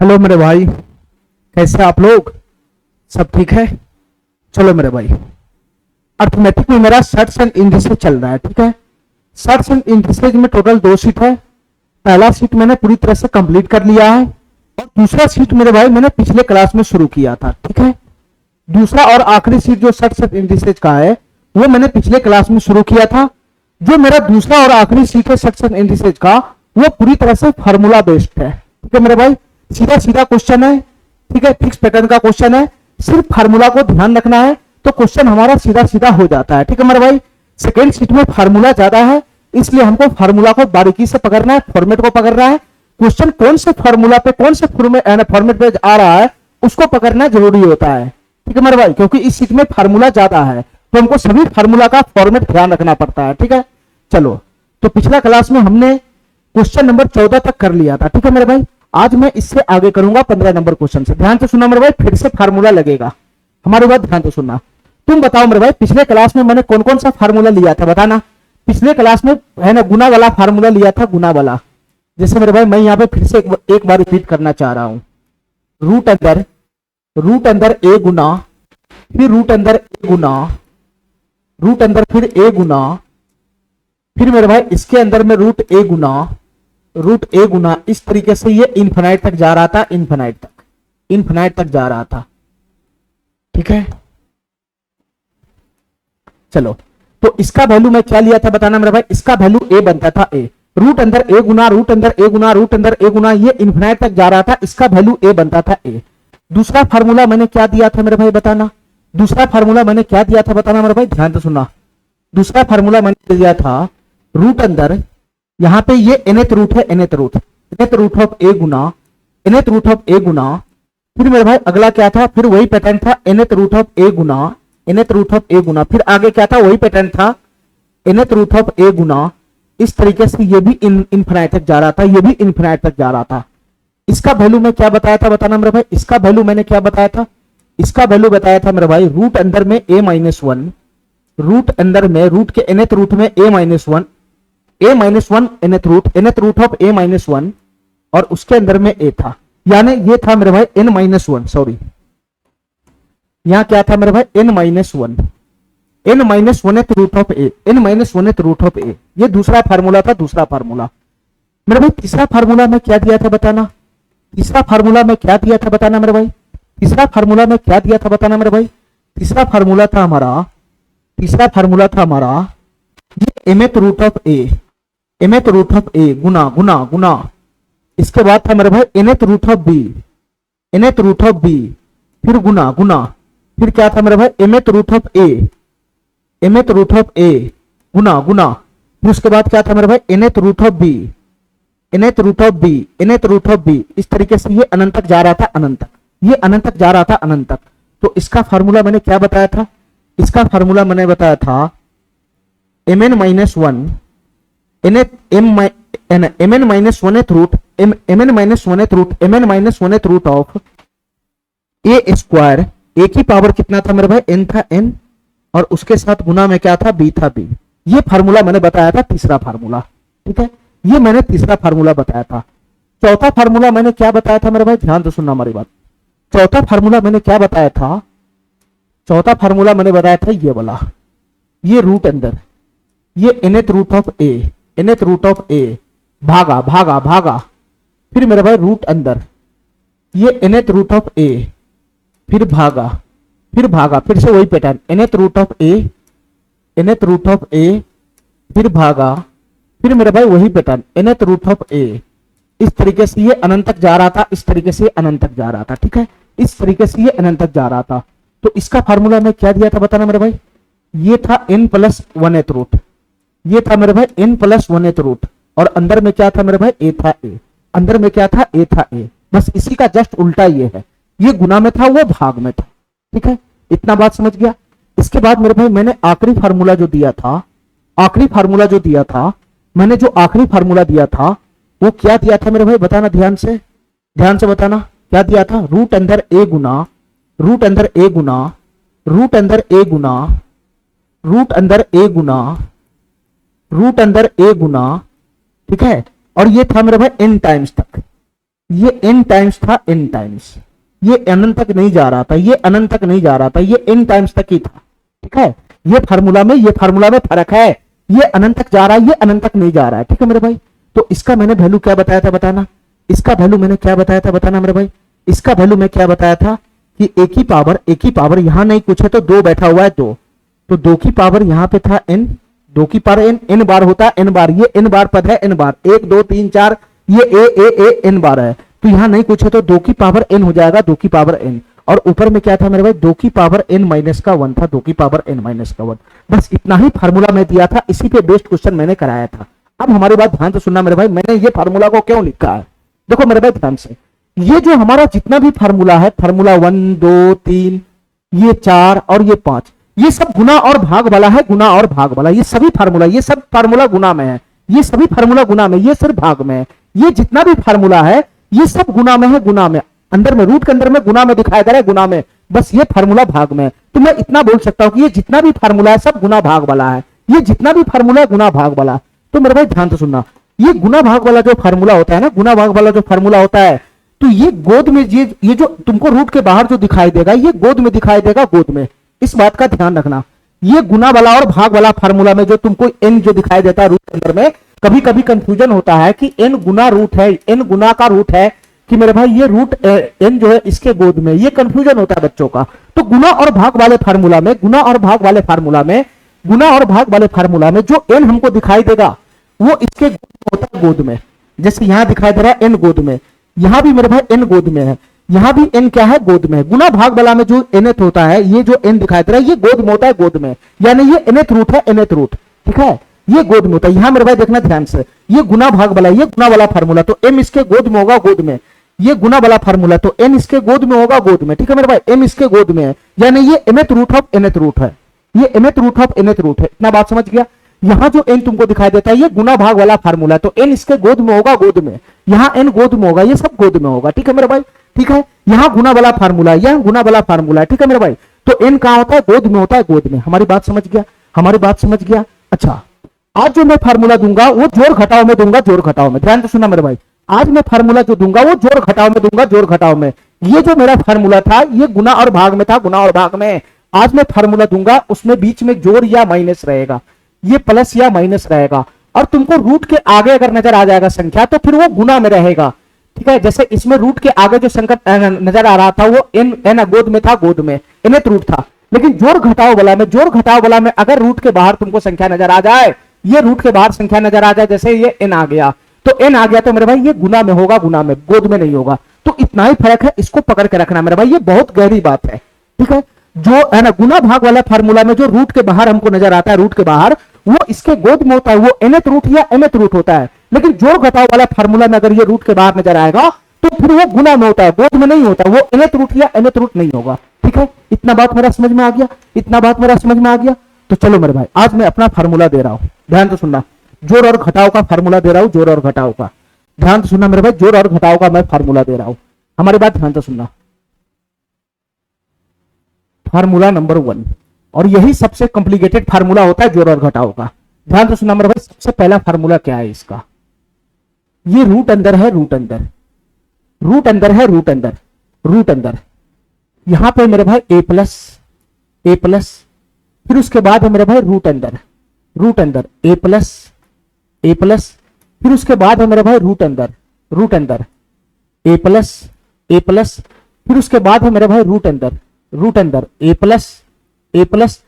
Hello मेरे भाई, कैसे आप लोग? सब ठीक है? चलो मेरे भाई, अर्थमेटिक में मेरा सर्ट्स एंड इंडिसेज चल रहा है। ठीक है, सर्ट्स एंड इंडिसेज में टोटल 2 सीट है। पहला सीट मैंने पूरी तरह से कंप्लीट कर लिया है और दूसरा सीट मेरे भाई मैंने पिछले क्लास में शुरू किया था। ठीक है, दूसरा और आखिरी सीट जो सर्ट्स एंड इंडिसेज का है वो मैंने पिछले क्लास में शुरू किया था। जो मेरा दूसरा और आखिरी सीट है सर्ट्स एंड इंडिसेज का, वो पूरी तरह से फार्मूला बेस्ड है। ठीक है मेरे भाई, सीधा सीधा क्वेश्चन है। ठीक है, फिक्स पैटर्न का क्वेश्चन है, सिर्फ फार्मूला को ध्यान रखना है तो क्वेश्चन हमारा सीधा सीधा हो जाता है। ठीक है मेरे भाई, सेकेंड सीट में फार्मूला ज्यादा है, इसलिए हमको फार्मूला को बारीकी से पकड़ना है, फॉर्मेट को पकड़ना है। क्वेश्चन कौन से फार्मूला पे, कौन से फॉर्मेट पे आ रहा है उसको पकड़ना जरूरी होता है। ठीक है मेरे भाई, क्योंकि इस सीट में फार्मूला ज्यादा है तो हमको सभी फार्मूला का फॉर्मेट ध्यान रखना पड़ता है। ठीक है, चलो, तो पिछला क्लास में हमने क्वेश्चन नंबर 14 तक कर लिया था। ठीक है मेरे भाई, आज मैं इससे आगे करूंगा 15 नंबर क्वेश्चन से। ध्यान से सुनना मेरे भाई, फिर से फार्मूला लगेगा, हमारी बात ध्यान से सुनना। तुम बताओ मेरे भाई, पिछले क्लास में मैंने कौन कौन सा फार्मूला लिया था, बताना। पिछले क्लास में है ना गुना वाला फार्मूला लिया था, गुना वाला। जैसे मेरे भाई मैं यहाँ पे फिर से एक बार रिपीट करना चाह रहा हूं। रूट अंदर ए गुना, फिर रूट अंदर ए गुना, रूट अंदर फिर ए गुना, फिर मेरे भाई इसके अंदर में रूट ए गुना। इस तरीके से ये इन्फिनाइट तक जा रहा था, इन्फिनाइट तक जा रहा था। ठीक है, चलो, तो इसका वैल्यू मैं क्या लिया था बताना मेरे भाई। इसका वैल्यू ए बनता था, ए रूट अंदर ए गुना, रूट अंदर ए गुना, रूट अंदर ए गुना, ये इन्फिनाइट तक जा रहा था, इसका वैल्यू ए बनता था ए। दूसरा फार्मूला मैंने क्या दिया था मेरे भाई बताना। दूसरा फार्मूला मैंने क्या दिया था बताना मेरे भाई, ध्यान से सुनना। दूसरा फार्मूला मैंने दिया था रूट अंदर, यहां पे ये nth रूट है, nth रूट ऑफ ए गुना, nth रूट ऑफ ए गुना। फिर मेरे भाई अगला क्या था, फिर वही पैटर्न था nth रूट ऑफ ए गुना, nth रूट ऑफ ए गुना। फिर आगे क्या था, वही पैटर्न था nth रूट ऑफ ए गुना। इस तरीके से ये भी इन्फिनाइट तक जा रहा था, ये भी इन्फिनाइट तक जा रहा था। इसका वैल्यू मैं क्या बताया था बताना मेरे भाई। इसका वैल्यू मैंने क्या बताया था, इसका वैल्यू बताया था मेरे भाई रूट अंदर में a माइनस 1, रूट अंदर में रूट के nth रूट में a minus 1, nth root of a minus 1, और उसके अंदर में a था, यानी ये था मेरे भाई n माइनस 1, सॉरी यहां क्या था मेरे भाई n minus 1, n minus 1th root of a, n minus 1th root of a। ये दूसरा फार्मूला था, दूसरा फार्मूला। मेरे भाई तीसरा फार्मूला में क्या दिया था बताना। तीसरा फार्मूला में क्या दिया था बताना मेरे भाई। तीसरा फार्मूला में क्या दिया था बताना मेरे भाई। तीसरा फार्मूला था हमारा ये mth root of a, mth root of a गुना गुना गुना। इसके बाद था मेरे भाई nth root of b, nth root of b, फिर गुना गुना। फिर क्या था मेरे भाई mth root of a, mth root of a गुना गुना। फिर उसके बाद क्या था मेरे भाई nth root of b, nth root of b, nth root of b। इस तरीके से ये अनंत तक जा रहा था, अनंत तक, ये अनंत तक जा रहा था, अनंत तक। तो इसका फार्मूला मैंने क्या बताया था, इसका फार्मूला मैंने बताया था mn minus 1, mn minus 1th root, mn minus 1th root, mn minus 1th root of a square. a की पावर कितना था मेरे भाई, n था, n, और उसके साथ गुना में क्या था, b था, b। ये फार्मूला मैंने बताया था, तीसरा फार्मूला। ठीक है, ये मैंने तीसरा फार्मूला बताया था। चौथा फार्मूला मैंने क्या बताया था मेरे भाई, ध्यान से सुनना हमारी बात। चौथा फार्मूला मैंने क्या बताया था, चौथा फार्मूला मैंने बताया था ये वाला, ये रूट अंदर, ये nth root of a, nth root of a भागा भागा भागा। फिर मेरे भाई रूट अंदर ये nth रूट ऑफ a, फिर भागा, फिर से वही pattern nth root of a, nth root of a, फिर भागा, फिर मेरे भाई वही pattern nth root of a। इस तरीके से ये अनंत तक जा रहा था, इस तरीके से अनंत तक जा रहा था। ठीक है, इस तरीके से ये अनंत तक जा रहा था। तो इसका फार्मूला में क्या दिया था बताना मेरे भाई, ये था n प्लस 1th रूट, ये था मेरे भाई n प्लस 1th रूट, और अंदर में क्या था मेरे भाई, a था, a अंदर में क्या था, a था, a। बस इसी का जस्ट उल्टा ये है, ये गुना में था, वो भाग में था। ठीक है, इतना बात समझ गया। इसके बाद मेरे भाई मैंने आखिरी फार्मूला जो दिया था, मैंने जो आखिरी फार्मूला दिया था वो क्या दिया था मेरे भाई बताना, ध्यान से बताना। क्या दिया था, रूट अंदर a गुना, रूट अंदर a गुना, रूट अंदर a गुना, रूट अंदर a गुना, रूट अंदर a गुना। ठीक है, और ये था मेरे भाई n टाइम्स तक, ये n टाइम्स था, n टाइम्स, ये अनंत तक नहीं जा रहा था, ये अनंत तक नहीं जा रहा था, ये n टाइम्स तक ही था। ठीक है, ये फार्मूला में फर्क है, ये अनंत तक जा रहा है, ये अनंत तक नहीं जा रहा है। ठीक है मेरे भाई, तो इसका मैंने वैल्यू क्या बताया था बताना, इसका वैल्यू मैंने क्या बताया था बताना मेरे भाई, इसका वैल्यू मैं क्या बताया था कि एक ही पावर यहां नहीं कुछ है तो 2 बैठा हुआ है, 2, तो 2 की पावर यहां पे था n, 2 की पावर n बार होता है, n बार, ये n बार पद है, n बार, 1 2 3 4, ये a n बार है, तो यहां नहीं कुछ है तो 2 की पावर n हो जाएगा, 2 की पावर n, और ऊपर में क्या था मेरे भाई, 2 की पावर n माइनस का 1 था, 2 की पावर n माइनस का 1। बस इतना ही फार्मूला मैं दिया था, इसी पे बेस्ड क्वेश्चन मैंने कराया था। अब हमारी बात ध्यान से सुनना मेरे भाई, मैंने ये फार्मूला को क्यों लिखा है, देखो मेरे भाई ध्यान से, ये जो हमारा जितना भी फार्मूला है, फार्मूला 1 2 3, ये 4 और ये 5, ये सब गुना और भाग वाला है, गुना और भाग वाला, ये सभी फार्मूला, ये सब फार्मूला गुना में है, ये सभी फार्मूला गुना में, ये सिर्फ भाग में है, ये जितना भी फार्मूला है ये सब गुना में है, गुना में, अंदर में रूट के अंदर में गुना में दिखाया जा रहा है, गुना में, बस ये फार्मूला भाग में है। तो मैं इतना बोल सकता हूं कि ये जितना भी फार्मूला है सब गुना भाग वाला है, ये जितना भी फार्मूला है गुना भाग वाला। तो मेरे भाई ध्यान से सुनना, ये गुना भाग वाला जो फार्मूला होता है ना, गुना भाग वाला जो फार्मूला होता है, तो ये गोद में, ये जो तुमको रूट के बाहर जो दिखाई देगा, ये गोद में दिखाई देगा, गोद में, इस बात का ध्यान रखना। ये गुना वाला और भाग वाला फार्मूला में जो तुमको n जो दिखाई देता है रूट के अंदर में, कभी कभी कंफ्यूजन होता है कि n गुना रूट है, n गुना का रूट है कि मेरे भाई ये रूट n जो है इसके गोद में, ये कंफ्यूजन होता है बच्चों का। तो गुना और भाग वाले फार्मूला में, गुना और भाग वाले फार्मूला में, गुना और भाग वाले फार्मूला में जो n हमको दिखाई देगा वो इसके गोद में होता है, गोद में, जैसे यहां दिखाई दे रहा है n गोद में, यहां भी मेरे भाई n गोद में है, यहां भी n क्या है, गोद में। गुना भाग वाला में जो nth होता है, ये जो n दिखाई दे रहा है ये गोद में होता है, गोद में, यानी ये nth रूट है, nth रूट, ठीक है, ये गोद में होता है। यहां मेरे भाई देखना ध्यान से, ये गुना भाग वाला, ये गुना वाला फार्मूला, तो m इसके गोद में होगा, गोद में, ये गुना वाला फार्मूला तो n इसके गोद में होगा, गोद में, ठीक है मेरे भाई, m इसके गोद में है, यानी ये nth root of nth root है, ये nth root of nth root है। इतना बात समझ गया। यहां जो n तुमको दिखाई देता है ये गुना भाग वाला फार्मूला, तो n इसके गोद में होगा, गोद में, यहां n गोद में होगा, ये सब गोद में होगा, ठीक है मेरे भाई, ठीक है। यहां गुना वाला फार्मूला, यहां गुना वाला फार्मूला, ठीक है मेरे भाई, तो n कहां होता है, गोद में होता है, गोद में। हमारी बात समझ गया, हमारी बात समझ गया। अच्छा, आज जो मैं फार्मूला दूंगा वो जोड़ घटाव में दूंगा, जोड़ घटाव में, ध्यान से सुनना मेरे भाई, आज मैं फार्मूला जो दूंगा वो जोड़ घटाव में दूंगा, जोड़ घटाव में। ये जो मेरा फार्मूला था ये गुना और भाग में था, गुना और भाग में, आज मैं फार्मूला दूंगा उसमें बीच में जोड़ या माइनस रहेगा, ये प्लस या माइनस रहेगा, और तुमको रूट के आगे अगर नजर आ जाएगा संख्या तो फिर वो गुना में रहेगा, ठीक है। जैसे इसमें रूट के आगे जो संख्या नजर आ रहा था वो n गोद में था, गोद में nth रूट था, लेकिन जोड़ घटाव वाला में, जोड़ घटाव वाला में अगर रूट के बाहर तुमको संख्या नजर आ जाए, ये रूट के बाहर संख्या नजर आ जाए, जैसे ये n आ गया, तो n आ गया तो मेरे भाई ये गुना में होगा, गुना में, गोद में नहीं होगा। तो इतना ही फर्क है, इसको पकड़ के रखना मेरे भाई, ये बहुत गहरी बात है, ठीक है। जो है ना गुना भाग वाला फार्मूला में जो रूट के बाहर हमको नजर आता है, रूट के बाहर, वो इसके गोद में होता है, वो nth रूट या mth रूट होता है। लेकिन जोड़ घटाव वाला फार्मूला में अगर ये रूट के बाहर नजर आएगा तो फिर वो गुना में होता है, गोद में नहीं होता, वो nth रूट या mth रूट नहीं होगा, ठीक है। इतना बात मेरा समझ में आ गया, इतना बात मेरा समझ में आ गया। तो चलो मेरे भाई, आज मैं अपना फार्मूला दे रहा हूं, ध्यान से सुनना, जोड़ और घटाव का फार्मूला दे रहा हूं, जोड़ और घटाव का, ध्यान से सुनना मेरे भाई, जोड़ और घटाव का मैं फार्मूला दे रहा हूं, हमारी बात ध्यान से सुनना। फार्मूला नंबर 1, और यही सबसे कॉम्प्लिकेटेड फार्मूला होता है जोड़ और घटाव का। ध्यान से सुनना मेरे भाई, सबसे पहला फार्मूला क्या है इसका, ये रूट अंदर है, रूट अंदर, रूट अंदर है, रूट अंदर, रूट अंदर, यहां पे मेरे भाई a प्लस, फिर उसके बाद है मेरे भाई रूट अंदर, रूट अंदर a प्लस, फिर उसके बाद है मेरे भाई रूट अंदर, रूट अंदर a प्लस, फिर उसके बाद है मेरे भाई रूट अंदर, रूट अंदर a प्लस,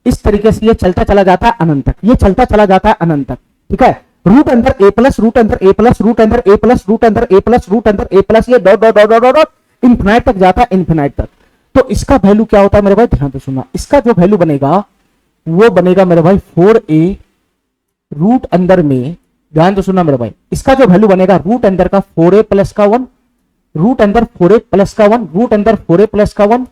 इस तरीके से ये चलता चला जाता है अनंत तक, ये चलता चला जाता है अनंत तक, ठीक है। रूट अंदर a प्लस, रूट अंदर a प्लस, रूट अंदर a प्लस, रूट अंदर a प्लस, रूट अंदर a प्लस, ये dot dot dot dot dot infinite तक जाता है, इंफिनाइट तक। तो इसका वैल्यू क्या होता है मेरे भाई, ध्यान से सुनना, इसका जो वैल्यू बनेगा वो बनेगा मेरे भाई 4a रूट अंदर में, ध्यान से सुनना मेरे भाई, इसका जो वैल्यू बनेगा रूट अंदर का 4a प्लस का 1, रूट अंदर 4a प्लस का 1, रूट अंदर 4a प्लस का 1,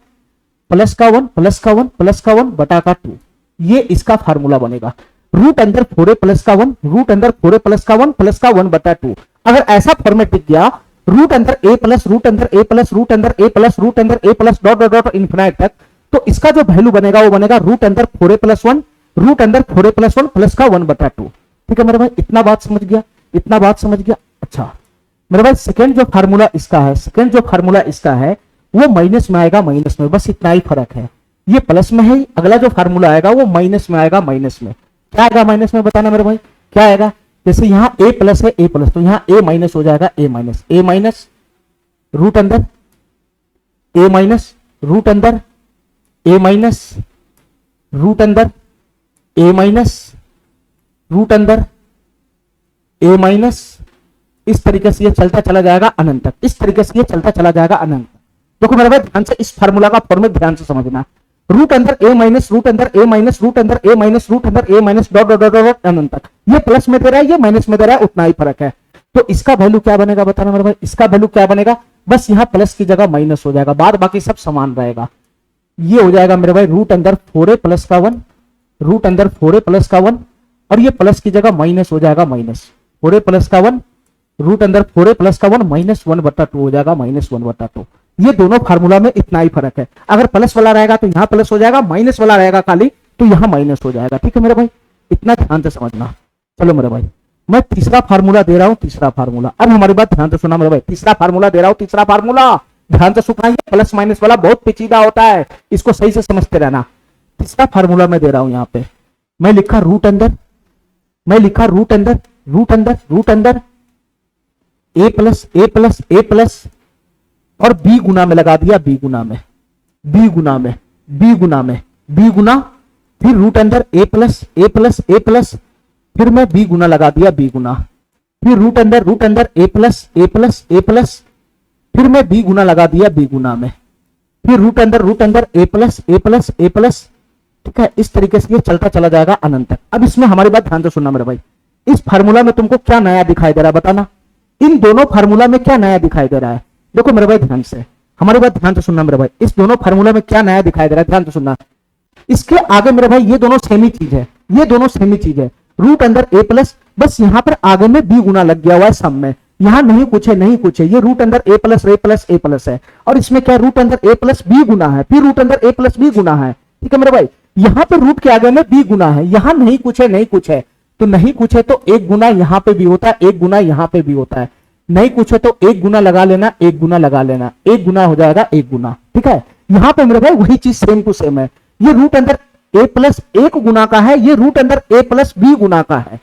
प्लस का 1, प्लस का 1, प्लस का 1 बटा का 2, ये इसका फार्मूला बनेगा। रूट अंदर 4a प्लस का 1, रूट अंदर 4a प्लस का 1, प्लस का 1 बटा 2। अगर ऐसा फॉर्मेट दिख गया, रूट अंदर a प्लस, रूट अंदर a प्लस, रूट अंदर a प्लस, रूट अंदर a plus, dot dot dot infinite तक, तो इसका जो वैल्यू बनेगा वो बनेगा रूट अंदर 4a प्लस 1, रूट अंदर 4a प्लस 1, प्लस का 1 बटा 2, ठीक है मेरे भाई। इतना बात समझ गया, इतना बात समझ गया। अच्छा, मेरे भाई सेकंड जो फार्मूला इसका है, सेकंड जो फार्मूला इसका है वो माइनस में आएगा, माइनस में, बस इतना ही फर्क है। ये प्लस में है, अगला जो फार्मूला आएगा वो माइनस में आएगा, माइनस में। क्या आएगा माइनस में, बताना मेरे भाई क्या आएगा। जैसे यहाँ ए प्लस है, ए प्लस, तो यहाँ ए माइनस हो जाएगा, ए माइनस, ए माइनस रूट अंदर ए माइनस रूट अंदर ए माइनस रूट अंदर ए माइनस रूट अंदर ए माइनस। इस तरीके से ये चलता चला जाएगा अनंत तक, इस तरीके से ये चलता चला जाएगा अनंत तक। देखो मेरे भाई ध्यान से इस फार्मूला का फॉर्मेट ध्यान से समझना। रूट अंदर ए माइनस रूट अंदर ए माइनस रूट अंदर ए माइनस रूट अंदर a minus dot dot dot dot अनंत तक। ये प्लस में दे रहा है, ये माइनस में दे रहा है, उतना ही फर्क है। तो इसका वैल्यू क्या बनेगा, बताना मेरे भाई, इसका वैल्यू क्या बनेगा। बस यहाँ प्लस की जगह माइनस हो जाएगा, बाद बाकी सब समान रहेगा। ये हो जाएगा मेरे भाई रूट अंदर 4a प्लस का 1, रूट अंदर 4a प्लस का 1, और ये प्लस की जगह माइनस हो जाएगा, माइनस 4a प्लस का 1, रूट अंदर 4a प्लस का 1 माइनस 1/2 हो जाएगा, माइनस 1/2। ये दोनों फार्मूला में इतना ही फर्क है। अगर प्लस वाला रहेगा तो यहाँ प्लस हो जाएगा, माइनस वाला रहेगा खाली तो यहाँ माइनस हो जाएगा। ठीक है मेरे भाई, इतना ध्यान से समझना। चलो मेरे भाई मैं तीसरा फार्मूला दे रहा हूं, तीसरा फार्मूला। अब हमारी बात ध्यान से सुना मेरे भाई, तीसरा फार्मूला दे रहा हूं, तीसरा फार्मूला ध्यान से सुनना। ये प्लस माइनस वाला बहुत पेचीदा होता है, इसको सही से समझते रहना। तीसरा फार्मूला मैं दे रहा हूं, यहां पे मैं लिखा रूट अंदर, मैं लिखा रूट अंदर रूट अंदर रूट अंदर a plus A plus A plus और बी गुना में लगा दिया, बी गुना में, बी गुना में, बी गुना में, बी गुना, फिर रूट अंदर a plus A plus A plus, फिर मैं बी गुना लगा दिया, बी गुना, फिर रूट अंदर a plus A plus A plus, फिर मैं बी गुना लगा दिया, बी गुना में, फिर रूट अंदर a plus A plus A plus. ठीक है, इस तरीके से ये चलता चला जाएगा अनंत तक। अब इसमें हमारी बात ध्यान से सुनना मेरे भाई, इस फार्मूला में तुमको क्या नया दिखाई दे रहा है, बताना। इन दोनों फार्मूला में क्या नया दिखाई दे रहा है। देखो मेरे भाई ध्यान से, हमारी बात ध्यान से सुनना मेरे भाई, इस दोनों फार्मूला में क्या नया दिखाई दे रहा है, ध्यान से सुनना। इसके आगे मेरे भाई ये दोनों सेम ही चीज है, ये दोनों सेम ही चीज है। रूट अंदर ए प्लस, बस यहां पर आगे में बी गुना लग गया हुआ है सम में, यहां नहीं कुछ है, नहीं कुछ है। ये रूट अंदर a plus A plus A plus है, और इसमें क्या रूट अंदर ए प्लस बी गुना है, फिर रूट अंदर ए प्लस बी गुना है। ठीक है मेरे भाई, यहां पर रूट के आगे में बी गुना है, यहां नहीं कुछ है, नहीं कुछ है, तो नहीं कुछ है तो एक गुना यहां पे भी होता है, एक गुना यहां पे भी होता है। नहीं कुछ है तो एक गुना लगा लेना, एक गुना लगा लेना, एक गुना हो जाएगा एक गुना। ठीक है, यहां पे मेरे भाई वही चीज सेम टू सेम है। ये रूट अंदर ए प्लस एक गुना का है, ये रूट अंदर ए प्लस बी गुना का है।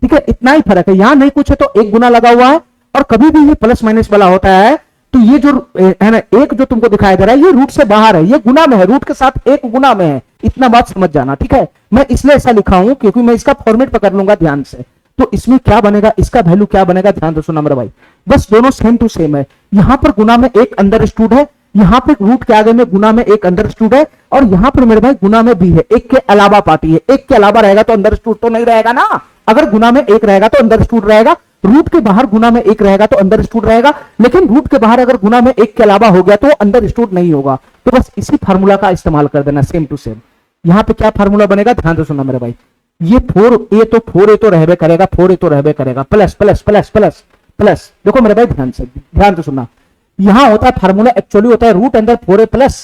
ठीक है, इतना ही फर्क है, यहां नहीं कुछ है तो एक गुना लगा हुआ है, और कभी भी ये प्लस माइनस वाला होता है तो ये जो है ना एक जो तुमको दिखाई दे रहा है ये रूट से बाहर है, ये गुना में है, रूट के साथ एक गुना में है। इतना बात समझ जाना। ठीक है, मैं इसलिए ऐसा लिखा हूं क्योंकि मैं इसका फॉर्मेट पकड़ लूंगा ध्यान से। तो इसमें क्या बनेगा, इसका वैल्यू क्या बनेगा, ध्यान से सुनना मेरे भाई, बस दोनों सेम टू सेम है। यहां पर गुना में एक अंडर स्टूड है, यहां पे रूट के आगे में गुना में एक अंडर स्टूड है, और यहां पर मेरे भाई गुना में भी है, एक के अलावा पार्टी है। एक के अलावा रहेगा तो अंडर स्टूड तो नहीं रहेगा ना, अगर गुना में एक रहेगा तो अंडर स्टूड रहेगा, रूट के बाहर गुना में एक रहेगा तो अंडर स्टूड रहेगा, लेकिन रूट के बाहर अगर गुना में एक के अलावा हो गया तो अंडर स्टूड नहीं होगा। तो बस इसी फार्मूला का इस्तेमाल कर देना, सेम टू सेम। यहां पे क्या फार्मूला बनेगा, ध्यान से सुनना मेरे भाई, ये 4a तो रहबे करेगा, 4a तो रहबे करेगा, plus plus plus plus plus. देखो मेरे भाई ध्यान से सुनना, यहां होता है फार्मूला एक्चुअली होता है रूट अंदर 4a प्लस,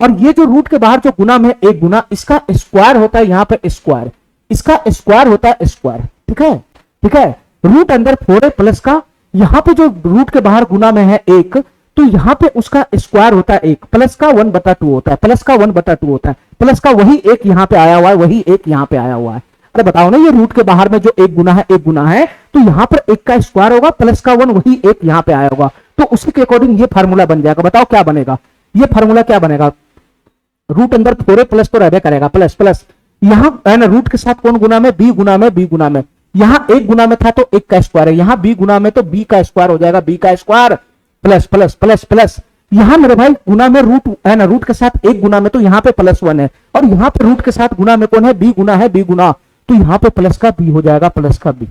और ये जो रूट के बाहर जो गुना में एक गुना, इसका स्क्वायर होता है, यहां पे स्क्वायर, इसका स्क्वायर होता है स्क्वायर। ठीक है, ठीक है, रूट अंदर 4a प्लस का यहां पे जो रूट के बाहर गुना में है एक, तो यहां पे उसका स्क्वायर होता है एक, प्लस का 1/2 होता है, प्लस का 1/2 होता है, प्लस का वही एक यहां पे आया हुआ है, वही एक यहां पे आया हुआ है। अरे बताओ ना, ये रूट के बाहर में जो एक गुना है, एक गुना है, तो यहां पर एक का स्क्वायर होगा, प्लस का 1 वही एक यहां पे आया होगा, तो उसी के अकॉर्डिंग ये फार्मूला बन जाएगा। बताओ क्या बनेगा, ये फार्मूला क्या बनेगा, रूट अंदर 4a प्लस तो रहबे करेगा, प्लस प्लस, यहां है ना रूट के साथ कौन गुना में, बी गुना में, बी गुना में, यहां एक गुना में था तो एक का स्क्वायर है, यहां बी गुना में तो बी का स्क्वायर हो जाएगा, बी का square plus plus plus plus. यहां मेरे भाई गुना में रूट है ना, रूट के साथ एक गुना में, तो यहां पे +1 है, और यहां पे रूट के साथ गुना में कौन है, बी गुना है, बी गुना, तो यहां पे प्लस का बी हो जाएगा, प्लस का बी,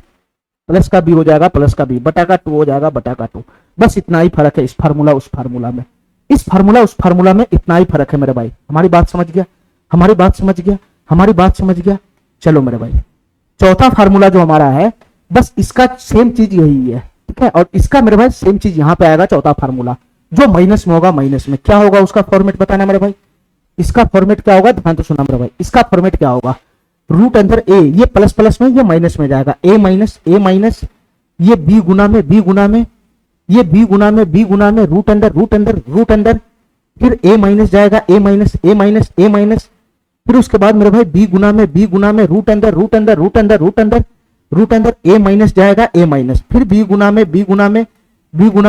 प्लस का बी हो जाएगा, प्लस का बी, बटा का 2 हो जाएगा, बटा का 2। बस इतना ही फर्क है इस फार्मूला उस फार्मूला में, इस फार्मूला उस फार्मूला में इतना ही फर्क है मेरे भाई। हमारी बात समझ गया, हमारी बात समझ गया, हमारी बात समझ गया। चलो मेरे भाई, चौथा फार्मूला जो हमारा है, बस इसका सेम चीज यही है। ठीक है, और इसका मेरे भाई सेम चीज यहां पे आएगा, चौथा फार्मूला जो माइनस में होगा, माइनस में क्या होगा उसका फॉर्मेट बताना मेरे भाई, इसका फॉर्मेट क्या होगा, ध्यान तो सुनना मेरे भाई, इसका फॉर्मेट क्या होगा, रूट अंदर ए, ये प्लस प्लस में, ये माइनस में जाएगा, ए माइनस, ये बी गुना में, बी गुना में, ये b गुना में रूट अंदर रूट अंदर रूट अंदर, फिर a माइनस जाएगा, a minus a minus a minus, फिर उसके बाद मेरे भाई b गुना में रूट अंदर रूट अंदर रूट अंदर रूट अंदर रूट अंदर a माइनस जाएगा, a माइनस, फिर b गुना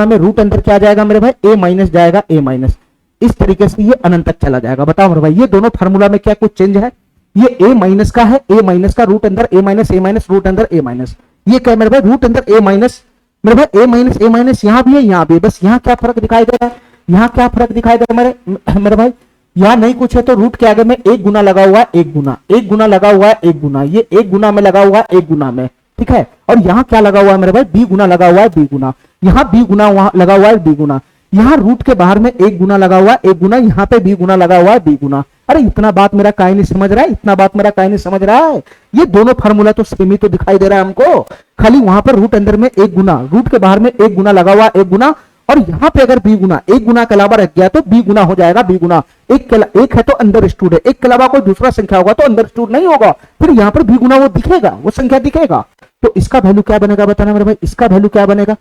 में रूट अंदर क्या जाएगा मेरे भाई, a माइनस जाएगा, a माइनस। इस तरीके से ये अनंत तक चला जाएगा। बताओ मेरे भाई ये दोनों फार्मूला में क्या कुछ चेंज है? ये a माइनस का है, a माइनस का रूट अंदर a माइनस रूट अंदर a माइनस, ये क्या है मेरे भाई, रूट अंदर a माइनस, मेरे भाई a माइनस यहाँ भी है, यहाँ भी, बस यहाँ क्या फर्क दिखाई दे रहा है, यहाँ क्या फर्क दिखाई दे रहा है मेरे भाई, यहाँ नहीं कुछ है तो रूट के आगे में एक गुना लगा हुआ है, एक गुना लगा हुआ है, एक गुना, ये एक गुना में लगा हुआ है, एक गुना में, ठीक है। और यहाँ क्या लगा हुआ है मेरे भाई, b गुना लगा हुआ है, b गुना, यहाँ b गुना वहां लगा हुआ है, b गुना, यहाँ रूट के बाहर में एक गुना लगा हुआ है, एक गुना, यहाँ पे b गुना लगा हुआ है, b गुना। अरे इतना बात मेरा काहे नहीं समझ रहा है, इतना बात मेरा काहे नहीं समझ रहा है? ये दोनों फार्मूला तो सेम ही तो दिखाई दे रहा है हमको, खाली वहां पर रूट अंदर में एक गुना, रूट के बाहर में एक गुना लगा हुआ एक गुना, और यहाँ पे अगर b गुना, एक गुना के अलावा रख गया तो b गुना हो जाएगा, b गुना, एक है तो अंदर स्टूड है, एक के अलावा कोई दूसरा संख्या होगा तो अंदर स्टूड नहीं होगा, फिर यहाँ पर b गुना वो दिखेगा, वो संख्या दिखेगा। तो इसका वैल्यू क्या बनेगा बताना मेरे भाई, इसका वैल्यू क्या बनेगा,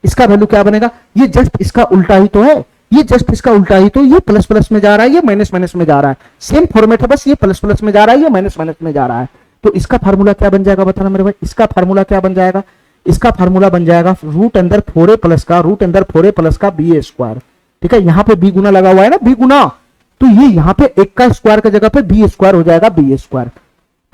इसका वैल्यू क्या बनेगा, ये जस्ट इसका उल्टा ही तो है, ये जस्ट इसका उल्टा ही तो, ये प्लस प्लस में जा रहा है, ये माइनस माइनस में जा रहा है, सेम फॉर्मेट है, बस ये प्लस प्लस में जा रहा है, ये माइनस माइनस में जा रहा है। तो इसका फार्मूला क्या बन जाएगा बताना मेरे भाई, इसका फार्मूला क्या बन जाएगा, इसका फार्मूला बन जाएगा रूट अंदर 4a प्लस का, रूट अंदर 4a प्लस का b स्क्वायर, ठीक है। यहाँ पे b गुना लगा हुआ है ना, b गुना, तो ये यहाँ पे एक का स्क्वायर की जगह पे b स्क्वायर हो जाएगा, b स्क्वायर,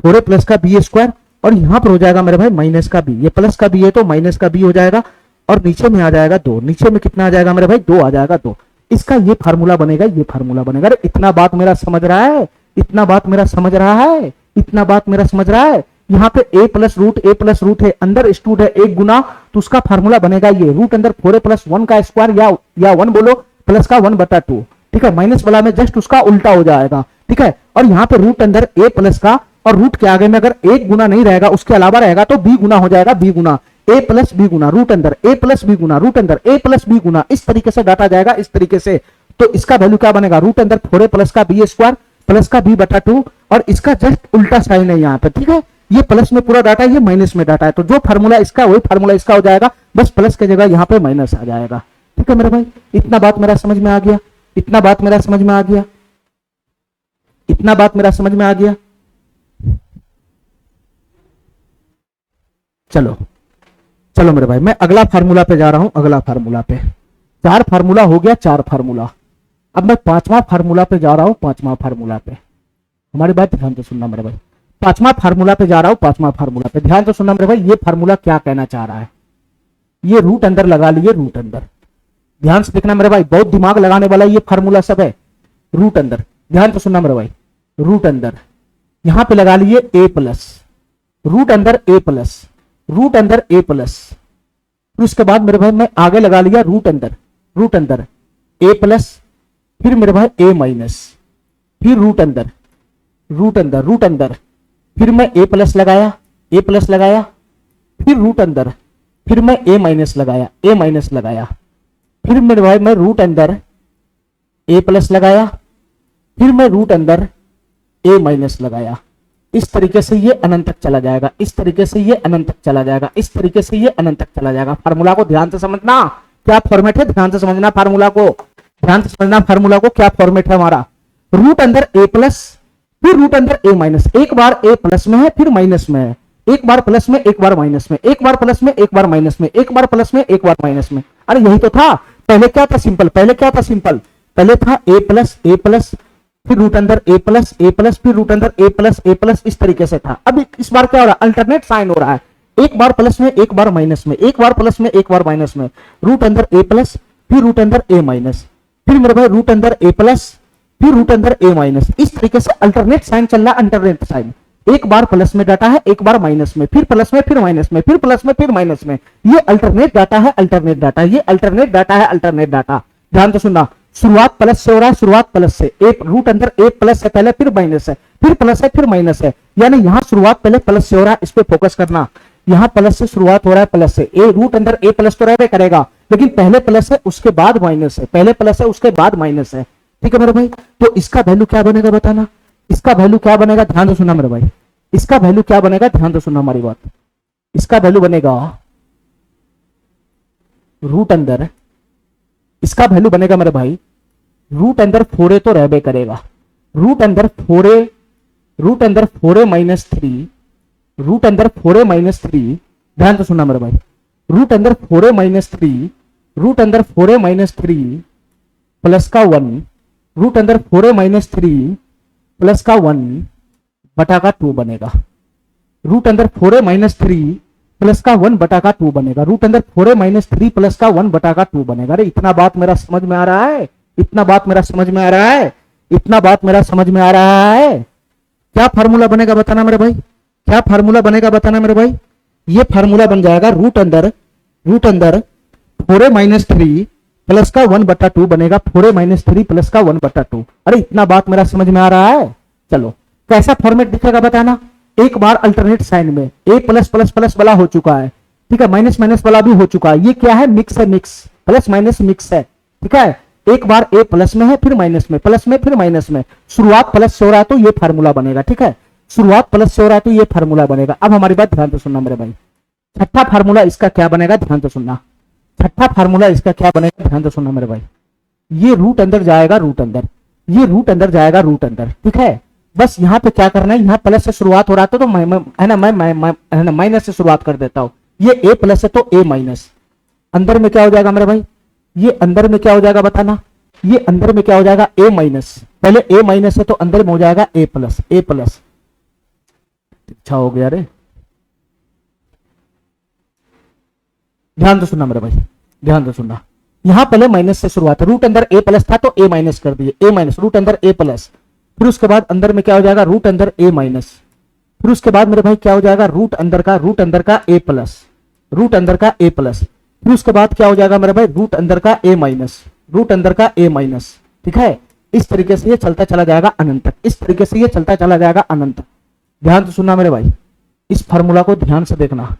4a प्लस का b स्क्वायर, और यहाँ पर हो जाएगा मेरे भाई माइनस का b, ये प्लस का b है तो माइनस का b हो जाएगा, और नीचे में आ जाएगा 2, नीचे में कितना आ जाएगा मेरे भाई, 2 आ जाएगा 2। इसका ये फार्मूला बनेगा, ये फार्मूला बनेगा। अरे इतना बात मेरा समझ रहा है, इतना बात मेरा समझ रहा है, इतना बात मेरा समझ रहा है। यहाँ पे a प्लस रूट है, अंदर स्टूड है एक गुना, तो उसका फार्मूला बनेगा ये रूट अंदर 4a प्लस 1 का स्क्वायर, या 1 बोलो प्लस का 1/2, ठीक है। माइनस वाला में जस्ट उसका उल्टा हो जाएगा, ठीक है। और यहाँ पे रूट अंदर a प्लस का, और रूट के आगे में अगर एक गुना नहीं रहेगा उसके अलावा रहेगा तो b गुना हो जाएगा, b गुना a प्लस b गुना रूट अंदर a प्लस b गुना रूट अंदर a प्लस b गुना, इस तरीके से डाटा जाएगा, इस तरीके से। तो इसका वैल्यू क्या बनेगा, रूट अंदर 4a प्लस का b स्क्वायर प्लस का b/2, और इसका जस्ट उल्टा साइन है यहाँ पे, ठीक है। ये प्लस में पूरा डाटा है, ये माइनस में डाटा है, तो जो फार्मूला इसका वही फार्मूला इसका हो जाएगा, बस प्लस की जगह यहाँ पे माइनस आ जाएगा, ठीक है मेरे भाई। इतना बात मेरा समझ में आ गया, इतना बात मेरा समझ में आ गया, इतना बात मेरा समझ में आ गया। चलो चलो मेरे भाई, मैं अगला फार्मूला पे जा रहा हूं, अगला फार्मूला पे। 4 फार्मूला हो गया, 4 फार्मूला। अब मैं 5वां फार्मूला पे जा रहा हूं, 5वां फार्मूला पे। हमारी बात ध्यान से सुनना मेरे भाई, 5वां फार्मूला पे जा रहा हूं, 5वां फार्मूला पे ध्यान से सुनना मेरे भाई। ये फार्मूला क्या कहना चाह रहा है, ये रूट अंदर लगा लिए, रूट अंदर, ध्यान से देखना मेरे भाई, बहुत दिमाग लगाने वाला ये फार्मूला सब है। रूट अंदर, ध्यान से सुनना मेरे भाई, रूट अंदर, यहां पे लगा लिए a प्लस, रूट अंदर a प्लस, रूट अंदर a प्लस, फिर उसके बाद मेरे भाई मैं आगे लगा लिया रूट अंदर a प्लस, फिर मेरे भाई a माइनस, फिर रूट अंदर, फिर मैं a प्लस लगाया, फिर रूट अंदर, फिर मैं a माइनस लगाया, फिर मेरे भाई मैं रूट अंदर a प्लस लगाया, फिर मैं रूट अंदर a माइनस लगाया। इस तरीके से ये अनंत तक चला जाएगा, इस तरीके से ये अनंत तक चला जाएगा, इस तरीके से ये अनंत तक चला जाएगा। फार्मूला को ध्यान से समझना, क्या फॉर्मेट है, ध्यान से समझना फार्मूला को, ध्यान से समझना फार्मूला को, क्या फॉर्मेट है हमारा। रूट अंदर a प्लस, फिर रूट अंदर a माइनस, एक बार a प्लस में है फिर माइनस में है, एक बार प्लस में एक बार माइनस में, एक बार प्लस में एक बार माइनस में, एक बार प्लस में एक बार माइनस में। अरे यही तो था, पहले क्या था सिंपल, पहले था a प्लस फिर रूट अंदर a प्लस फिर रूट अंदर a प्लस, इस तरीके से था। अब इस बार क्या हो रहा है, अल्टरनेट साइन हो रहा है, एक बार प्लस में एक बार माइनस में, एक बार प्लस में एक बार माइनस में, रूट अंदर a प्लस फिर रूट अंदर a माइनस, फिर मेरे भाई रूट अंदर a प्लस फिर रूट अंदर a माइनस, इस तरीके से अल्टरनेट साइन चल रहा है, अल्टरनेट साइन। एक बार प्लस में डाटा है, एक बार माइनस में, फिर प्लस में फिर माइनस में, फिर प्लस में फिर माइनस में, ये अल्टरनेट डाटा है, अल्टरनेट डाटा, ये अल्टरनेट डाटा है, अल्टरनेट डाटा। ध्यान से सुनना, शुरुआत प्लस से हो रहा है, शुरुआत प्लस से, एक रूट अंदर a प्लस है पहले, फिर माइनस है, फिर प्लस है, फिर माइनस है, यानी यहां शुरुआत पहले प्लस से हो रहा है, इस पे फोकस करना। यहां प्लस से शुरुआत हो रहा है, प्लस से, ए रूट अंदर a प्लस तो रहने करेगा, लेकिन पहले प्लस है उसके बाद माइनस है, पहले प्लस है उसके बाद माइनस है, ठीक है मेरे भाई। तो इसका वैल्यू क्या बनेगा बताना, इसका वैल्यू क्या बनेगा, ध्यान से सुनना मेरे भाई, इसका वैल्यू क्या बनेगा, ध्यान से सुनना हमारी बात। इसका वैल्यू बनेगा रूट अंदर इसका वैल्यू बनेगा मेरे भाई, रूट अंदर 4a तो रहबे करेगा, रूट अंदर 4a माइनस 3, रूट अंदर 4a माइनस 3, ध्यान से सुनना मेरे भाई, रूट अंदर 4a माइनस 3, रूट अंदर 4a माइनस 3 प्लस का 1, रूट अंदर 4a माइनस 3 प्लस का 1 बटा का 2 बनेगा, रूट अंदर 4a माइनस 3 प्लस का 1 बटा का 2 बनेगा, रूट अंदर 4a माइनस 3 प्लस का 1 बटा का 2 बनेगा। अरे इतना बात मेरा समझ में आ रहा है, इतना बात मेरा समझ में आ रहा है, इतना बात मेरा समझ में आ रहा है। क्या फार्मूला बनेगा बताना मेरे भाई, क्या फार्मूला बनेगा बताना मेरे भाई, ये फार्मूला बन जाएगा रूट अंदर 4a माइनस 3 प्लस का 1 बटा 2 बनेगा, 4a माइनस 3 प्लस का 1 बटा 2। अरे इतना बात मेरा समझ में आ रहा है। चलो कैसा फॉर्मेट दिखेगा बताना, एक बार अल्टरनेट साइन में ए प्लस प्लस प्लस वाला हो चुका है, ठीक है, माइनस माइनस वाला भी हो चुका है, ये क्या है, मिक्स है, मिक्स प्लस माइनस मिक्स है, ठीक है। एक बार ए प्लस में है फिर माइनस में, प्लस में फिर माइनस में, शुरुआत प्लस से हो रहा है तो ये फार्मूला बनेगा, ठीक है, शुरुआत प्लस से हो रहा है तो ये फार्मूला बनेगा। अब हमारी बात ध्यान से सुनना मेरे भाई, छठा फार्मूला इसका क्या बनेगा, ध्यान से सुनना, छठा फार्मूला इसका क्या बनेगा, ध्यान से सुनना मेरे भाई, ये रूट अंदर जाएगा, रूट अंदर, ये रूट अंदर जाएगा, रूट अंदर, ठीक है। बस यहाँ पे क्या करना है, यहाँ प्लस से शुरुआत हो रहा था तो मैं माइनस से शुरुआत कर देता हूं, ये ए प्लस है तो ए माइनस, अंदर में क्या हो जाएगा मेरे भाई, ये अंदर में क्या हो जाएगा बताना, ये अंदर में क्या हो जाएगा, ए माइनस, पहले ए माइनस है तो अंदर में हो जाएगा ए प्लस, ए प्लस, अच्छा हो गया रे, ध्यान से सुनना मेरे भाई, ध्यान से सुनना, यहां पहले माइनस से शुरुआत है, रूट अंदर ए प्लस था तो ए माइनस कर दिए, ए माइनस, रूट अंदर ए प्लस, फिर उसके बाद अंदर में क्या हो जाएगा, रूट अंदर ए माइनस, फिर उसके बाद मेरे भाई क्या हो जाएगा, रूट अंदर का ए प्लस, रूट अंदर का ए प्लस, फिर उसके बाद क्या हो जाएगा मेरे भाई, रूट अंदर का ए माइनस, रूट अंदर का ए माइनस, ठीक है। इस तरीके से ये चलता चला जाएगा अनंत तक, इस तरीके से ये चलता चला जाएगा अनंत तक। ध्यान से सुनना मेरे भाई, इस फार्मूला को ध्यान से देखना,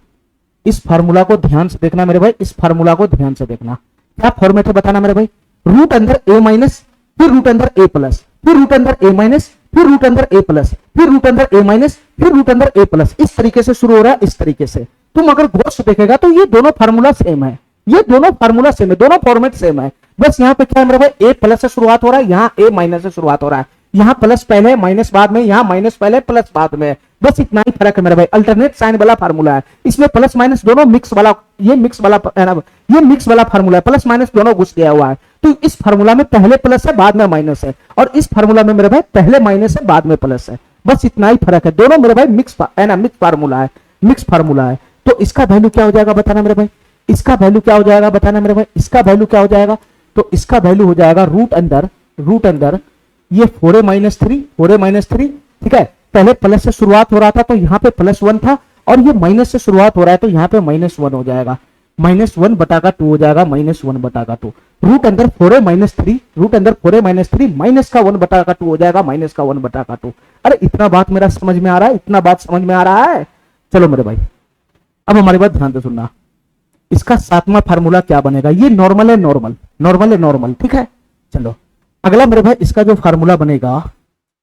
इस फार्मूला को ध्यान से देखना मेरे भाई, इस फार्मूला को ध्यान से देखना, क्या फॉर्मेट है बताना मेरे भाई, रूट अंदर ए माइनस, फिर रूट अंदर ए प्लस, फिर रूट अंदर ए माइनस, फिर रूट अंदर ए प्लस, फिर रूट अंदर ए माइनस, फिर रूट अंदर ए प्लस, इस तरीके से शुरू हो रहा है, इस तरीके से। तुम अगर गौर से देखेगा तो ये दोनों फार्मूला सेम है, ये दोनों फार्मूला सेम है, दोनों फॉर्मेट सेम है, बस यहाँ पे क्या है मेरे भाई, ए प्लस से शुरुआत हो रहा है, यहाँ ए माइनस से शुरुआत हो रहा है, यहाँ प्लस पहले माइनस बाद में, यहाँ माइनस पहले प्लस बाद में, बस इतना ही फर्क है मेरे भाई। अल्टरनेट साइन वाला फार्मूला है, इसमें प्लस माइनस दोनों मिक्स वाला, ये मिक्स वाला ये मिक्स वाला फार्मूला है, प्लस माइनस दोनों घुस गया हुआ है। तो इस फार्मूला में पहले प्लस है बाद में माइनस है, और इस फार्मूला में मेरे भाई पहले माइनस है बाद में प्लस है, बस इतना ही फर्क है। दोनों मेरे भाई मिक्स फार्मूला है, मिक्स फार्मूला है। तो इसका वैल्यू क्या हो जाएगा बताना मेरे भाई, इसका वैल्यू क्या हो जाएगा बताना मेरे भाई, इसका वैल्यू क्या हो जाएगा, तो इसका वैल्यू हो जाएगा रूट अंदर ये 4a माइनस 3, ठीक है। पहले प्लस से शुरुआत हो रहा था तो यहाँ पे +1 था, और ये माइनस से शुरुआत हो रहा है तो यहाँ पे -1 हो जाएगा, -1 बटा का 2 हो जाएगा, -1 बटा का 2, रूट अंदर 4a माइनस 3, रूट अंदर 4a माइनस 3 माइनस का 1 बटा का 2 हो जाएगा, माइनस का 1 बटा का 2। अरे इतना बात मेरा समझ में आ रहा है, इतना बात समझ में आ रहा है। चलो मेरे भाई अब हमारी बात ध्यान से सुनना, इसका सातवां फार्मूला क्या बनेगा, ये नॉर्मल है, नॉर्मल, ठीक है। चलो अगला मेरे भाई इसका जो फार्मूला बनेगा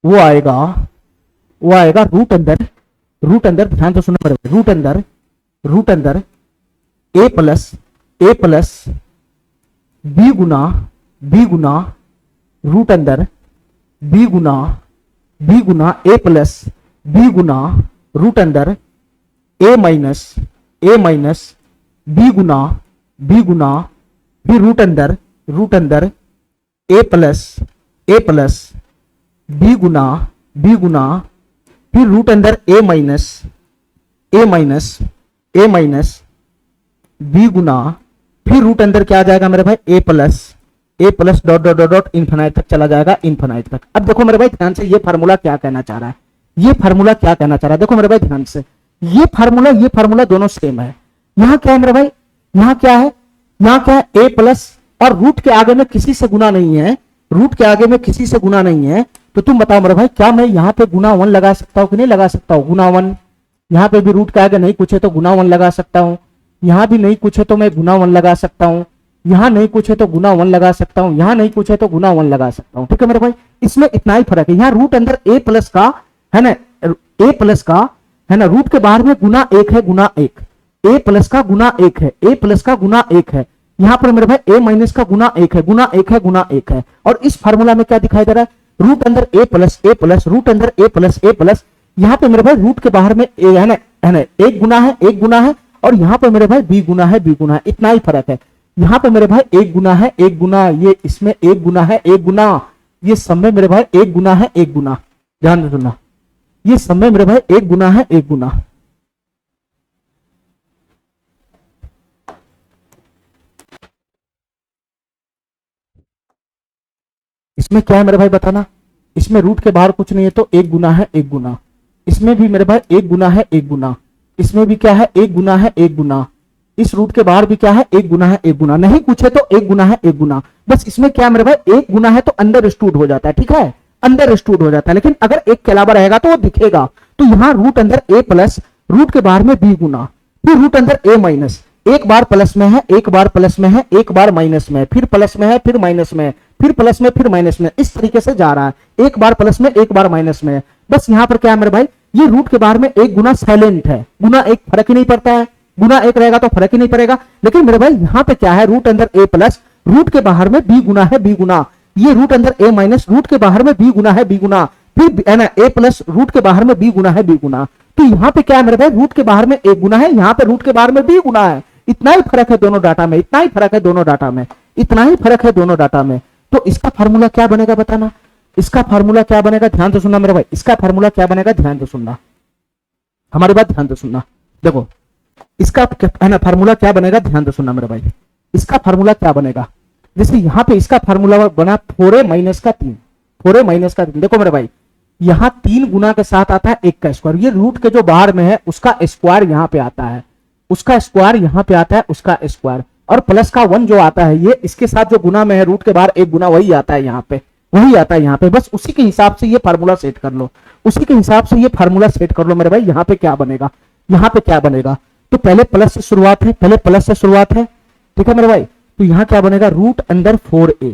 वो आएगा रूट अंदर, ध्यान से सुनना मेरे भाई, रूट अंदर ए प्लस बी गुना रूट अंदर बी गुना ए प्लस बी गुना रूट अंदर ए माइनस बी गुना फिर रूट अंदर ए प्लस बी गुना फिर रूट अंदर ए माइनस बी गुना फिर रूट अंदर क्या आ जाएगा मेरे भाई, a plus dot dot dot dot infinite तक चला जाएगा, इन्फिनाइट तक। अब देखो मेरे भाई ध्यान से, ये फार्मूला क्या कहना चाह रहा है, ये फार्मूला क्या कहना चाह रहा है, देखो मेरे भाई ध्यान से, ये फार्मूला दोनों सेम है। यहाँ क्या है मेरे भाई, यहाँ क्या है, ए प्लस, और रूट के आगे में किसी से गुना नहीं है, रूट के आगे में किसी से गुना नहीं है, तो तुम बताओ मेरे भाई क्या मैं यहाँ पे गुना 1 लगा सकता हूँ कि नहीं लगा सकता हूँ, गुना 1। यहाँ पे भी रूट के आगे नहीं कुछ है तो गुना 1 लगा सकता हूँ, यहाँ भी नहीं कुछ है तो मैं गुना 1 लगा सकता हूँ, यहाँ नहीं कुछ है तो गुना 1 लगा सकता हूँ, यहाँ नहीं कुछ है तो गुना 1 लगा सकता हूँ, ठीक है मेरे भाई। इसमें इतना ही फर्क है, यहाँ रूट अंदर ए प्लस का है ना, ए प्लस का है ना, रूट के बाहर में गुना 1 है, गुना 1, ए प्लस का गुना 1 है, ए प्लस का गुना 1 है, यहाँ पर मेरे भाई a माइनस का गुना 1 है, गुना 1 है, गुना 1 है। और इस फार्मूला में क्या दिखाई दे रहा है, रूट अंदर a प्लस रूट अंदर a प्लस। यहाँ पे मेरे भाई रूट के बाहर में a है ना, एक गुना है, एक गुना है, और यहाँ पे मेरे भाई b गुना है, b गुना है, इतना ही फर्क है। यहाँ पे मेरे भाई एक गुना है, एक गुना, ये इसमें एक गुना है, एक गुना, ये सब में मेरे भाई एक गुना है, एक गुना, ध्यान से सुनना, ये सब में मेरे भाई एक गुना है, एक गुना। इसमें क्या है मेरे भाई बताना, इसमें रूट के बाहर कुछ नहीं है तो एक गुना है, एक गुना। इसमें भी मेरे भाई एक गुना है, एक गुना। इसमें भी क्या है, एक गुना है, एक गुना। इस रूट के बाहर भी क्या है, एक गुना है, एक गुना। नहीं कुछ है तो एक गुना है, एक गुना। बस इसमें क्या मेरे भाई, एक गुना है तो अंडर स्टूड हो जाता है, ठीक है, अंडर स्टूड हो जाता है। लेकिन अगर एक के अलावा रहेगा तो वो दिखेगा। तो यहाँ रूट अंदर a प्लस, रूट के बाहर में b गुना, फिर रूट अंदर a माइनस, एक बार प्लस में है, एक बार प्लस में है, एक बार माइनस में, फिर प्लस में है, फिर माइनस में, फिर प्लस में, फिर माइनस में, इस तरीके से जा रहा है, एक बार प्लस में, एक बार माइनस में। बस यहाँ पर क्या है मेरे भाई, ये रूट के बाहर में एक गुना साइलेंट है, गुना एक फर्क ही नहीं पड़ता है, गुना एक रहेगा तो फर्क ही नहीं पड़ेगा। लेकिन मेरे भाई यहाँ पे क्या है, रूट अंदर a प्लस, रूट के बाहर में b गुना है, b गुना, ये रूट अंदर a माइनस, रूट के बाहर में b गुना है, b गुना, फिर है ना a प्लस, रूट के बाहर में b गुना है, b गुना। तो यहाँ पे क्या है मेरे भाई, रूट के बाहर में एक गुना है, यहाँ पे रूट के बाहर में b गुना है। इतना ही फर्क है दोनों डाटा में, इतना ही फर्क है दोनों डाटा में, इतना ही फर्क है दोनों डाटा में। तो इसका फार्मूला क्या बनेगा बताना, इसका फार्मूला क्या बनेगा, ध्यान से सुनना मेरे भाई, इसका फार्मूला क्या बनेगा, ध्यान से सुनना, हमारी बात ध्यान से सुनना। देखो इसका है ना फार्मूला क्या बनेगा, ध्यान से सुनना मेरे भाई, इसका फार्मूला क्या बनेगा। जैसे यहाँ पे इसका फार्मूला बना 4a माइनस का 3, 4a माइनस का 3। देखो मेरे भाई यहाँ 3 गुना के साथ आता है 1 का स्क्वायर, ये रूट के जो बाहर में है उसका स्क्वायर यहाँ पे आता है, उसका स्क्वायर यहाँ पे आता है, उसका स्क्वायर, और प्लस का 1 जो आता है ये इसके साथ जो गुना में है, रूट के बाहर एक गुना, वही आता है यहाँ पे, वही आता है यहाँ पे। बस उसी के हिसाब से ये फार्मूला सेट कर लो, उसी के हिसाब से ये फार्मूला सेट कर लो मेरे भाई। यहाँ पे क्या बनेगा, यहाँ पे क्या बनेगा, तो पहले प्लस से शुरुआत है, पहले प्लस से शुरुआत है, ठीक है मेरे भाई। तो यहाँ क्या बनेगा, रूट अंदर 4a,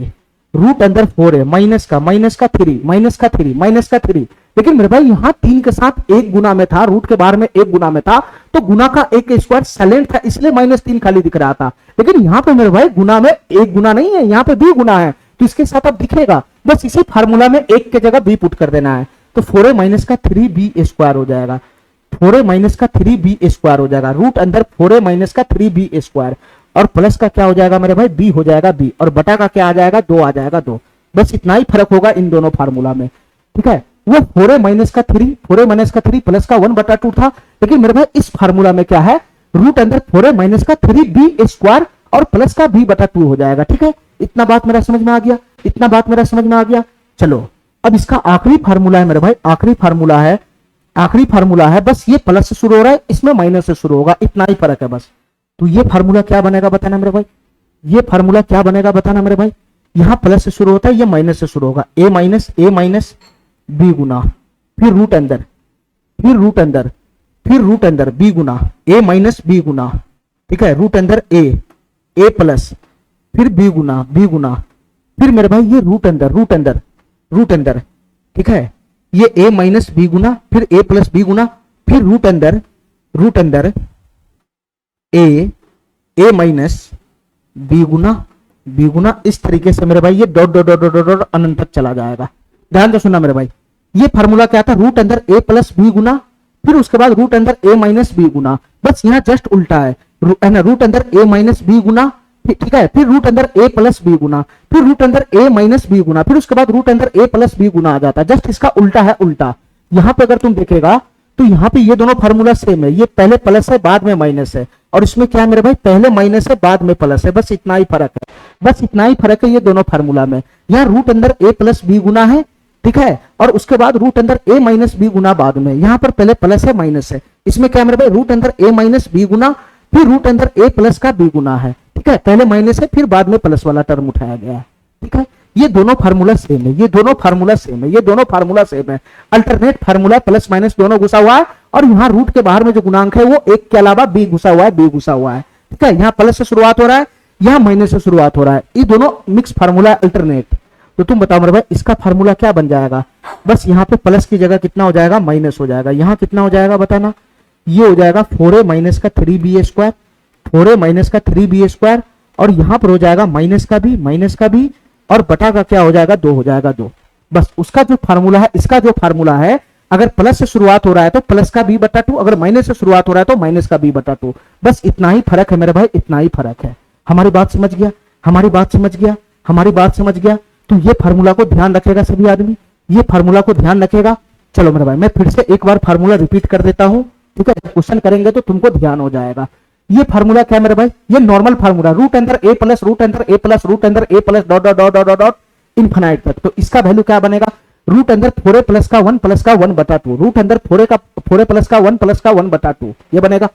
रूट अंदर 4a माइनस का 3, माइनस का 3, माइनस का 3। लेकिन मेरे भाई यहाँ 3 के साथ एक गुना में था, रूट के बाहर में एक गुना में था, तो गुना का एक स्क्वायर साइलेंट था, इसलिए -3 खाली दिख रहा था। लेकिन यहाँ पे मेरे भाई गुना में एक गुना नहीं है, यहाँ पे b गुना है, तो इसके साथ अब दिखेगा। बस इसी फार्मूला में एक के जगह b पुट कर देना है, तो 4a माइनस का 3b स्क्वायर हो जाएगा, 4a माइनस का 3b स्क्वायर हो जाएगा, रूट अंदर 4a माइनस का 3b स्क्वायर, और प्लस का क्या हो जाएगा मेरे भाई, b हो जाएगा b, और बटा का क्या आ जाएगा, 2 आ जाएगा 2। बस इतना ही फर्क होगा इन दोनों फार्मूला में, ठीक है। वो 4a माइनस का 3 प्लस का 1/2 था। लेकिन मेरे भाई इस फार्मूला में क्या है, रूट अंदर 4a माइनस का 3b स्क्वायर और प्लस का b/2 हो जाएगा, ठीक है। इतना बात मेरा समझ में आ गया, इतना बात मेरा समझ में आ गया। चलो अब इसका आखिरी फार्मूला है मेरे भाई, आखिरी फार्मूला है, आखिरी फार्मूला है। बस ये प्लस से शुरू हो रहा है, इसमें माइनस से शुरू होगा, इतना ही फर्क है बस। तो ये फार्मूला क्या बनेगा बताना मेरे भाई, ये फार्मूला क्या बनेगा बताना मेरे भाई। यहाँ प्लस से शुरू होता है, ये माइनस से शुरू होगा, a माइनस b गुना, फिर रूट अंदर, फिर रूट अंदर, फिर रूट अंदर b गुना, a माइनस b गुना, ठीक है, रूट अंदर a प्लस, फिर b गुना, फिर मेरे भाई ये रूट अंदर, रूट अंदर, ठीक है, ये a माइनस b गुना, फिर a प्लस b गुना, फिर रूट अंदर a माइनस b गुना, इस तरीके से मेरे भाई ये dot dot dot dot dot अनंत तक चला जाएगा। ध्यान से सुनना मेरे भाई, ये फार्मूला क्या था, रूट अंदर a प्लस b गुना, फिर उसके बाद रूट अंदर a माइनस b गुना। बस यहाँ जस्ट उल्टा है ना, रूट अंदर a माइनस b गुना, ठीक है, फिर रूट अंदर a प्लस b गुना, फिर रूट अंदर a माइनस b गुना, फिर उसके बाद रूट अंदर a प्लस b गुना आ जाता है। जस्ट इसका उल्टा है, उल्टा। यहाँ पे अगर तुम देखेगा तो यहाँ पे ये दोनों फार्मूला सेम है, ये पहले प्लस है बाद में माइनस है, और इसमें क्या है मेरे भाई, पहले माइनस है बाद में प्लस है। बस इतना ही फर्क है, बस इतना ही फर्क है ये दोनों फार्मूला में। यहाँ रूट अंदर a प्लस b गुना है, ठीक है, और उसके बाद रूट अंदर a माइनस b गुना बाद में। यहाँ पर पहले प्लस है माइनस है, इसमें क्या है मेरे भाई, रूट अंदर a माइनस b गुना, फिर रूट अंदर a प्लस का b गुना है, ठीक है, पहले माइनस है फिर बाद में प्लस वाला टर्म उठाया गया है, ठीक है। ये दोनों फार्मूला सेम है, ये दोनों फार्मूला सेम है, ये दोनों फार्मूला सेम है। अल्टरनेट फार्मूला प्लस माइनस दोनों घुसा हुआ है, और यहाँ रूट के बाहर में जो गुणांक है वो एक के अलावा b घुसा हुआ है, b घुसा हुआ है, ठीक है। यहाँ प्लस से शुरुआत हो रहा है, यहाँ माइनस से शुरुआत हो रहा है, ये दोनों मिक्स फार्मूला अल्टरनेट। तो तुम बताओ मेरे भाई इसका फार्मूला क्या बन जाएगा। बस यहाँ पे प्लस की जगह कितना हो जाएगा, माइनस हो जाएगा। यहाँ कितना हो जाएगा बताना, ये हो जाएगा 4a माइनस का 3b स्क्वायर, 4a माइनस का 3b स्क्वायर, और यहां पर हो जाएगा माइनस का भी और बटा का क्या हो जाएगा 2 हो जाएगा 2। बस उसका जो फार्मूला है, इसका जो फार्मूला है, अगर प्लस से शुरुआत हो रहा है तो प्लस का b बटा 2, अगर माइनस से शुरुआत हो रहा है तो माइनस का b बटा 2। बस इतना ही फर्क है मेरे भाई, इतना ही फर्क है। हमारी बात समझ गया, हमारी बात समझ गया, हमारी बात समझ गया। तो ये फार्मूला को ध्यान रखेगा सभी आदमी, ये फार्मूला को ध्यान रखेगा। चलो मेरे भाई मैं फिर से एक बार फार्मूला रिपीट कर देता हूं, ठीक है, क्वेश्चन करेंगे तो तुमको ध्यान हो जाएगा। ये फार्मूला क्या है मेरे भाई, ये नॉर्मल फार्मूला, रूट अंदर a प्लस रूट अंदर a प्लस रूट अंदर a plus dot dot dot dot dot infinite तक। तो इसका वैल्यू क्या बनेगा, रूट अंदर 4a प्लस का 1 प्लस का 1 बटा 2, रूट अंदर 4a प्लस का 1 प्लस का 1 बटा 2 ये बनेगा।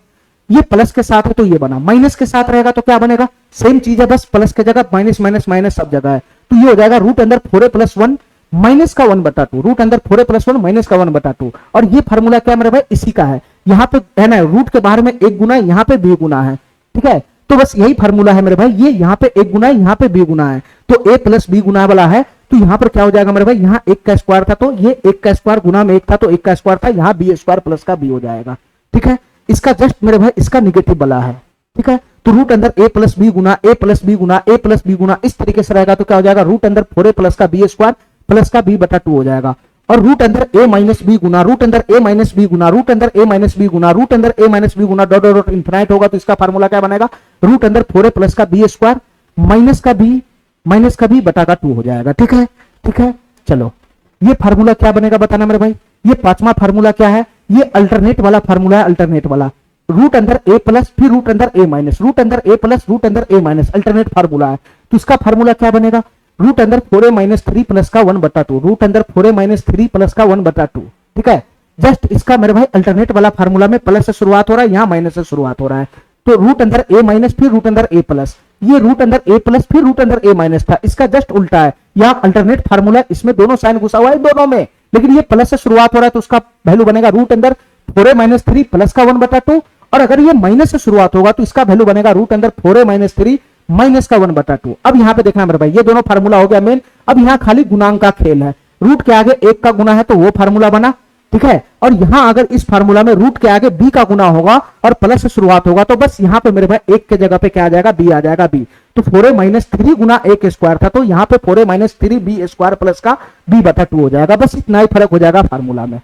ये प्लस के साथ है तो ये बना, माइनस के साथ रहेगा तो क्या बनेगा, सेम चीज है, बस प्लस की जगह माइनस माइनस माइनस सब जगह है। तो ये हो जाएगा रूट अंदर 4a प्लस 1 माइनस का 1 बटा 2, रूट अंदर 4a प्लस 1 माइनस का 1 बटा 2। और ये फार्मूला क्या मेरे भाई, इसी का है। यहाँ पे है ना, रूट के बाहर में एक गुना, यहाँ पे बी गुना है, ठीक है। तो बस यही फार्मूला है मेरे भाई, ये यहाँ पे एक गुना है, यहाँ पे बी गुना है, तो a प्लस बी गुना वाला है। तो यहाँ पर क्या हो जाएगा मेरे भाई, यहाँ एक का स्क्वायर था तो ये एक का स्क्वायर गुना में एक था तो एक का स्क्वायर था, यहाँ बी स्क्वायर प्लस का बी हो जाएगा, ठीक है। इसका जस्ट मेरे भाई इसका निगेटिव वाला है, ठीक है। तो रूट अंदर a प्लस बी गुना a प्लस बी गुना a प्लस बी गुना इस तरीके से रहेगा तो क्या हो जाएगा, रूट अंदर 4a प्लस का बी स्क्वायर प्लस का b बटा 2 हो जाएगा। और रूट अंदर a माइनस बी गुना, रूट अंदर a माइनस बी गुना, रूट अंदर a माइनस बी गुना, रूट अंदर a माइनस बी गुना डॉट डॉट इनफिनिट होगा। तो इसका फार्मूला क्या बनेगा, रूट अंदर 4a प्लस का बी स्क्वायर माइनस का b बटा का 2 हो जाएगा, ठीक है, ठीक है। चलो ये फार्मूला क्या बनेगा बताना मेरे भाई। ये पांचवा फार्मूला क्या है, ये अल्टरनेट वाला फार्मूला है, अल्टरनेट वाला, रूट अंदर a प्लस फिर रूट अंदर a माइनस, रूट अंदर a प्लस रूट अंदर a माइनस, अल्टरनेट फार्मूला है। तो इसका फार्मूला क्या बनेगा, रूट अंदर 4a माइनस 3 प्लस का 1 बटा 2, रूट अंदर 4a माइनस 3 प्लस का 1 बटा 2, ठीक है। जस्ट इसका मेरे भाई अल्टरनेट वाला फार्मूला में प्लस से शुरुआत हो रहा है, यहाँ माइनस से शुरुआत हो रहा है। तो रूट अंदर a माइनस फिर रूट अंदर a प्लस, ये रूट अंदर a प्लस फिर रूट अंदर a माइनस था, इसका जस्ट उल्टा है। यहाँ अल्टरनेट फार्मूला, इसमें दोनों साइन घुसा हुआ है दोनों में, लेकिन ये प्लस से शुरुआत हो रहा है तो उसका वैल्यू बनेगा रूट अंदर 4a माइनस 3 प्लस का 1 बटा 2। और अगर ये माइनस से शुरुआत होगा तो इसका वैल्यू बनेगा रूट अंदर 4a माइनस 3 माइनस का 1 बटा 2। अब यहाँ पे देखना मेरे भाई, ये दोनों फार्मूला हो गया मेन। अब यहाँ खाली गुणांक का खेल है, रूट के आगे एक का गुना है तो वो फार्मूला बना, ठीक है। और यहां अगर इस फार्मूला में रूट के आगे b का गुना होगा और प्लस से शुरुआत होगा तो बस यहां पे मेरे भाई एक के जगह पे क्या आ जाएगा, b आ जाएगा, b। तो 4a माइनस 3 गुना a के स्क्वायर था तो यहाँ पे 4a minus 3 b square plus का b बटा 2 हो जाएगा। बस इतना ही फर्क हो जाएगा फार्मूला में,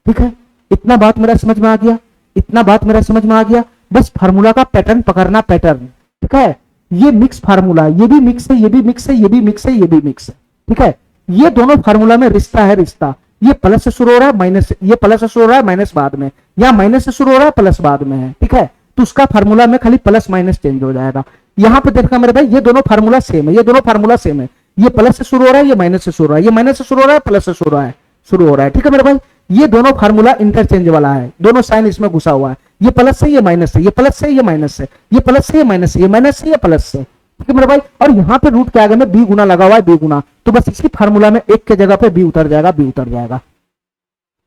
ठीक है। इतना बात मेरा समझ में आ गया, इतना बात मेरा समझ में आ गया। बस फार्मूला का पैटर्न पकड़ना, पैटर्न, ठीक है। ये मिक्स फार्मूला, ये भी मिक्स है, ये भी मिक्स है, ये भी मिक्स है, ये भी मिक्स है, ठीक है। ये दोनों फार्मूला में रिश्ता है, रिश्ता। ये प्लस से शुरू हो रहा है माइनस, ये प्लस से शुरू हो रहा है माइनस बाद में, या माइनस से शुरू हो रहा है प्लस बाद में है, ठीक है। तो उसका फार्मूला में खाली प्लस माइनस चेंज हो जाएगा। यहाँ पे देखना मेरे भाई, ये दोनों फार्मूला सेम है, ये दोनों फार्मूला सेम है। ये प्लस से शुरू हो रहा है, ये माइनस से शुरू हो रहा है, ये माइनस से शुरू हो रहा है, प्लस से शुरू हो रहा है, ठीक है मेरे भाई। ये दोनों फार्मूला इंटरचेंज वाला है, दोनों साइन इसमें घुसा हुआ है, ये प्लस से ये माइनस से, ये प्लस से ये माइनस से, ये प्लस से ये माइनस से, ये माइनस से ये प्लस से, ठीक है मेरे भाई। और यहाँ पे रूट के आगे में b गुना लगा हुआ है, b गुना, तो बस इसी फार्मूला में एक के जगह पे b उतर जाएगा, b उतर जाएगा,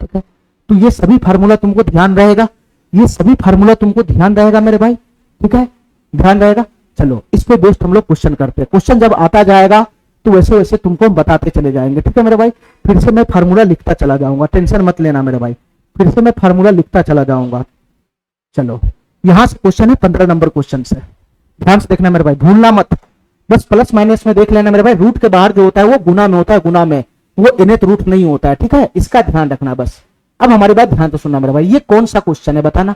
ठीक है। तो ये सभी फार्मूला तुमको ध्यान रहेगा, ये सभी फार्मूला तुमको ध्यान रहेगा मेरे भाई, ठीक है, ध्यान रहेगा। चलो इस पे बेस्ड हम लोग क्वेश्चन करते हैं। क्वेश्चन जब आता जाएगा तो वैसे वैसे तुमको बताते चले जाएंगे, ठीक है मेरे भाई। फिर से मैं फार्मूला लिखता चला जाऊंगा, टेंशन मत लेना मेरे भाई, फिर से मैं फार्मूला लिखता चला जाऊंगा। चलो यहां से क्वेश्चन है 15 नंबर क्वेश्चन से, ध्यान से देखना मेरे भाई, भूलना मत। बस प्लस माइनस में देख लेना मेरे भाई, रूट के बाहर जो होता है वो गुना में होता है, गुना में, वो इनेट रूट नहीं होता है, ठीक है, इसका ध्यान रखना बस। अब हमारी बात ध्यान से सुनना मेरे भाई, ये कौन सा क्वेश्चन है बताना,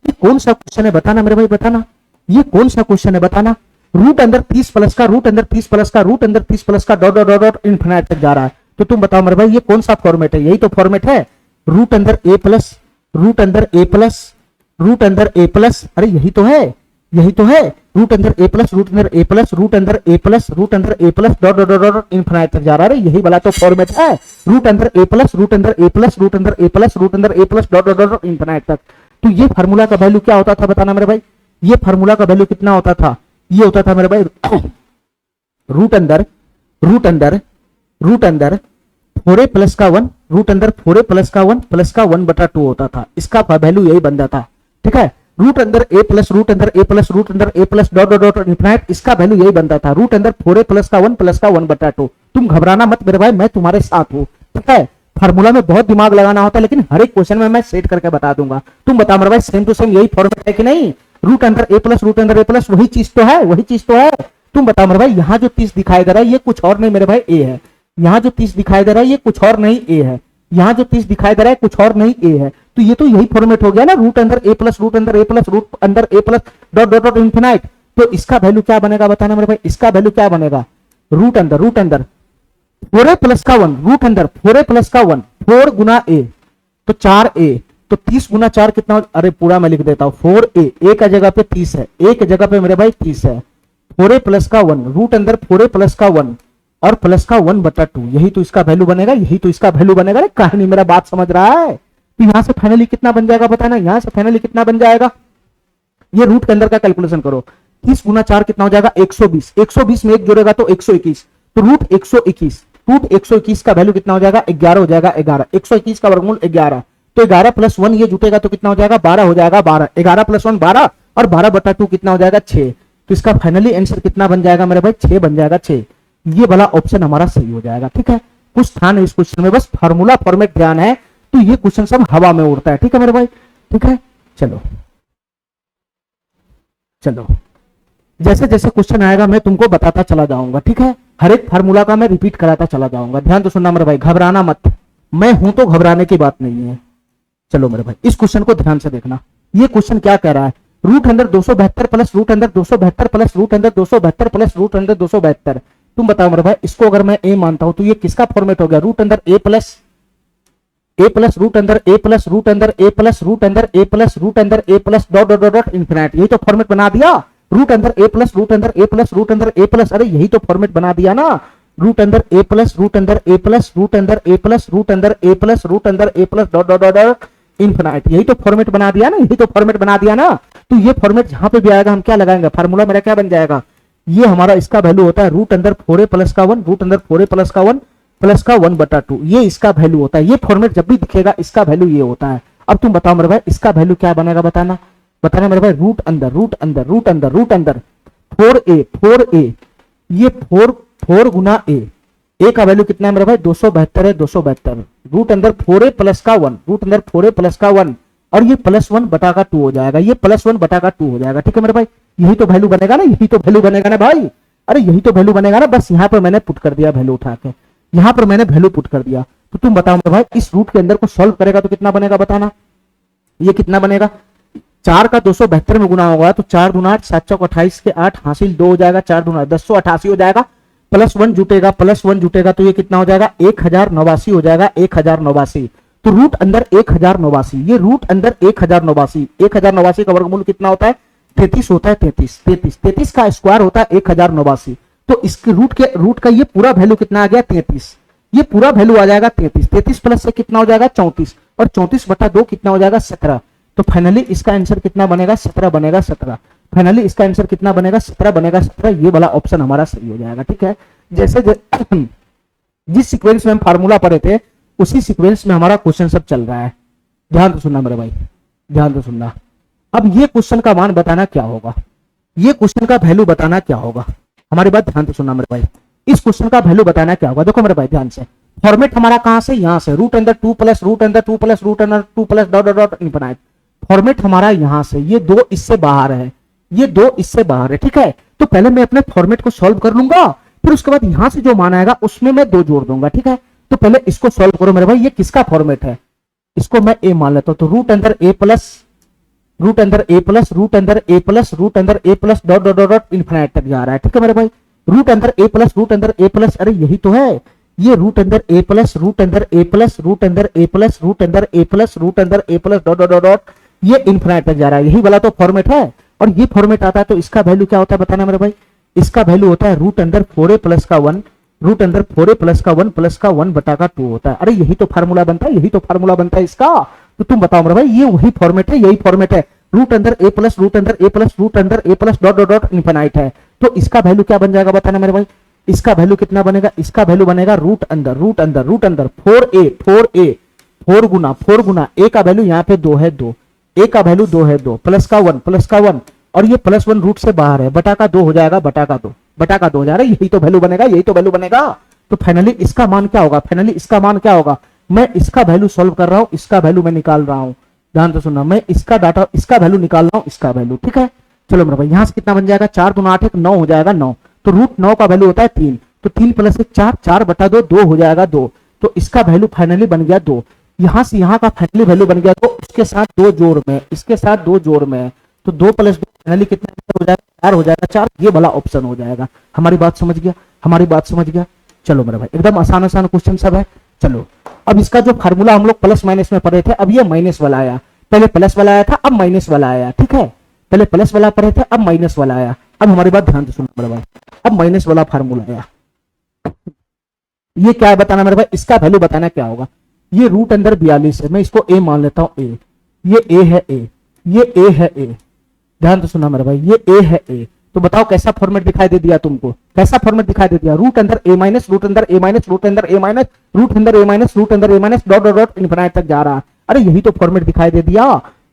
ये कौन सा क्वेश्चन है बताना मेरे भाई, बताना ये कौन सा क्वेश्चन है बताना। रूट अंदर 30 प्लस का, रूट अंदर 30 प्लस का, रूट अंदर 30 प्लस का dot dot dot dot infinite तक जा रहा है। तो तुम बताओ मेरे भाई ये कौन सा फॉर्मेट है, यही तो फॉर्मेट है, रूट अंदर a प्लस, रूट अंदर a प्लस, रूट अंदर a प्लस, अरे यही तो है, यही तो है, रूट अंदर a प्लस, रूट अंदर a प्लस, रूट अंदर a प्लस, रूट अंदर a plus dot dot dot dot infinite तक जा रहा है, यही वाला तो फॉर्मेट है, रूट अंदर a प्लस, रूट अंदर a प्लस, रूट अंदर a प्लस, रूट अंदर a plus dot dot dot infinite तक। तो ये फार्मूला का वैल्यू क्या होता था बताना मेरे भाई, ये फार्मूला का वैल्यू कितना होता था, ये होता था मेरे भाई रूट अंदर 4a प्लस का 1, रूट अंदर 4a प्लस का 1 प्लस का 1 बटा 2 होता था, इसका वैल्यू यही बनता था, ठीक है। रूट अंदर a प्लस, रूट अंदर a प्लस, रूट अंदर a plus dot dot dot infinite, इसका वैल्यू यही बनता था, रूट अंदर 4a प्लस का 1 प्लस का 1 बटा 2। तुम घबराना मत मेरे भाई, मैं तुम्हारे साथ हूं, ठीक है। फार्मूला में बहुत दिमाग लगाना होता है, लेकिन हर एक क्वेश्चन में मैं सेट करके बता दूंगा। तुम बता मेरे भाई सेम टू सेम यही फॉर्मेट है कि नहीं, root under a plus root under a plus वही चीज तो है, वही चीज तो है। तुम बताओ मेरे भाई, यहाँ जो 30 दिखाई दे रहा है ये कुछ और नहीं मेरे भाई ए है, यहाँ जो 30 दिखाई दे रहा है ये कुछ और नहीं ए है, यहाँ जो 30 दिखाई दे रहा है कुछ और नहीं ए है। तो ये तो यही फॉर्मेट हो गया ना, root under a plus root under a plus root under a plus dot dot dot infinite. तो इसका वैल्यू क्या बनेगा बताना मेरे भाई, इसका वैल्यू क्या बनेगा, रूट अंडर 4a प्लस का 1 रूट अंडर 4a प्लस का 1 4 गुना ए तो 4a, तो 30 गुना 4 कितना हो, अरे पूरा मैं लिख देता हूं 4a, ए का जगह पे 30 है, ए की जगह पे मेरे भाई 30 है, 4a प्लस का 1 रूट अंडर 4a प्लस का 1 और प्लस का 1/2, यही तो इसका वैल्यू बनेगा, यही तो इसका वैल्यू बनेगा। रे कहानी मेरा बात समझ रहा है? तो यहां से फाइनली कितना बन जाएगा बताना, यहां से फाइनली कितना बन जाएगा, ये रूट के अंदर का कैलकुलेशन करो, 30 गुना 4 कितना हो जाएगा 120, 120 में 1 जोड़ेगा तो 121, तो रूट 121 का वैल्यू कितना हो जाएगा 11 हो जाएगा, 11 121 का वर्गमूल 11, तो 11 प्लस 1 ये जुटेगा तो कितना हो जाएगा 12 हो जाएगा, 12 11 प्लस 1 12 और 12/2 कितना हो जाएगा 6। तो इसका फाइनली आंसर कितना बन जाएगा मेरे भाई 6 बन जाएगा, 6। ये वाला ऑप्शन हमारा सही हो जाएगा। ठीक है, कुछ था नहीं इस क्वेश्चन में, बस फार्मूला फॉर्मेट ध्यान है, तो ये क्वेश्चन सब हवा में उड़ता है। ठीक है मेरे भाई, ठीक है, चलो चलो जैसे जैसे क्वेश्चन आएगा मैं तुमको बताता चला जाऊंगा। ठीक है, हर एक फार्मूला का मैं रिपीट कराता चला जाऊंगा, ध्यान तो सुनना मेरे भाई, घबराना मत, मैं हूं तो घबराने की बात नहीं है। चलो मेरे भाई इस क्वेश्चन को ध्यान से देखना, ये क्वेश्चन क्या कह रहा है, रूट अंडर 272 प्लस रूट अंडर 272 प्लस रूट अंडर 272 प्लस रूट अंडर 272। तुम बताओ मेरे भाई, इसको अगर मैं ए मानता हूं तो ये किसका फॉर्मेट हो गया, root under a plus root under a plus root under a plus root under a plus root under a plus dot dot dot infinite, यही तो फॉर्मेट बना दिया, root under a plus root under a plus root under a plus, अरे यही तो format बना दिया ना, root under a plus root under a plus root under a plus root under a plus root under a plus dot dot dot infinite, यही तो format बना दिया ना, यही तो फॉर्मेट बना दिया ना। तो ये फॉर्मेट जहां पे भी आएगा हम क्या लगाएंगे, फार्मूला मेरा क्या बन जाएगा, ये हमारा इसका वैल्यू होता है रूट अंडर 4a प्लस का 1 रूट अंडर 4a प्लस का 1 प्लस का 1/2, ये इसका वैल्यू होता है, ये फॉर्मेट जब भी दिखेगा इसका वैल्यू ये होता है। अब तुम बताओ मेरे भाई इसका वैल्यू क्या बनेगा बताना मेरे भाई, रूट अंडर 4a, ये 4 गुना ए का वैल्यू कितना है मेरे भाई 272 है, 272 रूट अंडर 4a प्लस का 1 रूट अंडर 4a प्लस का 1 और ये प्लस 1/2 हो जाएगा, ये प्लस 1/2 हो जाएगा। ठीक है मेरे भाई, यही तो वैल्यू बनेगा ना, यही तो वैल्यू बनेगा ना भाई, अरे यही तो वैल्यू बनेगा ना, बस यहाँ पर मैंने पुट कर दिया वैल्यू उठा के, यहाँ पर मैंने वैल्यू पुट कर दिया। तो तुम बताओ मेरे भाई इस रूट के अंदर को सॉल्व करेगा तो कितना बनेगा बताना, ये कितना बनेगा, 4 का 272 में गुना होगा तो 4 दूना 8 7 चौक 28 के 8 हासिल 2 हो जाएगा, 4 दूना 1088 हो जाएगा, प्लस 1 जुटेगा तो ये कितना हो जाएगा 1089 हो जाएगा, 1089। तो रूट अंदर 1089, ये रूट अंदर 1089 का वर्गमूल कितना होता है 33 होता है, 33 का स्क्वायर होता है 1089। तो इसके रूट का ये पूरा वैल्यू कितना आ गया 33, ये पूरा वैल्यू आ जाएगा 33 प्लस से कितना हो जाएगा 34 और 34/2 कितना हो जाएगा 17। तो फाइनली इसका आंसर कितना बनेगा 17 बनेगा, 17 फाइनली इसका आंसर कितना बनेगा 17 बनेगा, 17 ये वाला ऑप्शन हमारा सही हो जाएगा। ठीक है, जैसे जिस सीक्वेंस में हम फार्मूला पढ़े थे उसी सीक्वेंस में हमारा क्वेश्चन सब चल रहा है, ध्यान तो सुनना मेरे भाई, ध्यान तो सुनना। अब ये क्वेश्चन का मान बताना क्या होगा, ये क्वेश्चन का वैल्यू बताना क्या होगा, हमारी बात ध्यान से सुनना मेरे भाई, इस क्वेश्चन का वैल्यू बताना क्या होगा। देखो मेरे भाई ध्यान से, फॉर्मेट हमारा कहां से, यहां से रूट अंडर 2 प्लस रूट अंडर 2 प्लस root under 2 plus dot dot dot infinite, format हमारा यहां से, ये 2 इससे बाहर है, ये 2 इससे बाहर है। ठीक है, तो पहले मैं अपने फॉर्मेट को सॉल्व कर लूंगा, फिर उसके बाद यहां से जो मान आएगा उसमें मैं 2 जोड़ दूंगा। ठीक है, तो पहले इसको सॉल्व करो मेरे भाई, ये किसका फॉर्मेट है, इसको मैं ए मान लेता हूं, तो root under a plus root under a plus root under a plus root under a plus dot dot dot infinite तक जा रहा है। ठीक है मेरे भाई, root under a plus root under a plus, अरे यही तो है, ये root under a plus root under a plus root under a plus root under a plus root under a plus dot dot dot ये infinite तक जा रहा है, यही वाला तो फॉर्मेट है। और ये फॉर्मेट आता है तो इसका वैल्यू क्या होता है बताना मेरे भाई, इसका वैल्यू होता है रूट अंडर 4a प्लस का 1 रूट अंडर 4a प्लस का 1 प्लस का 1/2 होता है। अरे यही तो फार्मूला बनता है, यही तो फार्मूला बनता है इसका। तो तुम बताओ मेरे भाई, ये वही फॉर्मेट है, यही फॉर्मेट है, root under a plus root under a plus root under a plus dot dot dot infinite है। तो इसका वैल्यू क्या बन जाएगा बताना मेरे भाई, इसका वैल्यू कितना बनेगा, इसका वैल्यू बनेगा रूट अंडर 4 गुना ए का वैल्यू यहाँ पे 2 है, 2 ए का वैल्यू 2 है, 2 प्लस का 1 और ये प्लस 1 रूट से बाहर है, बटा का 2 हो जाएगा, बटा का 2 हो जाएगा, यही तो वैल्यू बनेगा, यही तो वैल्यू बनेगा। तो फाइनली इसका मान क्या होगा, फाइनली इसका मान क्या होगा, मैं इसका वैल्यू सॉल्व कर रहा हूं, इसका वैल्यू मैं निकाल रहा हूं, ध्यान से सुनना, मैं इसका डाटा, इसका वैल्यू निकाल रहा हूँ, इसका वैल्यू, ठीक है। चलो मेरे भाई, यहां से कितना बन जाएगा, 4 दूना 8 1 9 हो जाएगा 9, तो रूट 9 का वैल्यू होता है 3, तो 3 प्लस 1 4, 4 बटा 2 2 हो जाएगा 2, तो इसका वैल्यू फाइनली बन गया 2। यहां से यहां का फाइनली वैल्यू बन गया, तो उसके साथ 2 जोड़ में, इसके साथ 2 जोड़ में, तो 2 प्लस 2 फाइनली कितना हो जाएगा, 4 हो जाएगा, 4, ये वाला ऑप्शन हो जाएगा। हमारी बात समझ गया, हमारी बात समझ गया। चलो मेरे भाई, एकदम आसान आसान क्वेश्चन सब है। चलो अब इसका जो फार्मूला हम लोग प्लस माइनस में पढ़े थे, अब ये माइनस वाला आया, पहले प्लस वाला आया था, अब माइनस वाला आया, ठीक है। पहले प्लस वाला पढ़े थे, अब माइनस वाला आया। अब हमारी बात ध्यान से सुनना मेरे भाई, अब माइनस वाला फार्मूला आया। ये क्या है बताना मेरे भाई, इसका वैल्यू बताना क्या होगा। ये रूट अंदर 42 है, मैं इसको ए मान लेता हूं, ए, ये ए है, ए, ये ए है, ए, ध्यान से सुनना मेरे भाई, ये ए है, ए। तो बताओ कैसा फॉर्मेट दिखाई दे दिया तुमको, कैसा फॉर्मेट दिखाई दे दिया, रूट अंदर ए माइनस, रूट अंदर ए माइनस, रूट अंदर ए माइनस, रूट अंदर ए माइनस, रूट अंदर a minus, dot dot dot infinite तक जा रहा है। अरे यही तो फॉर्मेट दिखाई दे दिया,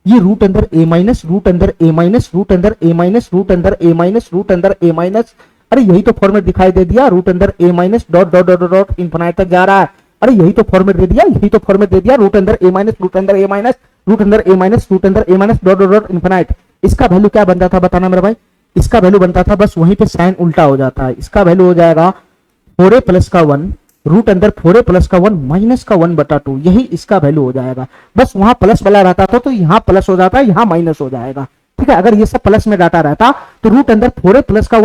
ये रूट अंदर ए माइनस, रूट अंदर ए माइनस, रूट अंदर ए माइनस, रूट अंदर ए माइनस, रूट अंदर ए माइनस, अरे यही तो फॉर्मेट दिखाई दे दिया, रूट अंदर a minus dot dot dot dot infinite तक जा रहा है। अरे यही तो फॉर्मेट दे दिया, यही तो फॉर्मेट दे दिया, रूट अंदर ए माइनस, रूट अंदर ए माइनस, रूट अंदर ए माइनस, रूट अंदर a minus, dot dot dot infinite. इसका वैल्यू क्या बनता था बताना मेरे भाई, इसका वैल्यू बनता था, बस वहीं पे साइन उल्टा हो जाता है, इसका वैल्यू हो जाएगा 4a प्लस का 1, रूट अंदर 4a प्लस का 1 माइनस का 1 बटा 2, यही इसका वैल्यू हो जाएगा। बस वहां प्लस वाला रहता था तो यहाँ प्लस हो जाता है, यहाँ माइनस हो जाएगा, ठीक है। अगर ये सब प्लस में डाटा रहता तो रूट अंदर 4a प्लस का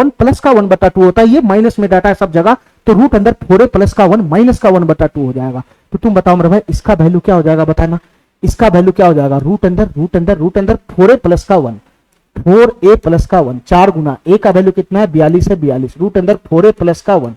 1 बटा 2 होता है, ये माइनस में डाटा है सब जगह, तो रूट अंदर 4a प्लस का 1 माइनस का 1 बटा 2 हो जाएगा। तो तुम बताओ मेरे भाई, इसका वैल्यू क्या हो जाएगा बताना, इसका वैल्यू क्या हो जाएगा, रूट अंदर 4a प्लस का 1, 4a प्लस का 1, 4 गुना a का वैल्यू कितना है 42 है, 42 रूट अंदर 4a प्लस का 1,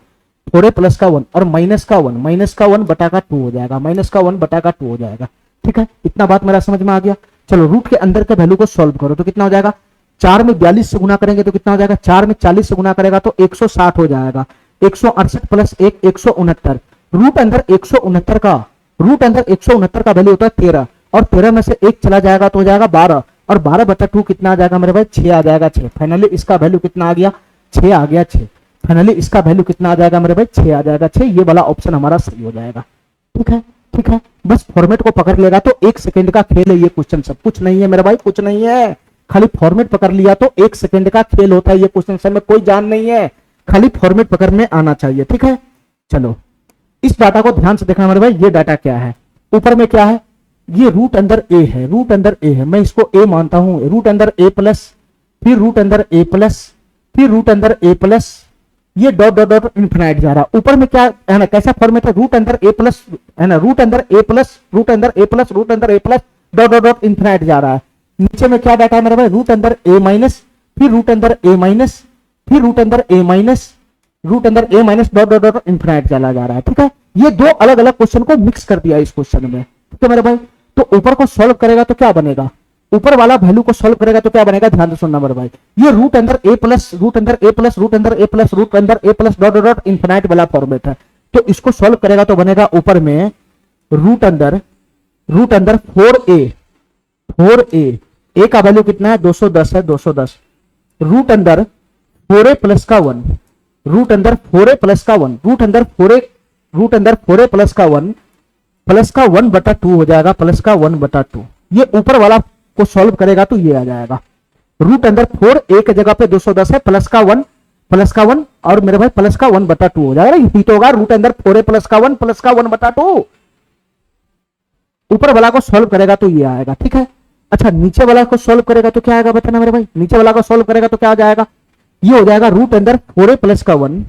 4a प्लस का 1 और माइनस का 1 बटा का 2 हो जाएगा, माइनस का 1 बटा का 2 हो जाएगा, ठीक है। इतना बात मेरा समझ में आ गया। चलो रूट के अंदर के वैल्यू को सॉल्व करो तो कितना हो जाएगा, 4 में 42 से गुना करेंगे तो कितना हो जाएगा, 4 में 40 से गुना करेगा तो 160 हो जाएगा, 168 प्लस 1 169, रूट अंदर 169 का, रूट अंदर 169 का वैल्यू होता है 13, और 13 में से 1 चला जाएगा तो हो जाएगा 12, और 12 बटा 2 कितना आ जाएगा मेरे भाई, 6 आ जाएगा, 6। फाइनली इसका वैल्यू कितना आ गया, 6 आ गया, 6। फाइनली इसका वैल्यू कितना आ जाएगा मेरे भाई, 6 आ जाएगा, 6। ये वाला ऑप्शन हमारा सही हो जाएगा, ठीक है, ठीक है। बस फॉर्मेट को पकड़ लेगा तो 1 सेकंड का खेल है ये क्वेश्चन, सब कुछ नहीं है मेरे भाई, कुछ नहीं है, खाली फॉर्मेट पकड़ लिया तो 1 सेकंड का खेल होता है ये क्वेश्चन, सब में कोई जान नहीं है, खाली फॉर्मेट पकड़ने आना चाहिए, ठीक है। चलो इस डाटा को ध्यान से देखना मेरे भाई, ये डाटा क्या है, ऊपर में क्या है, ये रूट अंदर ए है, रूट अंदर ए है, मैं इसको ए मानता हूं, रूट अंदर ए प्लस, फिर रूट अंदर ए प्लस, फिर रूट अंदर ए प्लस, ये डॉट डॉट डॉट इनफिनिट जा रहा है। ऊपर में क्या है ना, कैसा फॉर्मेट है, रूट अंदर ए प्लस है ना, रूट अंदर ए प्लस, रूट अंदर ए प्लस, रूट अंदर a plus, dot dot dot infinite जा रहा है। नीचे में क्या डाटा है मेरे भाई, रूट अंदर ए माइनस, फिर रूट अंदर ए माइनस, फिर रूट अंदर ए माइनस, रूट अंदर a minus, dot dot dot infinite चला जा रहा है, ठीक है। ये दो अलग अलग क्वेश्चन को मिक्स कर दिया इस क्वेश्चन में, ठीक है मेरे भाई। तो ऊपर को सॉल्व करेगा तो क्या बनेगा, ऊपर वाला वैल्यू को सॉल्व करेगा तो क्या बनेगा, ध्यान से सुनना मेरे भाई, ये रूट अंदर ए प्लस, रूट अंदर ए प्लस, रूट अंदर ए प्लस, रूट अंदर a plus, dot dot dot infinite वाला फॉर्मेट है। तो इसको सॉल्व करेगा तो बनेगा ऊपर में रूट अंदर 4a, 4a, ए का वैल्यू कितना है 210 है, 210, रूट अंदर 4a प्लस का 1, रूट अंदर 4a प्लस का 1, रूट अंदर 4a प्लस का 1, प्लस का 1 बटा 2 हो जाएगा, प्लस का 1 बटा 2। ये ऊपर वाला को सॉल्व करेगा तो ये आ जाएगा, रूट अंदर 4 a की जगह पे 210 है, प्लस का 1 और मेरे भाई प्लस का 1 बटा 2 हो जाएगा, यही तो होगा, रूट अंदर 4a प्लस का 1 प्लस का 1 बटा 2। ऊपर वाला को सॉल्व करेगा तो ये आएगा, ठीक है। अच्छा नीचे वाला को सॉल्व करेगा तो क्या आएगा बताना मेरे भाई, नीचे वाला को सॉल्व करेगा तो क्या आ जाएगा, ये हो जाएगा रूट अंदर 4a प्लस का 1,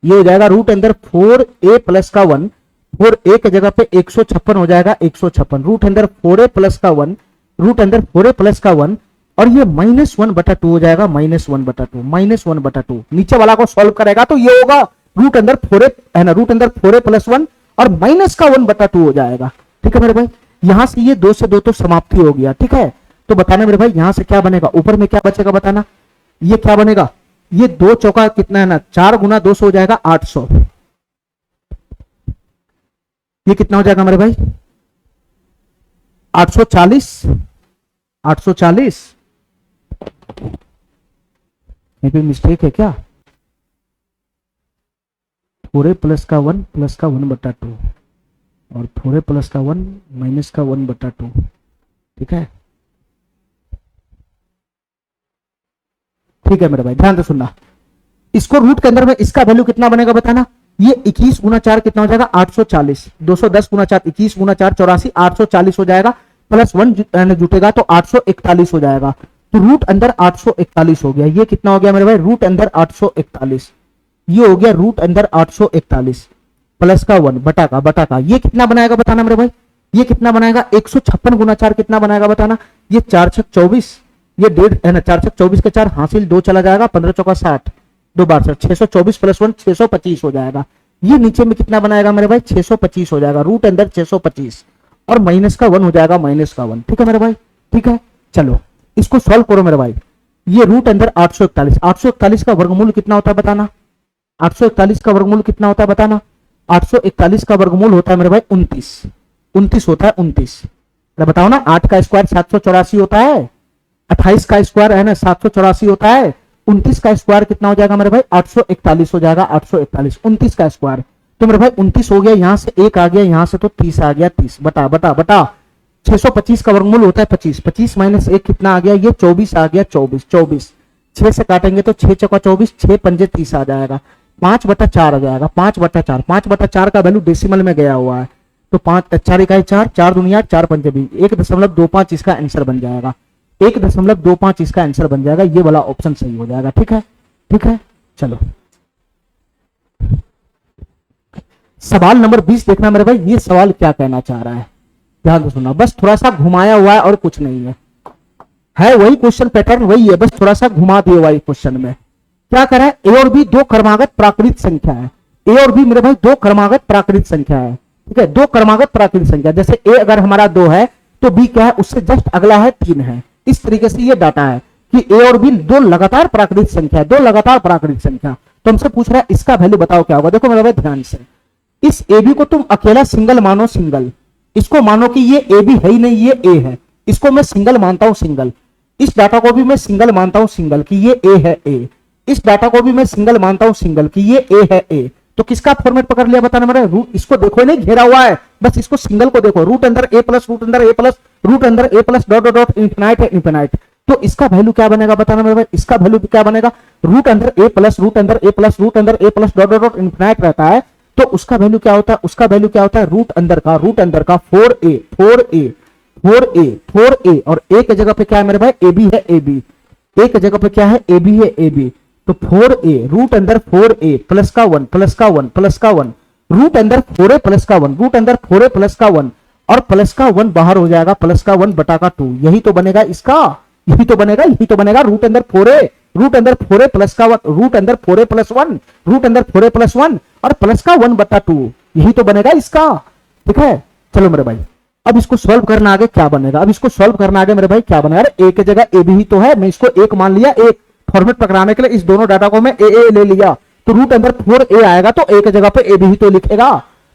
ये हो जाएगा रूट अंदर 4a प्लस का 1, 4a की जगह पे 156 हो जाएगा, 156, रूट अंदर 4a प्लस का 1, रूट अंदर 4a प्लस का 1, और ये -1 बटा 2 हो जाएगा, -1 बटा 2, -1 बटा 2। नीचे वाला को सॉल्व करेगा तो ये होगा रूट अंदर 4a है ना, रूट अंदर 4a प्लस 1 और माइनस का 1 बटा 2 हो जाएगा, ठीक है मेरे भाई। यहां से ये 2 से 2 तो समाप्ति हो गया, ठीक है। तो बताना मेरे भाई यहां से क्या बनेगा, ऊपर में क्या बचेगा बताना, ये क्या बनेगा, ये 2 चौका कितना है ना, 4 गुना 200 हो जाएगा 800, ये कितना हो जाएगा मेरे भाई 840, 840, यहीं पे मिस्टेक है क्या, 4a प्लस का 1 प्लस का 1 बटा 2 और 4a प्लस का 1 माइनस का 1 बटा 2, ठीक है, ठीक है मेरे भाई, ध्यान से सुनना। इसको रूट के अंदर में इसका वैल्यू कितना बनेगा बताना। ये 21 गुना 4 कितना हो जाएगा 840, 210 गुना 4 21 गुना 4 84, 840 हो जाएगा, प्लस 1 जुटेगा तो 841 हो जाएगा। तो रूट अंदर 841 हो गया। ये कितना हो गया मेरे भाई, रूट अंदर 841, ये हो गया रूट अंदर 841 प्लस का 1 बटा का ये कितना बनाएगा बताना मेरे भाई, ये कितना बनाएगा 156 गुना 4 कितना बनाएगा बताना। ये 4 छक 24, ये 1.5 है ना, 4 छक 24 के 4 हासिल 2 चला जाएगा, 15 चौका 60, 2 बार 624 प्लस 1 625 हो जाएगा। ये नीचे में कितना बनाएगा मेरे भाई 625 हो जाएगा, रूट अंदर 625 और माइनस का 1 हो जाएगा माइनस का 1। ठीक है मेरे भाई, ठीक है, चलो इसको सॉल्व करो मेरे भाई। ये रूट अंदर 841, 841 का वर्गमूल कितना होता है बताना, 841 का वर्गमूल कितना होता है बताना। 841 का वर्गमूल होता है मेरे भाई 29, 29 होता है 29। बताओ ना, 8 का स्क्वायर 784 होता है, 28 का स्क्वायर है ना 784 होता है, 29 का स्क्वायर कितना हो जाएगा मेरे भाई 841 हो जाएगा, 841 29 का स्क्वायर। तो मेरे भाई 29 हो गया, यहां से 1 आ गया, यहां से तो 30 आ गया, 30 बटा बटा बटा 625 का वर्गमूल होता है 25, 25 माइनस 1 कितना आ गया, ये 24 आ गया, 24 24 6 से काटेंगे तो 6 चौका 24, 6 पंजे 30 आ जाएगा, 5 बटा 4 आ जाएगा, 5 बटा 4, 5 बटा 4 का वैल्यू डेसिमल में गया हुआ है तो 5 4 इकाई 4, 4 दुनिया 4 पंजे भी 1.25 इसका आंसर बन जाएगा, 1.25 इसका आंसर बन जाएगा। ये वाला ऑप्शन सही हो जाएगा। ठीक है, ठीक है, चलो सवाल नंबर 20 देखना मेरे भाई, ये सवाल क्या कहना चाह रहा है, ध्यान से सुनना। बस थोड़ा सा घुमाया हुआ है और कुछ नहीं है वही क्वेश्चन पैटर्न वही है, बस थोड़ा सा घुमा दिए हुआ क्वेश्चन में। क्या करा है, ए और बी दो क्रमागत प्राकृत संख्या है, ए और बी मेरे भाई दो क्रमागत प्राकृत संख्या है। ठीक है, दो क्रमागत प्राकृत संख्या, जैसे ए अगर हमारा 2 है तो बी क्या है उससे जस्ट अगला है 3 है। इस तरीके से ये डाटा है कि ए और बी दो लगातार प्राकृत संख्या है, दो लगातार प्राकृत संख्या। तो हमसे पूछ रहा है इसका वैल्यू बताओ क्या होगा। देखो मेरे भाई ध्यान से, इस ए बी को तुम अकेला सिंगल मानो, सिंगल, इसको मानो कि ये ए बी है ही नहीं, ये ए है, इसको मैं सिंगल मानता हूं सिंगल, इस डाटा को भी मैं सिंगल मानता हूं सिंगल कि ये ए है ए, इस डाटा को भी मैं सिंगल मानता हूं सिंगल कि ये ए है ए। तो किसका फॉर्मेट पकड़ लिया बताना मेरा, रूट, इसको देखो नहीं घेरा हुआ है, बस इसको सिंगल को देखो, रूट अंदर ए प्लस रूट अंदर ए प्लस रूट अंदर a plus dot dot dot infinite है इंफिनाइट। तो इसका वैल्यू क्या बनेगा बताना मेरे भाई, इसका वैल्यू क्या बनेगा, रूट अंदर ए प्लस रूट अंदर ए प्लस रूट अंदर a plus dot dot dot infinite रहता है। तो उसका वैल्यू क्या होता है, उसका वैल्यू क्या होता है, रूट अंदर का 4a 4a 4a 4a और ए की जगह पे क्या है मेरे भाई ए बी है, ए बी, ए की जगह पे क्या है ए बी है, ए बी। तो 4a रूट अंदर 4a प्लस का 1 प्लस का 1 प्लस का 1 रूट अंदर 4a प्लस का 1 रूट अंदर 4a प्लस का 1 और प्लस का 1 बाहर हो जाएगा, प्लस का 1 बटा का 2, यही तो बनेगा इसका, यही तो बनेगा रूट अंदर 4a प्लस का 1 रूट अंदर 4a प्लस 1 रूट अंदर 4a प्लस 1 और प्लस का 1 बटा 2, यही तो बनेगा इसका। ठीक है, चलो मेरे भाई अब इसको सॉल्व करना आगे क्या बनेगा, अब इसको सॉल्व करना आगे मेरे भाई क्या बनेगा, अरे ए की जगह ए बी ही तो है, मैं इसको एक मान लिया, एक फॉर्मेट पकड़ाने के लिए इस दोनों डाटा को मैं ए ले लिया, तो रूट अंदर 4a आएगा तो ए की जगह पे ए बी ही तो लिखेगा।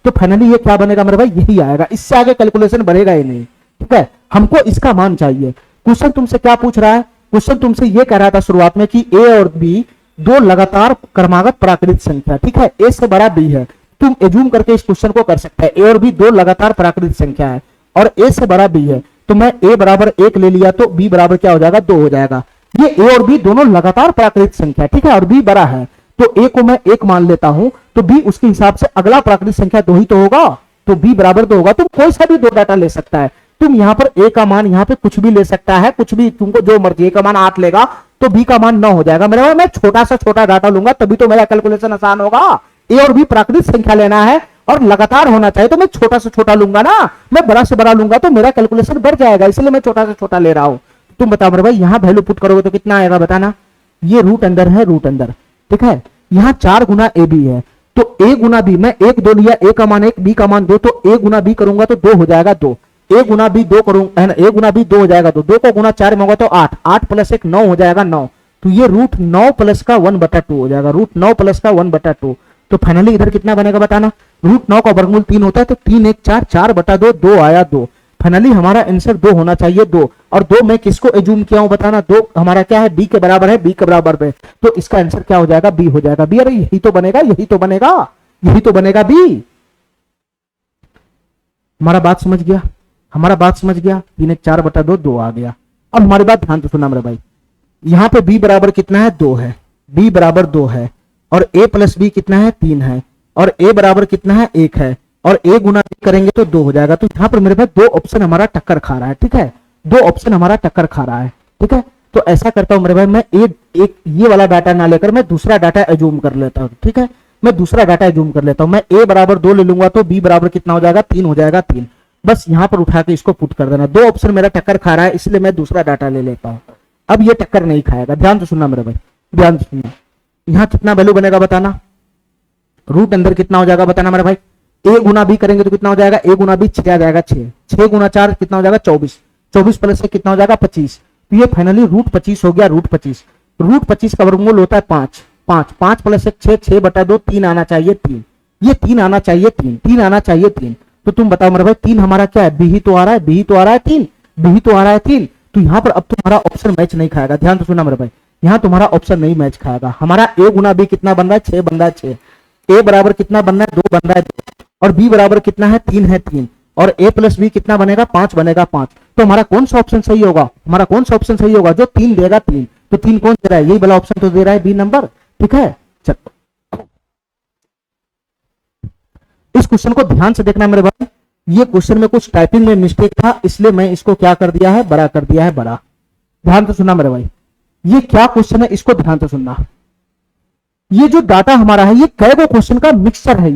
तो फाइनली ये क्या बनेगा मेरे भाई, यही आएगा, इससे आगे कैलकुलेशन बढ़ेगा ही नहीं। ठीक है, हमको इसका मान चाहिए। क्वेश्चन तुमसे क्या पूछ रहा है, क्वेश्चन तुमसे ये कह रहा था शुरुआत में कि ए और बी दो लगातार क्रमागत प्राकृत संख्या, ठीक है, ए से बड़ा बी है, तुम एज्यूम करके इस क्वेश्चन को कर सकते हैं, ए और बी दो लगातार प्राकृत संख्या है और ए से बड़ा बी है, तो मैं ए बराबर 1 ले लिया तो बी बराबर क्या हो जाएगा 2 हो जाएगा। ये ए और बी दोनों लगातार प्राकृत संख्या, ठीक है, और बी बड़ा है तो ए को मैं 1 मान लेता हूं, तो बी उसके हिसाब से अगला प्राकृत संख्या 2 ही तो होगा, तो बी बराबर 2 होगा। तुम कोई सा भी दो डाटा ले सकता है, तुम यहां पर ए का मान यहां पे कुछ भी ले सकता है, कुछ भी तुमको जो मर्जी, ए का मान 8 लेगा तो बी का मान 9 हो जाएगा। मेरा मैं छोटा सा छोटा डाटा लूंगा तभी तो मेरा कैलकुलेशन आसान होगा। ए और बी प्राकृत संख्या लेना है और लगातार होना चाहिए तो मैं छोटा से छोटा लूंगा ना, मैं बड़ा से बड़ा लूंगा तो मेरा कैलकुलेशन बढ़ जाएगा, इसलिए मैं छोटा से छोटा ले रहा हूं। तुम बताओ मेरे भाई यहां वैल्यू पुट करोगे तो कितना आएगा बताना, ये रूट अंदर है, रूट अंदर, ठीक है, यहां 4 गुना ए बी है तो ए गुना बी, मैं 1 2 लिया, ए का मान 1 बी का मान 2, तो ए गुना बी करूंगा तो 2 हो जाएगा 2, ए गुना बी 2 करूंगा, ए गुना बी 2 हो जाएगा, तो 2 को गुना 4 में होगा तो 8, 8 प्लस 1 9 हो जाएगा 9, तो ये रूट 9 प्लस का 1 बटा 2 हो जाएगा, रूट 9 प्लस का 1 बटा 2। तो फाइनली इधर कितना बनेगा बताना, रूट 9 का वर्गमूल 3 होता है तो 3 1 4, 4 बटा 2, 2 आया 2। फाइनली हमारा आंसर 2 होना चाहिए, 2, और 2 मैं किसको एज्यूम किया हूं बताना, 2 हमारा क्या है, बी के बराबर है, बी के बराबर पे, तो इसका आंसर क्या हो जाएगा, बी हो जाएगा। बी, अरे यही तो बनेगा, यही तो बनेगा, यही तो बनेगा बी। हमारा बात समझ गया, हमारा बात समझ गया, 3 एक 4/2 2 आ गया। अब हमारी बात ध्यान से सुनना मेरे भाई, यहाँ पे b बराबर कितना है 2 है, b बराबर 2 है और a प्लस b कितना है 3 है और a बराबर कितना है 1 है और a गुना b करेंगे तो 2 हो जाएगा। तो यहाँ पर मेरे भाई दो ऑप्शन हमारा टक्कर खा रहा है, ठीक है, दो ऑप्शन हमारा टक्कर खा रहा है, ठीक है। तो ऐसा करता हूं मेरे भाई, मैं एक ये वाला डाटा ना लेकर मैं दूसरा डाटा एज्यूम कर लेता हूं, ठीक है, मैं दूसरा डाटा एज्यूम कर लेता हूं। मैं a बराबर 2 ले लूंगा तो b बराबर कितना हो जाएगा 3 हो जाएगा, 3। बस यहां पर उठा के इसको पुट कर देना। दो ऑप्शन मेरा टक्कर खा रहा है इसलिए मैं दूसरा डाटा ले लेता हूं। अब ये टक्कर नहीं खाएगा, ध्यान से सुनना मेरे भाई, ध्यान से सुनना। यहां कितना वैल्यू बनेगा बताना, रूट अंदर कितना हो जाएगा बताना मेरे भाई। a गुना b करेंगे तो कितना हो जाएगा, a गुना b 6 आ जाएगा 6, 6 गुना 4 कितना हो जाएगा 24, 24 प्लस 1 कितना हो जाएगा 25। तो ये फाइनली रूट 25 हो गया, रूट 25। रूट 25 का वर्गमूल होता है 5, 5 5 प्लस 1 6, 6/2 3 आना चाहिए 3, ये 3 आना चाहिए 3, 3 आना चाहिए 3। तो तुम बताओ मेरे भाई 3 हमारा क्या है, b ही तो आ रहा है, b ही तो आ रहा है 3, b ही तो आ रहा है 3। तो यहाँ पर अब तुम्हारा ऑप्शन मैच नहीं खाएगा, ध्यान से सुनना मेरे भाई, यहाँ तुम्हारा ऑप्शन नहीं मैच खाएगा। हमारा a गुना b कितना बन रहा है 6 बन रहा है 6, a बराबर कितना बन रहा है 2 बन रहा है 2 और b बराबर कितना है 3 है 3 और a प्लस b कितना बनेगा 5 बनेगा 5। तो हमारा कौन सा ऑप्शन सही होगा, हमारा कौन सा ऑप्शन सही होगा, जो 3 देगा 3। तो 3 कौन दे रहा है, यही वाला ऑप्शन तो दे रहा है बी नंबर, ठीक है। चलो इस क्वेश्चन को ध्यान से देखना मेरे भाई, ये क्वेश्चन में कुछ टाइपिंग में मिस्टेक था इसलिए मैं इसको क्या कर दिया है, बड़ा कर दिया है, बड़ा। ध्यान से सुनना मेरे भाई, ये क्या क्वेश्चन है इसको ध्यान से सुनना। ये जो डाटा हमारा है ये कई गो क्वेश्चन का मिक्सचर है।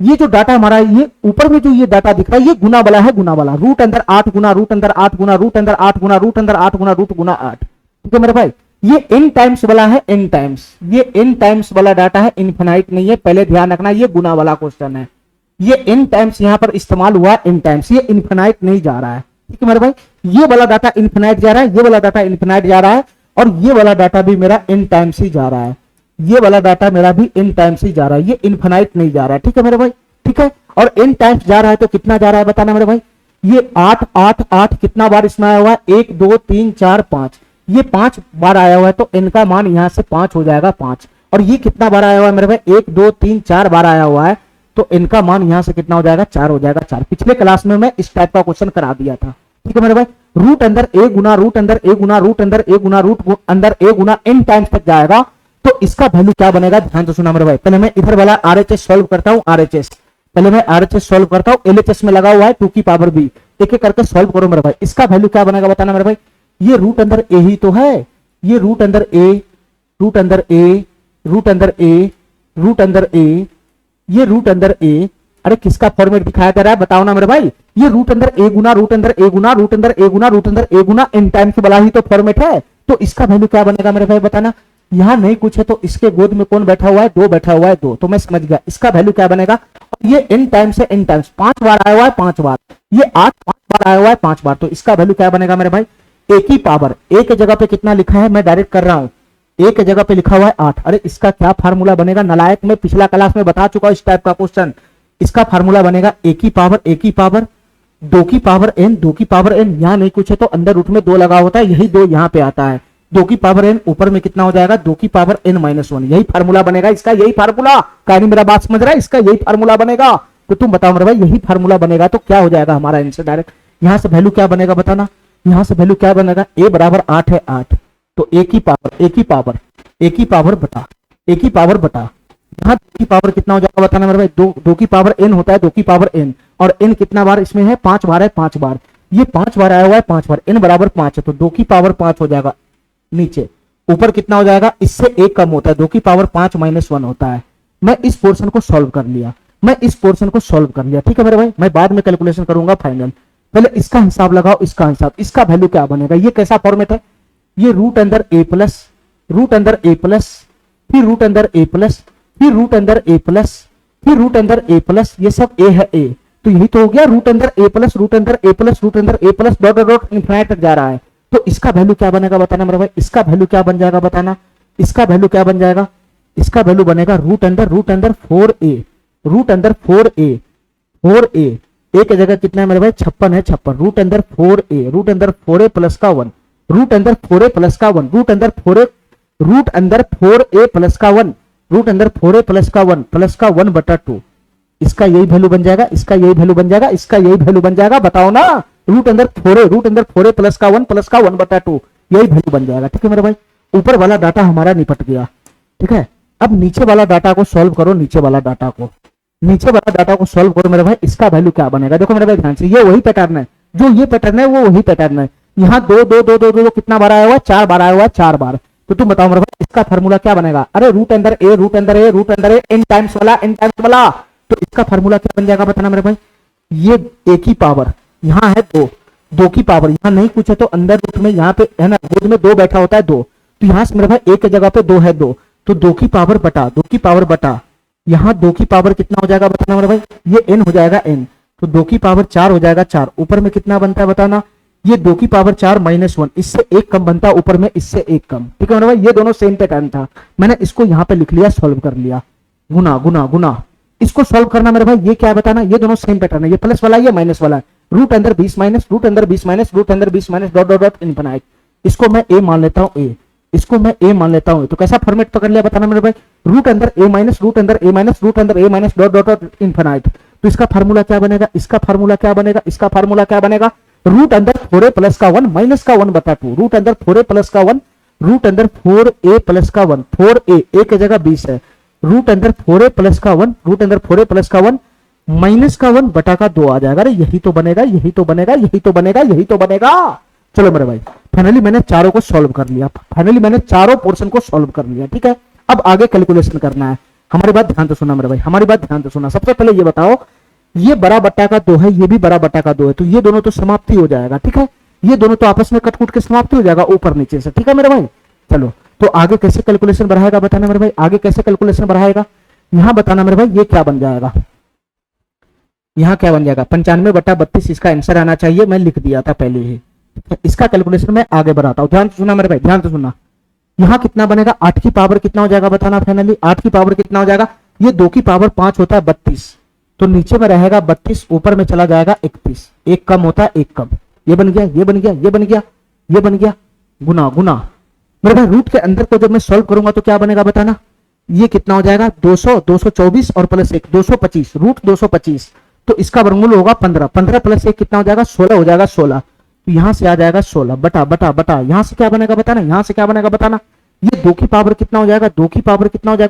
ये जो डाटा हमारा है, ये ऊपर में जो ये डाटा दिख रहा है ये गुना वाला है, गुना वाला, रूट अंदर 8 गुना रूट अंदर 8 गुना रूट अंदर 8 गुना रूट अंदर 8 गुना रूट गुना 8, ठीक है मेरे भाई। ये n टाइम्स वाला है, n टाइम्स, ये n टाइम्स वाला डाटा है, इनफिनाइट नहीं है, पहले ध्यान रखना, ये गुना वाला क्वेश्चन है। ये n टाइम्स यहां पर इस्तेमाल हुआ, n टाइम्स, ये इनफिनाइट नहीं जा रहा है, ठीक है मेरे भाई। ये वाला डाटा इनफिनाइट जा रहा है, ये वाला डाटा इनफिनाइट जा रहा है और ये वाला डाटा भी मेरा n टाइम्स ही जा रहा है, ये वाला डाटा मेरा भी n टाइम्स ही जा रहा है, ये इनफिनाइट नहीं जा रहा है, ठीक है मेरे भाई, ठीक है। और n टाइम्स जा रहा है तो कितना जा रहा है बताना मेरे भाई। ये 8 8 8 कितना बार इसमें आया हुआ है, 1 2 3 4 5, ये 5 बार आया हुआ है तो n का मान यहां से 5 हो जाएगा 5। और ये कितना बार आया हुआ है मेरे भाई, 1 2 3 4 बार आया हुआ है तो n का मान यहां से कितना हो जाएगा 4 हो जाएगा 4। पिछले क्लास में मैं इस टाइप का क्वेश्चन करा दिया था, ठीक है मेरे भाई। रूट अंदर a गुना रूट अंदर a गुना रूट अंदर a गुना रूट अंदर a गुना n टाइम्स तक जाएगा तो इसका वैल्यू क्या बनेगा, ध्यान से सुना मेरे भाई। पहले मैं इधर वाला RHS सॉल्व करता हूं, RHS पहले मैं RHS सॉल्व करता हूं, LHS में लगा हुआ है 2 की पावर b, एक एक करके सॉल्व करो मेरे भाई। इसका वैल्यू क्या बनेगा बताना मेरे भाई। ये रूट अंदर a ही तो है, ये रूट अंदर a रूट अंदर a रूट अंदर a रूट अंदर a, ये रूट अंदर a, अरे किसका फॉर्मेट दिखाया जा रहा है बताओ ना मेरे भाई। ये रूट अंदर a गुना रूट अंदर a गुना रूट अंदर a गुना रूट अंदर a गुना n टाइम्स वाला ही तो फॉर्मेट है। तो इसका वैल्यू क्या बनेगा मेरे भाई बताना। यहां नहीं कुछ है तो इसके गोद में कौन बैठा हुआ है, 2 बैठा हुआ है 2, तो मैं समझ गया इसका वैल्यू क्या बनेगा। ये n टाइम्स है, n टाइम्स 5 बार आया हुआ है 5 बार, ये 8 5 बार आया हुआ है 5 बार, तो इसका वैल्यू क्या बनेगा मेरे भाई। a की पावर, a के जगह पे कितना लिखा है मैं डायरेक्ट कर रहा हूं, a के जगह पे लिखा हुआ है 8। अरे इसका क्या फार्मूला बनेगा नालायक, मैं पिछला क्लास में बता चुका हूं इस टाइप का क्वेश्चन। इसका फार्मूला बनेगा a की पावर 2 की पावर n 2 की पावर n, यहां नहीं कुछ है तो अंदर रूट में 2 लगा होता है, यही 2 यहां पे आता है, 2 की पावर n ऊपर में कितना हो जाएगा 2 की पावर n माइनस 1, यही फार्मूला बनेगा इसका, यही फार्मूला। कहानी मेरा बात समझ रहा है, इसका यही फार्मूला बनेगा। तो तुम बताओ मेरे भाई यही फार्मूला बनेगा तो क्या हो जाएगा हमारा आंसर डायरेक्ट। यहां से वैल्यू क्या बनेगा बताना, यहां से वैल्यू क्या बनेगा, a बराबर 8 है 8, तो a की पावर बटा यहाँ 2 की पावर कितना हो जाएगा बताना मेरे भाई। 2 की पावर n होता है, 2 की पावर n, और n कितना बार इसमें है 5 बार है 5 बार, ये 5 बार आया हुआ है 5 बार, n बराबर 5 है तो 2 की पावर 5 हो जाएगा नीचे, ऊपर कितना हो जाएगा, इससे 1 कम होता है, 2 की पावर 5 माइनस 1 होता है। मैं इस पोर्शन को सॉल्व कर लिया, ठीक है मेरे भाई, मैं बाद में कैलकुलेशन करूंगा फाइनल। पहले इसका हिसाब लगाओ, इसका हिसाब, इसका वैल्यू क्या बनेगा। ये कैसा फॉर्मेट है, ये रूट अंदर a प्लस रूट अंदर a प्लस फिर रूट अंदर a प्लस फिर रूट अंदर a प्लस फिर रूट अंदर a प्लस, ये सब a है a, तो यही तो हो गया रूट अंदर a प्लस रूट अंदर a प्लस रूट अंदर a plus dot dot infinite तक जा रहा है। तो इसका वैल्यू क्या बनेगा बताना मेरे भाई, इसका वैल्यू क्या बन जाएगा बताना, इसका वैल्यू क्या बन जाएगा, इसका वैल्यू बनेगा रूट अंदर 4a रूट अंदर 4a a की जगह कितना है मेरे भाई 56 है 56, रूट अंदर 4a प्लस का 1 रूट अंदर 4a प्लस का 1 रूट अंदर 4a प्लस का 1 रूट अंदर 4a प्लस का 1 प्लस का 1/2 इसका यही वैल्यू बन जाएगा, इसका यही वैल्यू बन जाएगा, इसका यही वैल्यू बन जाएगा, बताओ ना। रूट अंदर फोरे प्लस का 1 बटा 2 यही वैल्यू बन जाएगा। ठीक है मेरे भाई, ऊपर वाला डाटा हमारा निपट गया। ठीक है, अब नीचे वाला डाटा को सॉल्व करो, नीचे वाला डाटा को सॉल्व करो मेरे भाई। इसका वैल्यू क्या बनेगा, देखो मेरे भाई ध्यान से, ये वही पैटर्न है, जो ये पैटर्न है वो वही पैटर्न है। यहाँ दो दो दो दो दो कितना बार आया हुआ है, 4 बार आया हुआ है, 4 बार। तो तुम बताओ मेरे भाई इसका फार्मूला क्या बनेगा। अरे रूट अंदर ए n टाइम्स वाला, तो इसका फार्मूला क्या बन जाएगा बताना मेरे भाई। ये ए की पावर, यहाँ है 2 की पावर, यहाँ नहीं कुछ है तो अंदर रूट में यहाँ पे है ना, रूट में 2 बैठा होता है 2, तो यहाँ से मेरे भाई एक जगह पे 2 है 2, तो 2 की पावर बटा यहाँ 2 की पावर कितना हो जाएगा बताना मेरे भाई, ये n हो जाएगा n, तो 2 की पावर 4 हो जाएगा 4, ऊपर में कितना बनता है बताना, ये 2 की पावर 4 -1, इससे एक कम बनता है ऊपर में, इससे एक कम। ठीक है मेरे भाई, ये दोनों सेम पैटर्न था, मैंने इसको यहाँ पे लिख लिया, सॉल्व कर लिया, गुना गुना गुना। इसको सॉल्व करना मेरे भाई, ये क्या बताना, ये दोनों सेम पैटर्न है, ये प्लस वाला ये माइनस वाला है, रूट अंदर 20 minus dot dot dot infinite. इसको मैं ए मान लेता हूँ, इसको मैं ए मान लेता हूँ, तो कैसा फॉर्मेट पकड़ लिया बताना मेरे भाई, रूट अंदर a minus dot dot dot infinite. तो इसका फार्मूला क्या बनेगा, इसका फार्मूला क्या बनेगा, रूट अंदर 4a प्लस का 1 माइनस का 1 बटा 2, रूट अंदर 4a प्लस का 1, रूट अंदर 4a प्लस का 1, 4a ए की जगह 20 है, रूट अंदर 4a प्लस का 1 माइनस का 1 बटा का 2 आ जाएगा। अरे यही तो बनेगा। चलो मेरे भाई, फाइनली मैंने चारों को सॉल्व कर लिया, चारों पोर्शन को सॉल्व कर लिया। ठीक है, अब आगे कैलकुलेशन करना है। हमारी बात ध्यान से सुना मेरे भाई, सबसे पहले ये बताओ, ये बड़ा बट्टा का 2 है, ये भी बड़ा बट्टा का 2 है, तो ये दोनों तो समाप्ति हो जाएगा। ठीक है, ये दोनों तो आपस में कट-कुट के समाप्ति हो जाएगा ऊपर नीचे से। ठीक है मेरे भाई, चलो तो आगे कैसे कैलकुलेशन बढ़ाएगा बताना मेरे भाई, यहां बताना मेरे भाई, ये क्या बन जाएगा, 95/32 इसका आंसर आना चाहिए, मैं लिख दिया था पहले ही। इसका कैलकुलेशन मैं आगे बढ़ाता हूं, ध्यान से सुना मेरे भाई, ध्यान से सुनना। यहां कितना बनेगा, 8 की पावर कितना हो जाएगा बताना, फाइनली 8 की पावर कितना हो जाएगा, ये 2 की पावर 5 होता है 32, तो नीचे में रहेगा 32, ऊपर में चला जाएगा 31, एक कम होता है एक कम, ये बन गया, गुना गुना। मेरे भाई रूट के अंदर को जब मैं सॉल्व करूंगा तो क्या बनेगा बताना, ये कितना हो जाएगा, 224 और प्लस 1 225, रूट 225, तो इसका वर्गमूल होगा 15 प्लस 1 कितना हो जाएगा, 16 हो जाएगा, 16, तो यहां से आ जाएगा 16 बटा यहां से क्या बनेगा बताना, ये 2 की पावर कितना हो जाएगा,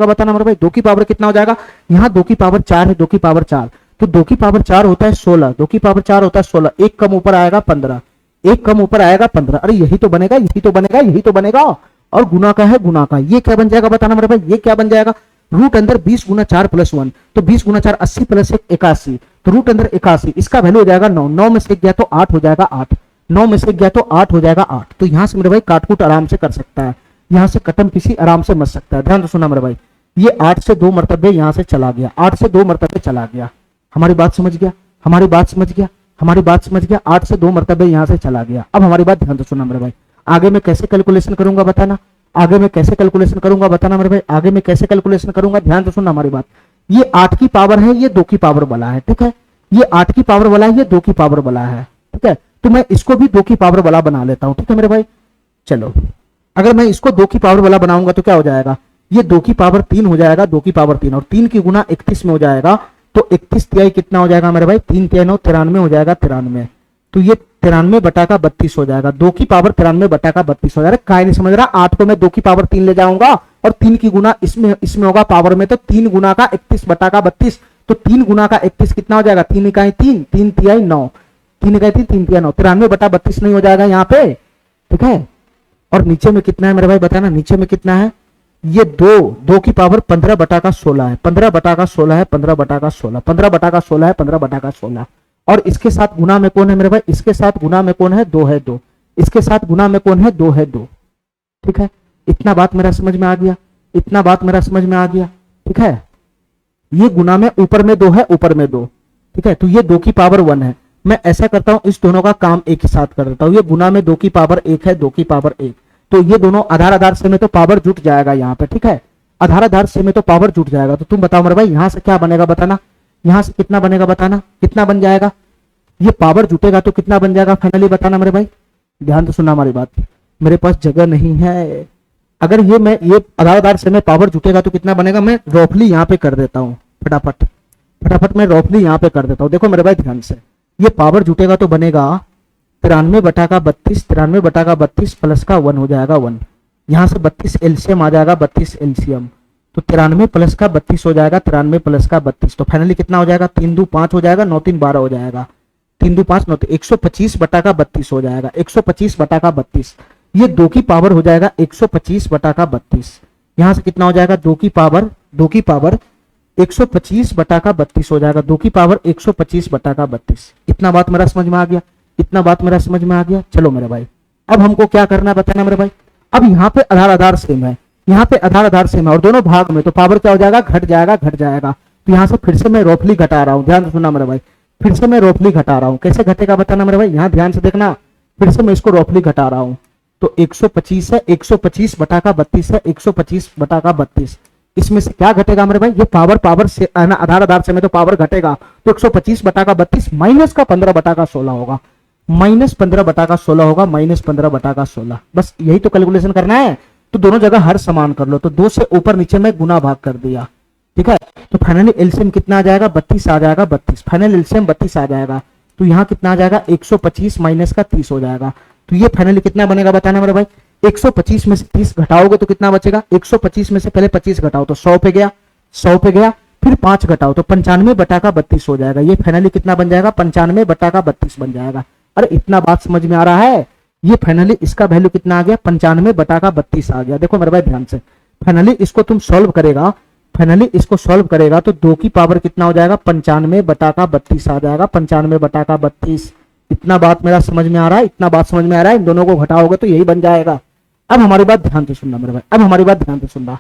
बताना मेरे भाई, 2 की पावर कितना हो जाएगा, यहाँ 2 की पावर 4 है, 2 की पावर 4, तो 2 की पावर 4 होता है 16, 2 की पावर 4 होता है 16, एक कम ऊपर आएगा 15, अरे यही तो बनेगा, और गुना का है, ये क्या बन जाएगा बताना मेरे भाई, ये क्या बन जाएगा, रूट अंदर 20 गुना 4 प्लस 1, तो 20 गुना 4 80 प्लस 1 81, तो रूट अंदर 81, इसका वैल्यू हो जाएगा 9 में से गया तो 8 हो जाएगा 8, 9 में से गया तो 8 हो जाएगा 8, तो यहां से मेरे भाई काटकूट आराम से कर सकता है, यहां से कटम किसी आराम से मच सकता है। ध्यान से सुना मेरे भाई, ये 8 से 2 मरतबे यहां से चला गया, 8 से 2 मरतबे चला गया, हमारी बात समझ गया, 8 से 2 मरतबे यहां से चला गया। अब हमारी बात ध्यान से सुना मेरे भाई, आगे मैं कैसे कैलकुलेशन करूंगा बताना, मेरे भाई, आगे मैं कैसे कैलकुलेशन करूंगा, ध्यान से सुनना हमारी बात। ये 8 की पावर है, ये 2 की पावर वाला है, ठीक है, ये 8 की पावर वाला है, ये 2 की पावर वाला है, ठीक है, तो मैं इसको भी 2 की पावर वाला बना लेता हूं, ठीक है मेरे भाई। चलो अगर मैं इसको 2 की पावर वाला बनाऊंगा तो क्या हो जाएगा, ये 2 की पावर 3 हो जाएगा, 2 की पावर 3, और 3 की गुना 31 में हो जाएगा, तो 31 तिहाई कितना हो जाएगा मेरे भाई, 3 तिहाई 9 93 हो जाएगा, 93, तो ये 93 बटा का 32 हो जाएगा, 2 की पावर 93 बटा का 32 हो जाएगा। काय नहीं समझ रहा, 8 को मैं 2 की पावर 3 ले जाऊंगा और 3 की गुना इसमें होगा पावर में, तो 3 गुना का 31 बटा का 32, तो 3 गुना का 31 कितना हो जाएगा, 3 इकाई 3, 3 तिहाई 9, 3 इकाई 3, 3 तिहाई 9, 93 बटा 32 नहीं हो जाएगा यहाँ पे, ठीक है। और नीचे में कितना है मेरे भाई बताना, नीचे में कितना है, ये 2 की पावर 15 बटा का 16 है, 15 बटा का 16 है, 15 बटा का 16, 15 बटा का 16 है, 15 बटा का 16, और इसके साथ गुना में कौन है मेरे भाई, इसके साथ गुना में कौन है, 2 है 2, इसके साथ गुना में कौन है, 2 है 2, ठीक है। इतना बात मेरा समझ में आ गया, ठीक है। ये गुना में ऊपर में 2 है, ऊपर में 2, ठीक है, तो ये 2 की पावर 1 है। मैं ऐसा करता हूं, इस दोनों का काम एक ही साथ कर देता हूं, ये गुना में 2 की पावर 1 है, 2 की पावर 1, तो ये दोनों आधार से में तो पावर जुट जाएगा यहाँ पे, ठीक है, आधार से में तो पावर जुट जाएगा। तो तुम बताओ मेरे भाई, यहां से क्या बनेगा बताना, यहां से कितना बनेगा बताना, कितना बन जाएगा, ये पावर जुटेगा तो कितना बन जाएगा फाइनली बताना मेरे भाई। ध्यान से सुनना हमारी बात, मेरे पास जगह नहीं है, अगर ये आधार से में पावर जुटेगा तो कितना बनेगा, मैं रफली यहाँ पे कर देता हूँ, फटाफट मैं रफली यहाँ पे कर देता हूँ। देखो मेरे भाई ध्यान से, ये पावर जुटेगा तो बनेगा 93 बटा का 32, 93 बटा का 32 प्लस का 1 हो जाएगा 1। यहाँ से 32 एलसीएम आ जाएगा, 32 एलसीएम, तो 93 प्लस का 32 हो जाएगा, 93 प्लस का 32, तो फाइनली कितना हो जाएगा, 3 2 5 हो जाएगा, 9 3 12 हो जाएगा, 3 2 5 9 125 बटा का 32 हो जाएगा, 125 बटा का 32, ये 2 की पावर हो जाएगा 125 बटा का 32। यहाँ से कितना हो जाएगा, 2 की पावर 125 बटा का 32 हो जाएगा, 2 की पावर 125 बटा का 32। इतना बात मेरा समझ में आ गया, इतना बात मेरा समझ में आ गया। चलो मेरे भाई, अब हमको क्या करना है बताना मेरे भाई। अब यहाँ पे आधार सेम है, यहाँ पे आधार सेम है और दोनों भाग में, तो पावर क्या हो जाएगा, घट जाएगा। तो यहाँ से फिर से मैं रफली घटा रहा हूँ, ध्यान से सुनना मेरे भाई, फिर से मैं रफली घटा रहा हूँ। कैसे घटेगा बताना मेरे भाई, यहाँ ध्यान से देखना, फिर से मैं इसको रफली घटा रहा हूँ। तो 125 है, 125 बटा का 32 है, 125 बटा का 32, इसमें से क्या घटेगा मेरे भाई, ये पावर से आधार से में तो पावर घटेगा, तो 125 बटा का 32 माइनस का 15 बटा का 16 होगा, माइनस 15 बटा का 16 होगा, माइनस 15 बटा का 16। बस यही तो कैलकुलेशन करना है। तो दोनों जगह हर समान कर लो, तो 2 से ऊपर नीचे में गुना भाग कर दिया, ठीक है। तो फाइनली एलसीएम कितना आ जाएगा, 32 आ जाएगा, 32 फाइनल एलसीएम 32 आ जाएगा। तो यहाँ कितना आ जाएगा, 125 माइनस का 30 हो जाएगा। तो ये फाइनली कितना बनेगा बताना मेरे भाई, 125 में से 30 घटाओगे तो कितना बचेगा, 125 में से पहले 25 घटाओ तो 100 पे गया, 100 पे गया, फिर 5 घटाओ तो 95 बटा का 32 हो जाएगा। ये फाइनली कितना बन जाएगा, 95 बटा का 32 बन जाएगा। अरे इतना बात समझ में आ रहा है। ये फाइनली इसका वैल्यू कितना आ गया, 95 बटा का 32 आ गया। देखो मेरे भाई ध्यान से, फाइनली इसको तुम सॉल्व करेगा, फाइनली इसको सॉल्व करेगा तो 2 की पावर कितना हो जाएगा, 95 बटा का 32 आ जाएगा, 95 बटा का 32। इतना बात मेरा समझ में आ रहा है, इतना बात समझ में आ रहा है। इन दोनों को घटाओगे तो यही बन जाएगा। अब हमारी बात ध्यान से सुनना मेरे भाई, अब हमारी बात ध्यान से सुनना।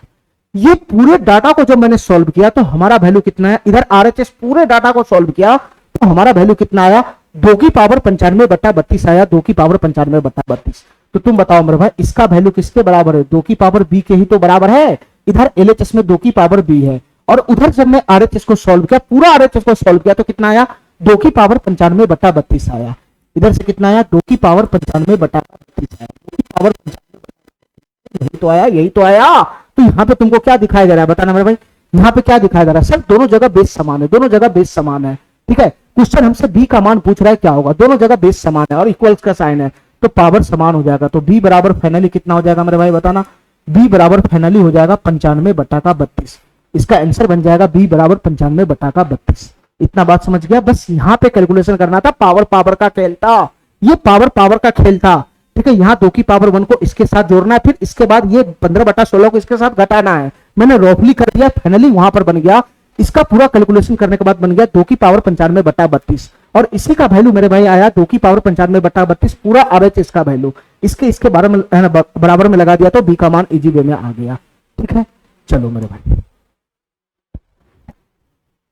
ये पूरे डाटा को जब मैंने सॉल्व किया तो हमारा वैल्यू कितना है, इधर आरएचएस पूरे डाटा को सॉल्व किया तो हमारा वैल्यू कितना आया, 2 की पावर 95 बटा 32 आया, 2 की पावर 95 बटा 32। तो तुम बताओ मेरे भाई, इसका वैल्यू किसके बराबर है, 2 की पावर बी के ही तो बराबर है। इधर एलएचएस में 2 की पावर बी है और उधर जब मैं आरएचएस को सॉल्व किया, पूरा आरएचएस को सॉल्व किया तो कितना आया, 2 की पावर 95 बटा 32 आया। इधर से कितना आया, 2 की पावर 95 बटा 32 आया, 2 की पावर 95, यही तो आया, यही तो आया। तो यहाँ पे तुमको क्या दिखाया जा रहा है बताना मेरे भाई, यहाँ पे क्या दिखाया जा रहा है, सर दोनों जगह बेस समान है, दोनों जगह बेस समान है, ठीक है। क्वेश्चन हमसे बी का मान पूछ रहा है, क्या होगा, दोनों जगह बेस समान है और इक्वल्स का साइन है तो पावर समान हो जाएगा। तो बी बराबर फाइनली कितना हो जाएगा मेरे भाई बताना, बी बराबर फाइनली हो जाएगा 95 बटा का 32। इसका आंसर बन जाएगा बी बराबर 95 बटा का 32। इतना बात समझ गया। बस यहाँ पे कैलकुलेशन करना था, पावर का खेल था, ये पावर का खेल था, ठीक है। यहाँ 2 की पावर 1 को इसके साथ जोड़ना है, फिर इसके बाद ये 15 बटा 16 को इसके साथ घटाना है। मैंने रफली कर दिया, फाइनली वहां पर बन गया। इसका पूरा कैलकुलेशन करने के बाद बन गया 2 की पावर 95 बटा 32 और इसी का वैल्यू मेरे भाई आया 2 की पावर 95 बटा 32 पूरा आरएचएस का वैल्यू इसके बराबर में लगा दिया तो बी का मान इजी वे में आ गया, ठीक है। चलो मेरे भाई,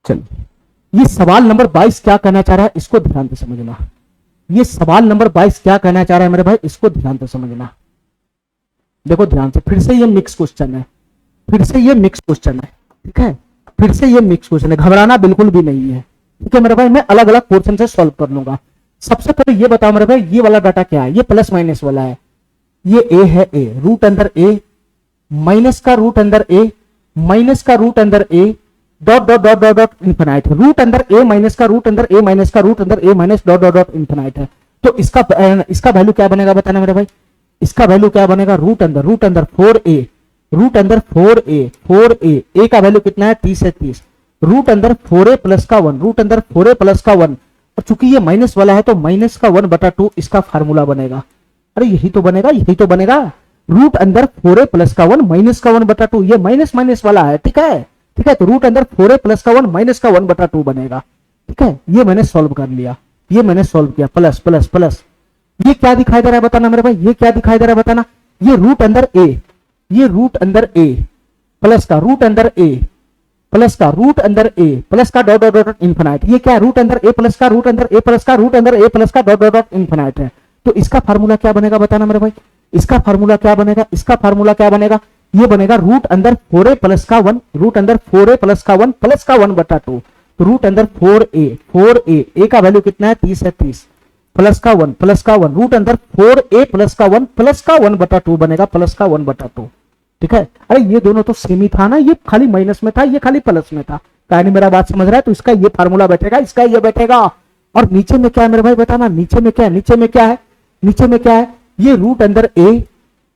चलो ये सवाल नंबर 22 क्या कहना चाह रहा है इसको ध्यान से समझना। ये सवाल नंबर 22 क्या कहना चाह रहा है मेरे भाई, इसको ध्यान से समझना। देखो ध्यान से, फिर से ये मिक्स क्वेश्चन है, फिर से ये मिक्स क्वेश्चन है, ठीक है। फिर से ये मिक्स क्वेश्चन है, घबराना बिल्कुल भी नहीं है, ठीक है मेरे भाई। मैं अलग अलग पोर्शन से सॉल्व कर लूंगा। सबसे पहले ये बताओ मेरे भाई, ये वाला डाटा क्या है, ये प्लस माइनस वाला है, ये ए है, ए रूट अंदर ए माइनस का रूट अंदर ए माइनस का रूट अंदर ए dot dot dot dot dot infinite है, रूट अंदर ए माइनस का रूट अंदर ए माइनस का रूट अंदर a minus dot dot dot infinite है। तो इसका वैल्यू क्या बनेगा बताना मेरे भाई, इसका वैल्यू क्या बनेगा, रूट अंदर 4a रूट अंदर 4a ए का वैल्यू कितना है 30 है, 30 रूट अंदर 4a प्लस का 1 रूट अंदर 4a प्लस का 1 और चूंकि ये माइनस वाला है तो माइनस का 1 बटा 2 इसका फार्मूला बनेगा। अरे यही तो बनेगा, यही तो बनेगा, रूट अंदर 4a प्लस का 1 माइनस का 1 बटा 2, ये माइनस माइनस वाला है, ठीक है, ठीक है। तो रूट अंदर 4a प्लस का 1 माइनस का 1 बटा 2 बनेगा, ठीक है। ये मैंने सॉल्व कर लिया, ये मैंने सॉल्व किया, प्लस प्लस प्लस ये क्या दिखाई दे रहा है बताना मेरे भाई, ये क्या दिखाई दे रहा है बताना, ये रूट अंदर a, ये रूट अंदर a प्लस का रूट अंदर a प्लस का रूट अंदर a प्लस का डॉट डॉट डॉट इन्फिनाइट, ये क्या रूट अंदर a प्लस का रूट अंदर a प्लस का रूट अंदर a प्लस का डॉट डॉट डॉट इन्फिनाइट है। तो इसका फार्मूला क्या बनेगा बताना मेरे भाई, इसका फार्मूला क्या बनेगा, इसका फार्मूला क्या बनेगा, ये बनेगा रूट अंदर 4a प्लस का 1 रूट अंदर 4a प्लस का 1 प्लस का 1 बटा 2। तो रूट अंदर 4a का वैल्यू कितना है 30 है, 30 प्लस का 1 रूट अंदर 4a प्लस का 1 प्लस का 1 बटा 2 बनेगा, प्लस का 1 बटा 2, ठीक है। अरे ये दोनों तो सेम ही था ना, ये खाली माइनस में था, ये खाली प्लस में था, कहानी मेरा बात समझ रहा है? तो इसका ये फार्मूला बैठेगा, इसका ये बैठेगा। और नीचे में क्या है मेरे भाई बताना, नीचे में क्या है, नीचे में क्या है, नीचे में क्या है, ये रूट अंदर ए,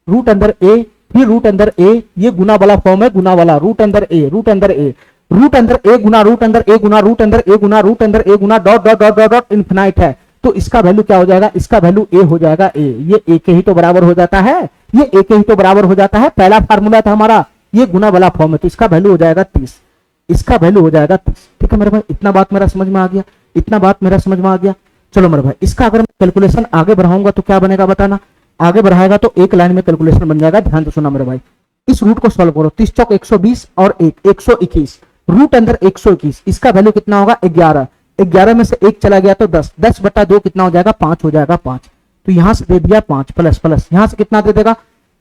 रूट अंदर ए, फिर रूट अंदर ए, ये गुना वाला फॉर्म है, गुना वाला, रूट अंदर ए, रूट अंदर ए, रूट अंदर ए गुना रूट अंदर ए गुना रूट अंदर ए गुना रूट अंदर ए गुना dot dot dot dot dot infinite है। तो इसका वैल्यू क्या हो जाएगा, इसका वैल्यू ए हो जाएगा, ए, ये ए के ही तो बराबर हो जाता है, ये ए के ही तो बराबर हो जाता है। पहला फार्मूला था हमारा, ये गुना वाला फॉर्म है, तो इसका वैल्यू हो जाएगा 30, इसका वैल्यू हो जाएगा 30। ठीक है मेरे भाई, इतना बात मेरा समझ में आ गया, इतना बात मेरा समझ में आ गया। चलो मेरे भाई, इसका अगर मैं कैलकुलेशन आगे बढ़ाऊंगा तो क्या बनेगा बताना, आगे बढ़ाएगा तो एक लाइन में कैलकुलेशन बन जाएगा। ध्यान से सुना मेरे भाई, इस रूट को सॉल्व करो, 30 चौक 120 और 121, रूट अंदर 121, इसका वैल्यू कितना होगा 11, 11 में से 1 चला गया तो 10, 10 बटा 2 कितना हो जाएगा 5 हो जाएगा, 5, तो यहां से दे दिया 5 प्लस प्लस, यहां से कितना दे देगा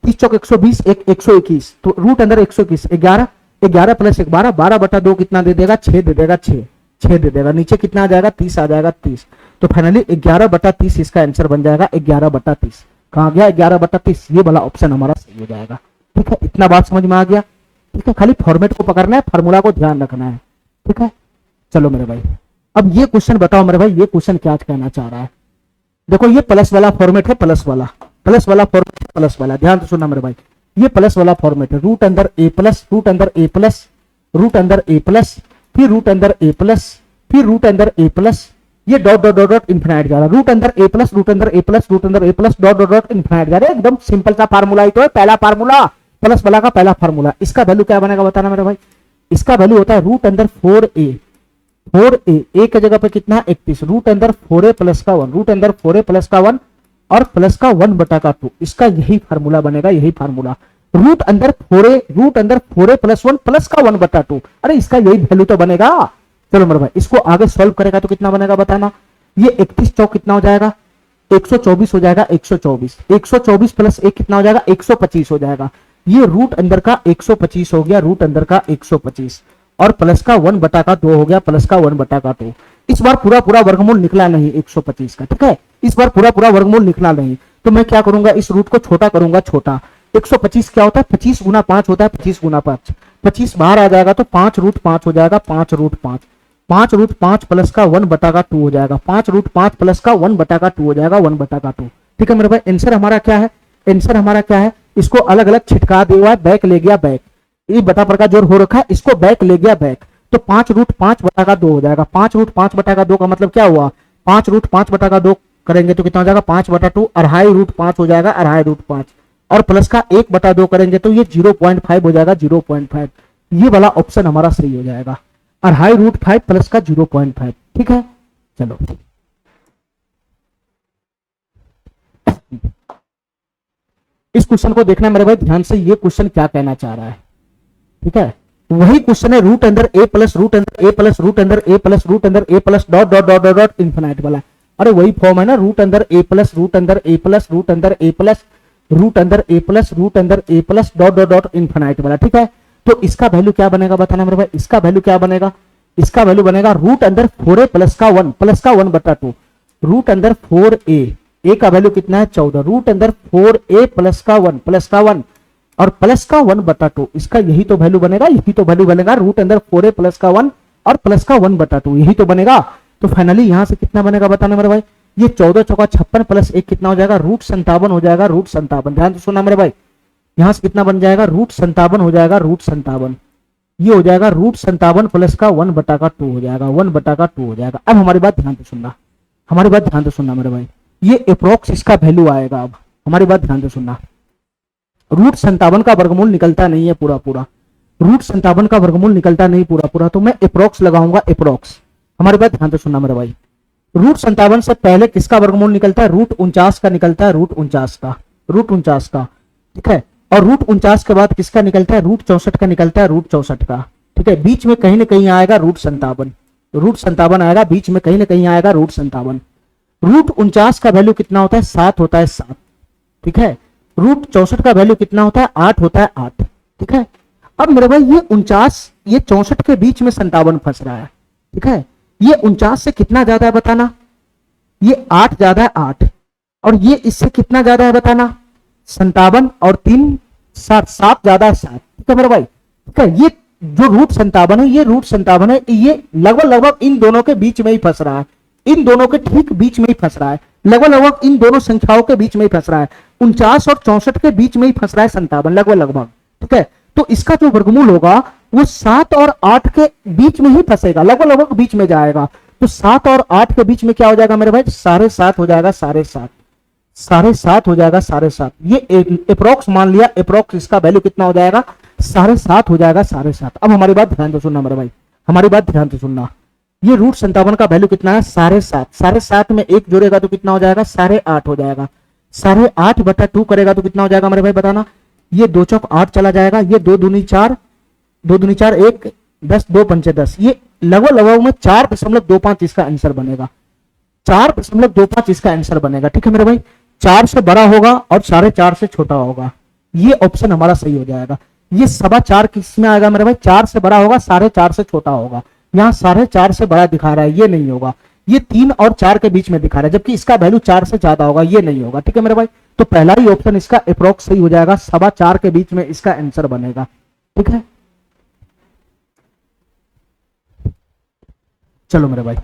30 चौक 120 121, तो रूट अंदर 121, 11, 11 प्लस 1 12, 12 बटा 2 कितना दे देगा 6 दे देगा, 6 दे देगा, नीचे कितना आ जाएगा 30 आ जाएगा, 30। तो फाइनली 11 बटा 30 इसका आंसर बन जाएगा, 11 बटा 30 कहां गया 11 बटा 30, ये वाला ऑप्शन हमारा सही हो जाएगा। ठीक है, इतना बात समझ में आ गया। ठीक है, खाली फॉर्मेट को पकड़ना है, फार्मूला को ध्यान रखना है। ठीक है, चलो मेरे भाई, अब ये क्वेश्चन बताओ मेरे भाई, ये क्वेश्चन क्या कहना चाह रहा है। देखो ये प्लस वाला फॉर्मेट है, प्लस वाला फॉर्मेट है, प्लस वाला, ध्यान से सुनना मेरे भाई, ये प्लस वाला फॉर्मेट है, रूट अंदर ए प्लस, रूट अंदर ए प्लस, रूट अंदर ए प्लस, फिर रूट अंदर ए प्लस, फिर रूट अंदर ए प्लस, ये dot dot dot dot infinite जा रहा है, रूट अंदर ए प्लस, रूट अंदर ए प्लस, रूट अंदर a plus, dot dot dot infinite जा रहा है। एकदम सिंपल सा फार्मूला ही तो है, पहला फार्मूला, प्लस वाला का पहला फार्मूला। इसका वैल्यू क्या बनेगा बताना मेरे भाई, इसका वैल्यू होता है रूट अंदर 4a, 4a, ए की जगह पे कितना 31, रूट अंदर 4a प्लस का 1, रूट अंदर 4a प्लस का 1 और प्लस का 1 बटा का 2, इसका यही फार्मूला बनेगा, यही फार्मूला, रूट अंदर 4a प्लस 1 प्लस का 1 बटा 2, अरे इसका यही वैल्यू तो बनेगा। चलो मेरे भाई, इसको आगे सॉल्व करेगा तो कितना बनेगा बताना, ये 31 चौक कितना हो जाएगा 124 हो जाएगा, 124, 124 प्लस 1 कितना हो जाएगा 125 हो जाएगा, ये रूट अंदर का 125 हो गया, रूट अंदर का 125 और प्लस का 1 बटा का 2 हो गया, प्लस का 1 बटा का 2। इस बार पूरा पूरा वर्गमूल निकला नहीं 125 का, ठीक है, इस बार पूरा पूरा वर्गमूल निकला नहीं, तो मैं क्या करूंगा, इस रूट को छोटा करूंगा, छोटा। 125 क्या होता है 25 गुना 5 होता है, 25 गुना 5, 25 बाहर आ जाएगा तो 5 रूट 5 हो जाएगा, 5 रूट 5, 5 रूट 5 प्लस का 1 बटा का 2 हो जाएगा, 5 रूट 5 प्लस का 1 बटा का 2 हो जाएगा, 1 बटा का 2। ठीक है मेरे भाई, आंसर हमारा क्या है, आंसर हमारा क्या है, इसको अलग अलग छिटका दिया हुआ है, बैक ले गया बैक, ये बटा पर का जोर हो रखा है, इसको बैक ले गया बैक, तो 5 रूट 5 बटा का 2 हो जाएगा, 5 रूट 5 बटा का 2 का मतलब क्या हुआ, 5 रूट 5 बटा का 2 करेंगे तो कितना हो जाएगा 5 बटा 2, 2.5 रूट 5 हो जाएगा, 2.5 रूट 5 और प्लस का 1 बटा 2 करेंगे तो ये 0.5 हो जाएगा, 0.5, ये वाला ऑप्शन हमारा सही हो जाएगा, 2.5 रूट 5 प्लस का 0.5। ठीक है, चलो इस क्वेश्चन को देखना मेरे भाई ध्यान से, ये क्वेश्चन क्या कहना चाह रहा है। ठीक है, वही क्वेश्चन है, रूट अंदर ए प्लस, रूट अंदर ए प्लस, रूट अंदर ए प्लस, रूट अंदर a plus, dot dot dot dot infinite वाला, अरे वही फॉर्म है ना, रूट अंदर ए प्लस, रूट अंदर ए प्लस, रूट अंदर ए प्लस, रूट अंदर ए प्लस, रूट अंदर a plus, dot dot dot infinite वाला। ठीक है, तो इसका वैल्यू क्या बनेगा बताना मेरे भाई, इसका वैल्यू क्या बनेगा, इसका वैल्यू बनेगा रूट अंदर 4a प्लस का 1, प्लस का 1 बटा 2, रूट अंदर 4a, ए का वैल्यू कितना है 14, रूट अंदर 4a प्लस का 1, प्लस का 1 और प्लस का 1 बटा 2, इसका यही तो वैल्यू बनेगा, यही तो वैल्यू बनेगा, रूट अंदर 4a प्लस का 1 और प्लस का 1 बटा 2, यही तो बनेगा। तो फाइनली यहां से कितना बनेगा बताना मेरे भाई, ये 14 चौका 56 प्लस 1 कितना हो जाएगा, रूट 57 हो जाएगा, रूट 57। ध्यान से सुनना मेरे भाई, यहां से कितना बन जाएगा, रूट 57 हो जाएगा, रूट 57, ये हो जाएगा रूट 57 प्लस का 1 बटा का 2 हो जाएगा, 1 बटा का 2 हो जाएगा। अब हमारी बात ध्यान से सुनना, हमारी बात ध्यान से सुनना मेरे भाई, ये अप्रोक्स इसका वैल्यू आएगा। अब हमारी बात ध्यान से सुनना, रूट 57 का वर्गमूल निकलता नहीं है पूरा पूरा, रूट 57 का वर्गमूल निकलता नहीं पूरा पूरा, तो मैं अप्रोक्स लगाऊंगा, अप्रोक्स। हमारी बात ध्यान से सुनना मेरे भाई, रूट 57 से पहले किसका वर्गमूल निकलता है, रूट 49 का निकलता है, रूट 49 का, रूट 49 का। ठीक है, और रूट 49 के बाद किसका निकलता है, रूट 64 का निकलता है, रूट 64 का। ठीक है, बीच में कहीं ना कहीं आएगा रूट 57, रूट 57 आएगा, बीच में कहीं ना कहीं आएगा रूट 57। रूट 49 का वैल्यू कितना होता है, 7 होता है, 7। ठीक है, रूट 64 का वैल्यू कितना होता है, 8 होता है, 8। ठीक है, अब मेरे भाई ये 49, ये 64 के बीच में 57 फंस रहा है। ठीक है, ये 49 से कितना ज्यादा है बताना, ये 8 ज्यादा है, 8, और ये इससे कितना ज्यादा है बताना, 57 और 3 7, 7 ज्यादा है, 7। ठीक है मेरे भाई, ठीक है, ये जो रूट 57 है, ये रूट 57 है, ये लगभग लगभग इन दोनों के बीच में ही फंस रहा है, इन दोनों के ठीक बीच में ही फंस रहा है, लगभग लगभग इन दोनों संख्याओं के बीच में ही फंस रहा है, 49 और 64 के बीच में ही फंस रहा है 57, लगभग लगभग। ठीक है, तो इसका जो वर्गमूल होगा वो 7 और 8 के बीच में ही फंसेगा, लगभग लगभग बीच में जाएगा। तो 7 और 8 के बीच में क्या हो जाएगा मेरे भाई, 7.5 हो जाएगा, 7.5 हो जाएगा, 7.5। ये अप्रोक्स मान लिया, अप्रोक्स इसका वैल्यू कितना हो जाएगा, 7.5 हो जाएगा, 7.5। अब हमारी बात ध्यान से सुनना मेरे भाई, हमारी बात ध्यान से सुनना। ये रूट 57 का वैल्यू कितना है, 7.5। 7.5 में एक जोड़ेगा तो कितना हो जाएगा, 8.5 हो जाएगा। 8.5 बटा 2 करेगा तो कितना हो जाएगा मेरे भाई बताना। ये 2 चौक 8 चला जाएगा, ये 2 दूनी 4, 2 दूनी 4, 1 10, 2 पंचे 10। ये लगभग लगभग में 4.25 इसका आंसर बनेगा, 4.25 इसका आंसर बनेगा। ठीक है मेरे भाई, 4 से बड़ा होगा और 4.5 से छोटा होगा, ये ऑप्शन हमारा सही हो जाएगा। ये 4.25 किस में आएगा मेरे भाई, 4 से बड़ा होगा, 4.5 से छोटा होगा। यहाँ 4.5 से बड़ा दिखा रहा है, ये नहीं होगा। ये 3 और 4 के बीच में दिखा रहा है, जबकि इसका वैल्यू 4 से ज्यादा होगा, ये नहीं होगा। ठीक है मेरे भाई, तो पहला ही ऑप्शन इसका अप्रोक्स सही हो जाएगा, 4.25 के बीच में इसका आंसर बनेगा। ठीक है, चलो मेरे भाई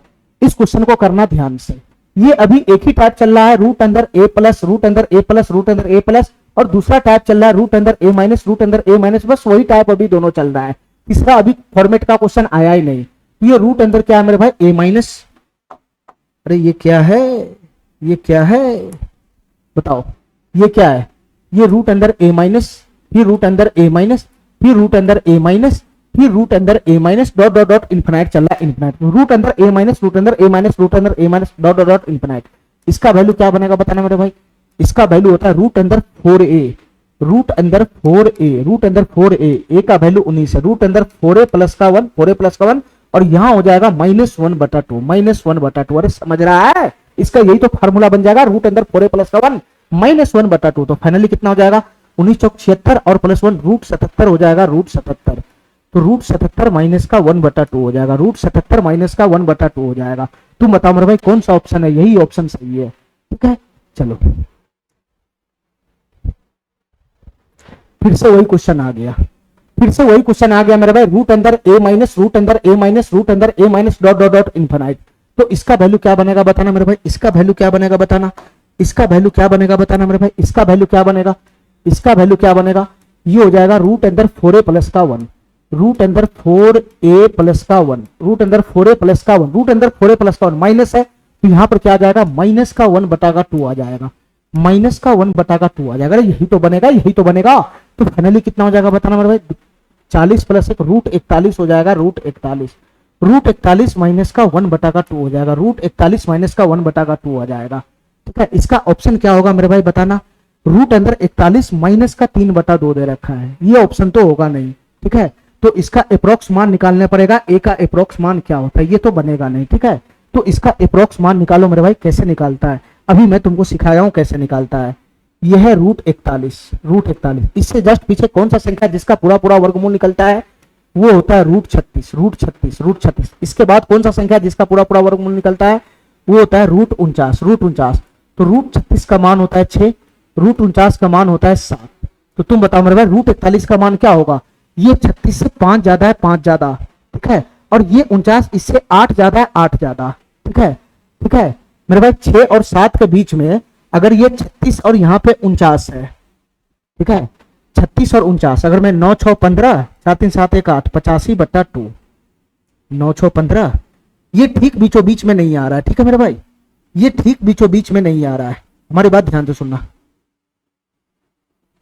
इस क्वेश्चन को करना ध्यान से। ये अभी एक ही टाइप चल रहा है, रूट अंदर ए प्लस, रूट अंदर ए प्लस, रूट अंदर ए प्लस, और दूसरा टाइप चल रहा है रूट अंदर ए माइनस, रूट अंदर ए माइनस। बस वही टाइप अभी दोनों चल रहा है, तीसरा अभी फॉर्मेट का क्वेश्चन आया ही नहीं। ये रूट अंदर क्या है मेरे भाई, ए माइनस। अरे ये क्या है, ये क्या है बताओ, ये क्या है, ये रूट अंदर ए माइनस, फिर रूट अंदर ए माइनस, फिर रूट अंदर ए माइनस, फिर रूट अंदर a minus, dot dot dot infinite चल रहा है, इन्फिनाइट। रूट अंदर ए माइनस, रूट अंदर ए माइनस, रूट अंदर a minus, dot dot dot infinite. इसका वैल्यू क्या बनेगा बताना मेरे भाई, इसका वैल्यू होता है रूट अंदर 4a, रूट अंदर 4a, रूट अंदर 4a, ए का वैल्यू 19 है, रूट अंदर 4a प्लस का 1, 4a प्लस का 1, और यहां हो जाएगा -1 बटा 2, -1 बटा 2। अरे समझ रहा है, इसका यही तो फार्मूला बन जाएगा, रूट अंदर 4a प्लस का 1 -1 बटा 2। तो फाइनली कितना हो जाएगा, 19 चौक 76 और प्लस 1 रूट 77 हो जाएगा, रूट 77। तो रूट 77 माइनस का 1 बटा 2 हो जाएगा, रूट 77 माइनस का 1 बटा 2 हो जाएगा। तुम बताओ मेरे भाई कौन सा ऑप्शन है, यही ऑप्शन सही है। ठीक है, चलो फिर से वही क्वेश्चन आ गया, फिर से वही क्वेश्चन आ गया मेरे भाई, रूट अंदर ए माइनस, रूट अंदर ए माइनस, रूट अंदर a minus, dot dot dot infinite. तो इसका वैल्यू क्या बनेगा बताना मेरे भाई, इसका वैल्यू क्या बनेगा बताना, इसका वैल्यू क्या बनेगा बताना मेरे भाई, इसका वैल्यू क्या बनेगा, इसका वैल्यू क्या बनेगा, ये हो जाएगा रूट अंदर 4a प्लस का 1, रूट अंदर 4a प्लस का 1, रूट अंदर 4a प्लस का 1, रूट अंदर 4a प्लस का 1 माइनस है, तो यहां पर क्या आ जाएगा, माइनस का 1 बटा का 2 आ जाएगा, माइनस का 1 बटा का 2 आ जाएगा। यही तो बनेगा, यही तो बनेगा। तो फाइनली कितना हो जाएगा बताना मेरे भाई, 40 प्लस 1 रूट 41 हो जाएगा, रूट 41, रूट 41 माइनस का 1 बटा का 2 हो जाएगा, रूट 41 माइनस का 1 बटा का 2 आ जाएगा। ठीक है, इसका ऑप्शन क्या होगा मेरे भाई बताना, रूट अंदर 41 माइनस का 3 बटा 2 दे रखा है, ये ऑप्शन तो होगा नहीं। ठीक है, तो इसका अप्रोक्स मान निकालने पड़ेगा, ए का अप्रोक्स मान क्या होता है, ये तो बनेगा नहीं। ठीक है, तो इसका अप्रोक्स मान निकालो मेरे भाई, कैसे निकालता है अभी मैं तुमको सिखाया हूं कैसे निकालता है। यह है रूट 41, रूट 41, इससे जस्ट पीछे कौन सा संख्या जिसका पूरा पूरा वर्गमूल निकलता है, वो होता है रूट 36, रूट 36, रूट 36। इसके बाद कौन सा संख्या जिसका पूरा पूरा वर्गमूल निकलता है, वो होता है रूट 49, रूट 49। तो रूट 36 का मान होता है 6, रूट 49 का मान होता है 7। तो तुम बताओ मेरे भाई रूट 41 का मान क्या होगा, ये 36 से 5 ज्यादा है, 5 ज्यादा। ठीक है, और ये 49 इससे 8 ज्यादा है, 8 ज्यादा। ठीक है, ठीक है मेरे भाई, 6 और 7 के बीच में अगर ये 36 और यहाँ पे 49 है, ठीक है 36 और 49, अगर मैं 9 6 15, 7 3 7 1 8, 85 बटा 2, 9 6 15, ये ठीक बीचों बीच में नहीं आ रहा है। ठीक है मेरे भाई, ये ठीक बीचों बीच में नहीं आ रहा है। हमारी बात ध्यान से सुनना,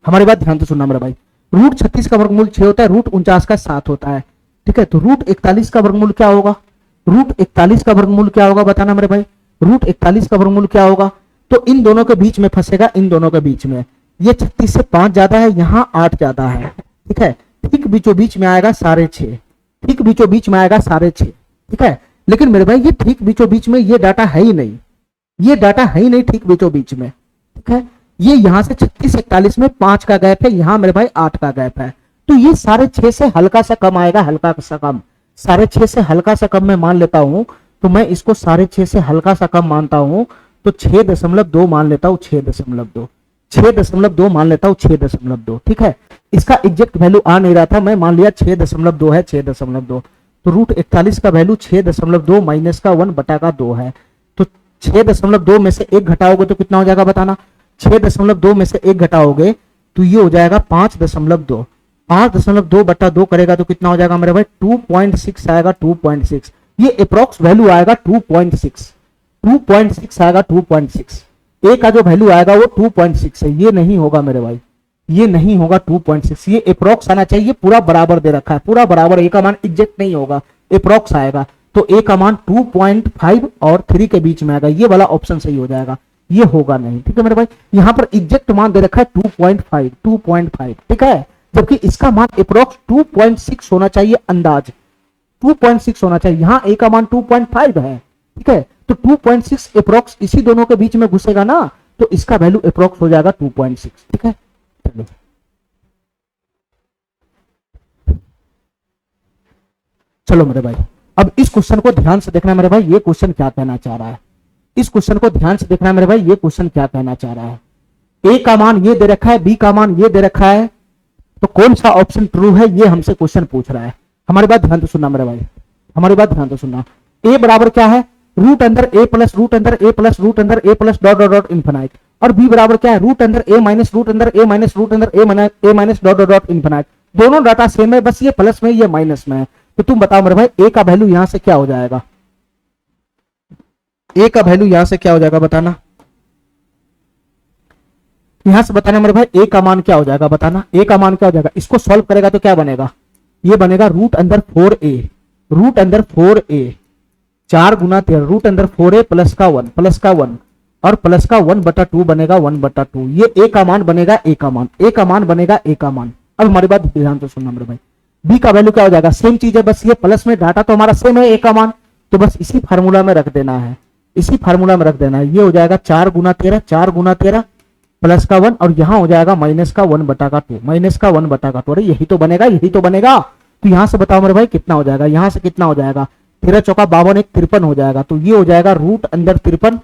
हमारी बात ध्यान से सुनना मेरे भाई, रूट 36 का वर्गमूल 6 होता है, रूट 49 का 7 होता है। ठीक है, तो रूट 41 का वर्गमूल क्या होगा, रूट 41 का वर्गमूल क्या होगा बताना मेरे भाई, रूट 41 का वर्गमूल क्या होगा, तो इन दोनों के बीच में फंसेगा, इन दोनों के बीच में। ये 36 से 5 ज्यादा है, यहाँ 8 ज्यादा है। ठीक है, ठीक बीचों बीच में आएगा 6.5, ठीक बीचों बीच में आएगा 6.5। ठीक है, लेकिन मेरे भाई ये ठीक बीचों बीच में ये डाटा है ही नहीं, ये डाटा है ही नहीं ठीक बीचों बीच में। ठीक है, ये यहां से 36 41 में 5 का गैप है, यहां मेरे भाई 8 का गैप है, तो ये 6.5 से हल्का सा कम आएगा, हल्का सा कम। 6.5 से हल्का सा कम मैं मान लेता हूं, तो मैं इसको 6.5 से हल्का सा कम मानता हूं, तो 6.2 मान लेता हूं, 6.2, 6.2 मान लेता हूं, 6.2, ठीक है। इसका एग्जैक्ट वैल्यू आ नहीं रहा था, मैं मान लिया 6.2 है, 6.2। तो रूट 41 का वैल्यू 6.2 माइनस का 1 बटा का 2 है। तो 6.2 में से 1 घटाओगे तो कितना हो जाएगा बताना। 6.2 में से 1 घटाओगे तो ये हो जाएगा 5.2। 5.2 बटा 2 करेगा तो कितना हो जाएगा मेरे भाई, 2.6 आएगा, 2.6। ये अप्रोक्स वैल्यू आएगा 2.6, 2.6 आएगा, 2.6। ए का जो वैल्यू आएगा वो 2.6 है, ये नहीं होगा मेरे भाई, ये नहीं होगा 2.6, ये अप्रोक्स आना चाहिए। पूरा बराबर दे रखा है, पूरा बराबर, ए का मान एग्जैक्ट नहीं होगा, अप्रोक्स आएगा। तो ए का मान 2.5 और 3 के बीच में आएगा, ये वाला ऑप्शन सही हो जाएगा, ये होगा नहीं, ठीक है मेरे भाई। यहां पर एग्जैक्ट मान दे रखा है 2.5, 2.5, ठीक है, जबकि इसका मान अप्रोक्स 2.6 होना चाहिए, अंदाज 2.6 होना चाहिए। यहां ए का मान 2.5 है, ठीक है, तो 2.6 अप्रोक्स इसी दोनों के बीच में घुसेगा ना, तो इसका वैल्यू अप्रोक्स हो जाएगा 2.6, ठीक है। चलो चलो मेरे भाई, अब इस क्वेश्चन को ध्यान से देखना मेरे भाई, ये क्वेश्चन क्या कहना चाह रहा है। इस क्वेश्चन को ध्यान से देखना मेरे भाई, ये क्वेश्चन क्या कहना चाह रहा है। ए का मान ये दे रखा है, बी का मान ये दे रखा है, तो कौन सा ऑप्शन ट्रू है, ये हमसे क्वेश्चन पूछ रहा है। हमारी बात ध्यान से सुनना मेरे भाई, हमारी बात ध्यान से सुनना। ए बराबर क्या है, रूट अंदर ए प्लस रूट अंदर ए प्लस रूट अंदर a plus dot dot dot infinite. और बी बराबर क्या है, रूट अंदर ए माइनस रूट अंदर ए माइनस रूट अंदर a minus dot dot dot infinite. दोनों डाटा सेम है, बस ये प्लस में ये माइनस में है। तो तुम बताओ मेरे भाई, ए का वैल्यू यहां से क्या हो जाएगा, ए का वैल्यू यहां से क्या हो जाएगा बताना, यहां से बताना मेरे भाई, ए का मान क्या हो जाएगा बताना, ए का मान क्या हो जाएगा। इसको सॉल्व करेगा तो क्या बनेगा, ये बनेगा रूट अंदर 4a, रूट अंदर 4a 4 गुना 13, रूट अंदर 4a प्लस का 1 प्लस का 1 और प्लस का 1/2 बनेगा 1/2। ये ए का मान बनेगा, ए का मान, ए का मान बनेगा, ए का मान। अब हमारी बात ध्यान से सुनना मेरे भाई, बी का वैल्यू क्या हो जाएगा, सेम चीज है, बस ये प्लस में डाटा तो हमारा सेम है, ए का मान, तो बस इसी फार्मूला में रख देना है, इसी फार्मूला में रख देना है। ये हो जाएगा 4 गुना 13, 4 गुना 13 प्लस का 1 और यहां हो जाएगा माइनस का 1/2, माइनस का 1/2। अरे यही तो बनेगा, यही तो बनेगा। तो यहां से बताओ मेरे भाई कितना हो जाएगा, यहां से कितना हो जाएगा, 13 चौका 52, 1 53 हो जाएगा। तो ये हो जाएगा रूट अंदर 53,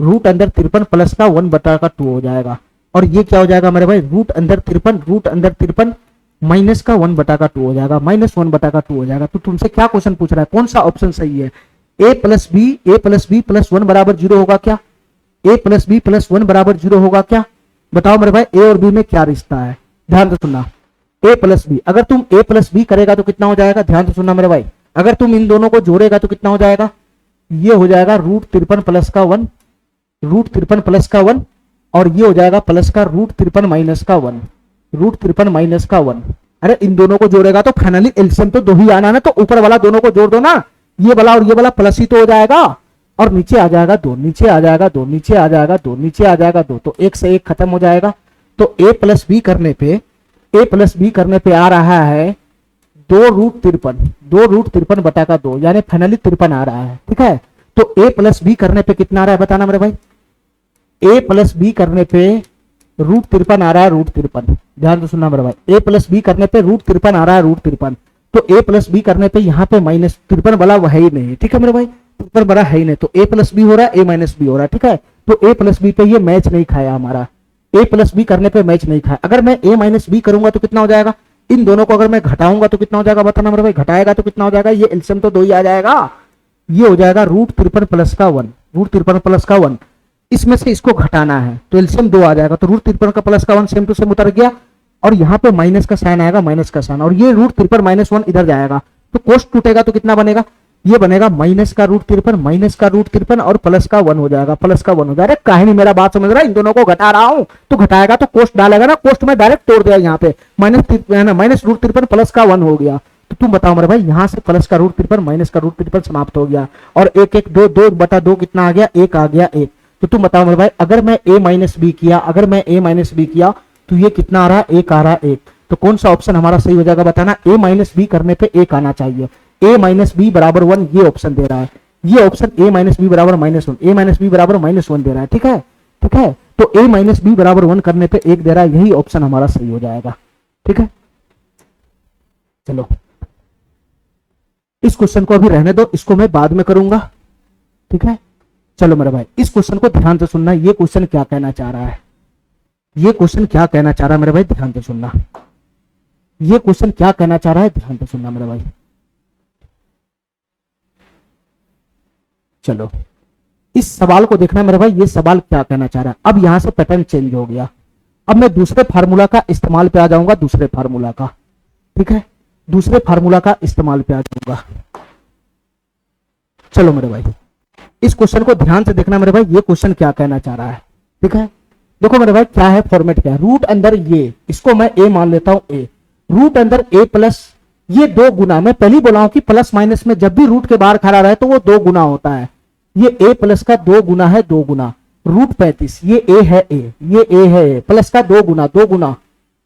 रूट अंदर 53 प्लस का 1/2 हो जाएगा। और ये क्या हो जाएगा मेरे भाई, रूट अंदर 53, रूट अंदर 53 माइनस का 1/2 हो जाएगा, माइनस 1/2 हो जाएगा। तो तुमसे क्या क्वेश्चन पूछ रहा है, कौन सा ऑप्शन सही है। ए प्लस बी प्लस 1 बराबर 0 होगा क्या, ए प्लस बी प्लस 1 बराबर 0 होगा क्या। बताओ मेरे भाई, ए और बी में क्या रिश्ता है, ध्यान से सुनना। ए प्लस बी, अगर तुम ए प्लस बी करेगा तो कितना हो जाएगा, ध्यान से सुनना मेरे भाई, अगर तुम इन दोनों को जोड़ेगा तो कितना हो जाएगा, ये हो जाएगा रूट 53 प्लस का 1, रूट 53 प्लस का 1 और ये हो जाएगा प्लस का रूट 53 माइनस का 1, रूट 53 माइनस का 1। अरे इन दोनों को जोड़ेगा तो फाइनली एलसीएम तो 2 ही आना ना, तो ऊपर वाला दोनों को जोड़ दो ना, ये वाला और ये वाला प्लस ही तो हो जाएगा, और नीचे आ जाएगा 2, नीचे आ जाएगा 2, नीचे आ जाएगा 2, नीचे आ जाएगा 2, तो 1 से 1 खत्म हो जाएगा। तो ए प्लस बी करने पे आ रहा है 2 रूट 53 बटा का 2, यानी फाइनली 53 आ रहा है, ठीक है। तो ए प्लस बी करने पे कितना आ रहा है बताना मेरे भाई, ए प्लस बी करने पे रूट 53 आ रहा है, रूट 53, ध्यान से सुनना मेरे भाई, ए प्लस बी करने पे रूट 53 आ रहा है, रूट 53। तो ए प्लस बी करने पे यहाँ पे माइनस 53 वाला है ही नहीं, ठीक है मेरे भाई, 53 बड़ा है ही नहीं, तो ए प्लस बी हो रहा है, ए माइनस बी हो रहा है, ठीक है। तो ए प्लस बी पे ये मैच नहीं खाया हमारा, ए प्लस बी करने पे मैच नहीं खाया। अगर मैं ए माइनस बी करूंगा तो कितना हो जाएगा, इन दोनों को अगर मैं घटाऊंगा तो कितना हो जाएगा बताना मेरे भाई, घटाएगा तो कितना हो जाएगा, ये एलसीएम तो 2 ही आ जाएगा, ये हो जाएगा रूट 53 प्लस का 1, रूट 53 प्लस का 1, इसमें से इसको घटाना है तो एलसीएम 2 आ जाएगा। तो रूट 53 का प्लस का 1 सेम टू सेम उतर गया और यहाँ पे माइनस का साइन आएगा, माइनस का साइन, और ये रूट 53 माइनस 1 इधर जाएगा, तो कोष्ट टूटेगा तो कितना बनेगा, ये बनेगा माइनस का रूट 53 माइनस का रूट 53 और प्लस का 1 हो जाएगा, प्लस का 1 हो जाएगा। काहे नहीं मेरा बात समझ रहा है, इन दोनों को घटा रहा हूं तो घटाएगा तो कोष्ट डालेगा ना, कोष्ट में डायरेक्ट तोड़ दिया, यहाँ पे माइनस रूट 53 प्लस का 1 हो गया। तो तुम बताओ मेरे भाई, यहाँ से प्लस का रूट 53 माइनस का रूट 53 समाप्त हो गया, और 1 1 2 2/2 कितना आ गया, 1 आ गया 1। तो तुम बताओ मेरे भाई, अगर मैं a माइनस बी किया, अगर मैं a माइनस बी किया तो ये कितना आ रहा है, 1 आ रहा है 1। तो कौन सा ऑप्शन हमारा सही हो जाएगा बताना, a माइनस बी करने पे 1 आना चाहिए, a माइनस बी बराबर 1 ये ऑप्शन दे रहा है, ये ऑप्शन a माइनस बी बराबर -1, a माइनस बी बराबर -1 दे रहा है, ठीक है, ठीक है। तो a माइनस बी बराबर 1 करने पे 1 दे रहा है, यही ऑप्शन हमारा सही हो जाएगा, ठीक है। चलो इस क्वेश्चन को अभी रहने दो, इसको मैं बाद में करूंगा, ठीक है। चलो मेरे भाई, इस क्वेश्चन को ध्यान से सुनना, ये क्वेश्चन क्या कहना चाह रहा है। ये क्वेश्चन क्या कहना चाह रहा है मेरे भाई, ध्यान से सुनना। ये क्वेश्चन क्या कहना चाह रहा है, ध्यान से सुनना मेरे भाई। चलो इस सवाल को देखना मेरे भाई, ये सवाल क्या कहना चाह रहा है। अब यहां से पैटर्न चेंज हो गया। अब मैं दूसरे फार्मूला का इस्तेमाल पे आ जाऊंगा, दूसरे फार्मूला का, ठीक है, दूसरे फार्मूला का इस्तेमाल पे आ जाऊंगा। चलो मेरे भाई इस क्वेश्चन को ध्यान से देखना मेरे भाई, ये क्वेश्चन क्या कहना चाह रहा है, ठीक है। देखो मेरे भाई क्या है, फॉर्मेट क्या है, रूट अंदर ये, इसको मैं ए मान लेता हूं, ए रूट अंदर ए प्लस ये 2 गुना, मैं पहले बोला हूं कि प्लस माइनस में जब भी रूट के बाहर खड़ा रहे तो वो 2 गुना होता है। ये ए प्लस का 2 गुना है, 2 गुना रूट 35, ये ए है ए, ये ए है ए, प्लस का 2 गुना, 2 गुना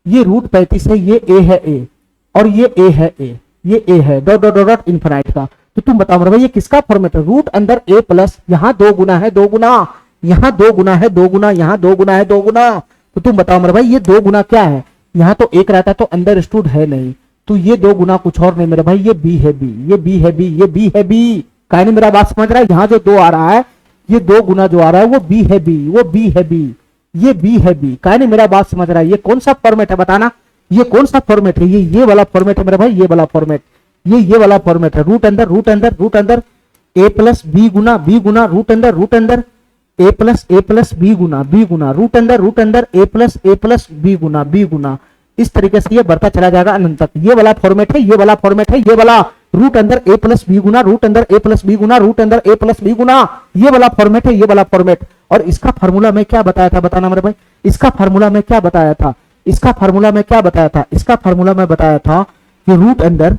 ये रूट 35 है, ये ए है ए और ये ए है ए, ये ए है डॉट डॉट डॉट इनफिनाइट का। तो तुम बताओ मेरे भाई ये किसका फॉर्मेट है, रूट अंदर ए प्लस यहाँ 2 गुना है, 2 गुना यहाँ 2 गुना है, 2 गुना यहाँ 2 गुना है, 2 गुना। तो तुम बताओ मेरे भाई ये 2 गुना क्या है, यहाँ तो 1 रहता है तो अंदर स्टूड है नहीं, तो ये 2 गुना कुछ और नहीं मेरे भाई, ये बी है बी, ये बी है बी, ये बी है बी। कहीं नहीं मेरा बात समझ रहा है, यहाँ जो 2 आ रहा है ये 2 गुना जो आ रहा है वो बी है बी, वो बी है बी, ये बी है बी। कहीं नहीं मेरा बात समझ रहा है, ये कौन सा फॉर्मेट है बताना, ये कौन सा फॉर्मेट है, ये वाला फॉर्मेट है मेरे भाई, ये वाला फॉर्मेट, ये वाला फॉर्मेट है। रूट अंदर रूट अंदर रूट अंदर ए प्लस बी गुना रूट अंदर ए प्लस बी गुना रूट अंदर ए प्लस बी गुना। इस तरीके से ये बढ़ता चला जाएगा अनंत तक। ये वाला फॉर्मेट है, ये वाला फॉर्मेट है, ये वाला रूट अंदर ए प्लस बी गुना रूट अंदर ए प्लस बी गुना रूट अंदर ए प्लस बी गुना, ये वाला फॉर्मेट है, ये वाला फॉर्मेट। और इसका फार्मूला मैं क्या बताया था बताना मेरे भाई, इसका फार्मूला मैं क्या बताया था, इसका फार्मूला मैं क्या बताया था, इसका फार्मूला मैं बताया था कि रूट अंदर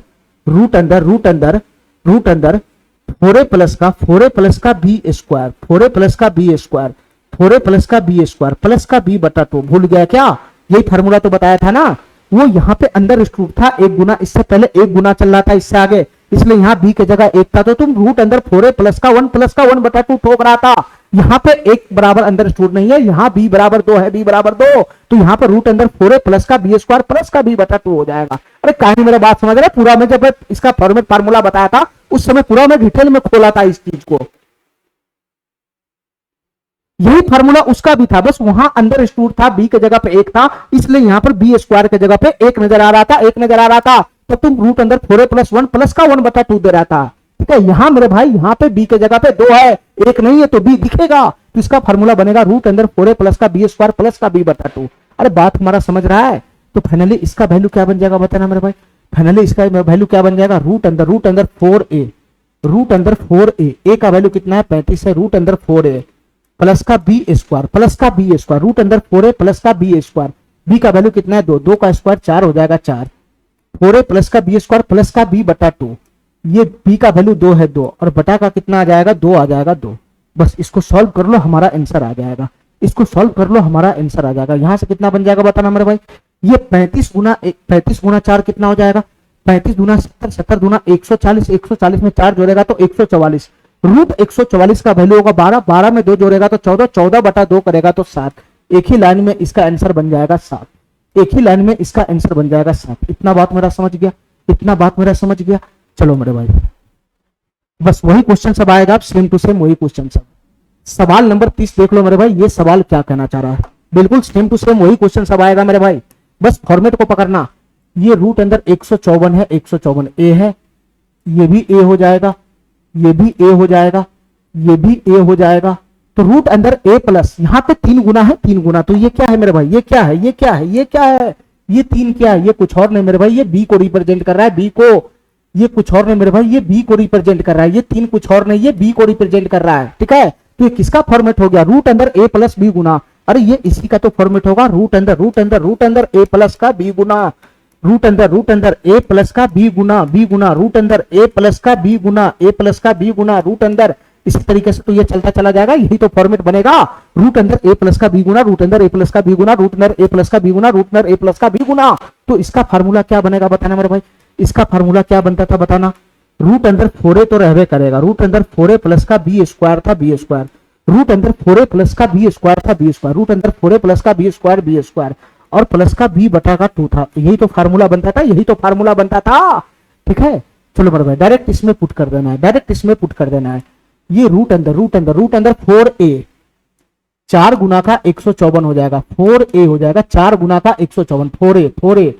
4a प्लस का बी स्क्वायर, 4a प्लस का बी स्क्वायर, 4a प्लस का बी स्क्वायर प्लस का बी बटा 2। भूल गया क्या, यही फार्मूला तो बताया था ना। वो यहाँ पे अंदर स्टूड था 1 गुना, इससे पहले 1 गुना चल रहा था इससे आगे, इसलिए यहाँ बी के जगह 1 था, तो तुम रूट अंदर 4a प्लस का 1 बटा 2 ठोक रहा था। यहाँ पे 1 बराबर अंदर स्टूड नहीं है, यहाँ b बराबर 2 है, b बराबर 2, तो यहाँ पर रूट अंदर 4a प्लस का बी स्क्वायर प्लस का बी बटा 2 हो जाएगा। अरे कहानी मेरा बात समझ रहे, पूरा मैं जब इसका फॉर्मेट फार्मूला बताया था उस समय पूरा मैं डिटेल में खोला था इस चीज को। यही फार्मूला उसका भी था, बस वहां अंदर स्टूड था, बी के जगह पे 1 था, इसलिए यहाँ पर बी स्क्वायर के जगह पे 1 नजर आ रहा था, 1 नजर आ रहा था। तो तुम रूट अंदर 4a प्लस 1 प्लस का 1 बटा 2 दे रहा था, ठीक है। यहाँ मेरे भाई यहाँ पे बी के जगह पे 2 है, 1 नहीं है, तो बी दिखेगा, तो इसका फार्मूला बनेगा रूट अंदर 4a प्लस का बी स्क्वायर प्लस का बी बटा 2। अरे बात हमारा समझ रहा है। तो फाइनली इसका वैल्यू क्या बन जाएगा बताना मेरे भाई, फाइनली इसका वैल्यू क्या बन जाएगा, रूट अंदर 4a, रूट अंदर 4a, ए का वैल्यू कितना है 35 है, रूट अंदर 4a प्लस का बी स्क्वायर रूट अंदर 4a प्लस का बी स्क्वायर, बी का वैल्यू कितना है 2, 2 का स्क्वायर 4 हो जाएगा 4, 4a प्लस का बी स्क्वायर प्लस का बी बटा 2, ये बी का वैल्यू 2 है 2 और बटा का कितना आ जाएगा 2 आ जाएगा 2। बस इसको सॉल्व कर लो हमारा आंसर आ जाएगा, इसको सॉल्व कर लो हमारा आंसर आ जाएगा। यहां से कितना बन जाएगा बताना मेरे भाई, ये 35 गुना 4 कितना हो जाएगा, 35 गुना 70, 70 गुना 140, 140 में 4 जोड़ेगा तो 144, रूट 144 का वैल्यू होगा 12, 12 में 2 जोड़ेगा तो 14, 14 बटा 2 करेगा तो 7। एक ही लाइन में इसका आंसर बन जाएगा 7, एक ही लाइन में इसका आंसर बन जाएगा 7। इतना बात मेरा समझ गया, इतना बात मेरा समझ गया। चलो मेरे भाई बस वही क्वेश्चन सब आएगा, सेम टू सेम वही क्वेश्चन सब। सवाल नंबर 30 देख लो मेरे भाई, ये सवाल क्या कहना चाह रहा है, बिल्कुल सेम टू सेम वही क्वेश्चन सब आएगा मेरे भाई, बस फॉर्मेट को पकड़ना। ये रूट अंदर 154 है, 154 ए है, ये भी ए हो जाएगा, ये भी ए हो जाएगा, ये भी ए हो जाएगा, तो रूट अंदर ए प्लस यहाँ पे 3 गुना है, 3 गुना, तो ये क्या है मेरे भाई, ये क्या है, ये क्या है, ये क्या है, ये 3 क्या है, ये कुछ और नहीं मेरे भाई, ये बी को रिप्रेजेंट कर रहा है, बी को, ये कुछ और नहीं मेरे भाई, ये बी को रिप्रेजेंट कर रहा है, ये 3 कुछ और नहीं, ये बी को रिप्रेजेंट कर रहा है, ठीक है। तो ये किसका फॉर्मेट हो गया, रूट अंदर ए प्लस बी गुना, अरे ये इसी का तो फॉर्मेट होगा, रूट अंदर ए प्लस का बी गुना, रूट अंदर ए प्लस का बी गुना रूट अंदर ए प्लस का बी गुना, ए प्लस का बी गुना रूट अंदर, इसी तरीके से तो ये चलता चला जाएगा, यही तो फॉर्मेट बनेगा, रूट अंदर ए प्लस का बी गुना, रूट अंदर ए प्लस का बी गुना, रूट अंदर ए प्लस का बी गुना, रूट अंदर ए प्लस का बी गुना। तो इसका फार्मूला क्या बनेगा बताना मेरे भाई, इसका फार्मूला क्या बनता था बताना, रूट अंदर 4a तो रहवे करेगा, रूट अंदर 4a प्लस का बी स्क्वायर था, बी स्क्वायर, रूट अंदर 4a प्लस का बी स्क्वायर था, बी स्क्वायर, रूट अंदर 4a प्लस का बी स्क्वायर और प्लस का बी बटा का 2 था, यही तो फार्मूला बनता था, यही तो फार्मूला बनता था, ठीक है। चलो मेरे भाई डायरेक्ट इसमें पुट कर देना है, डायरेक्ट इसमें पुट कर देना है, ये रूट अंदर 4a 4 गुना का 154 हो जाएगा, 4a हो जाएगा, 4 गुना का 154, 4a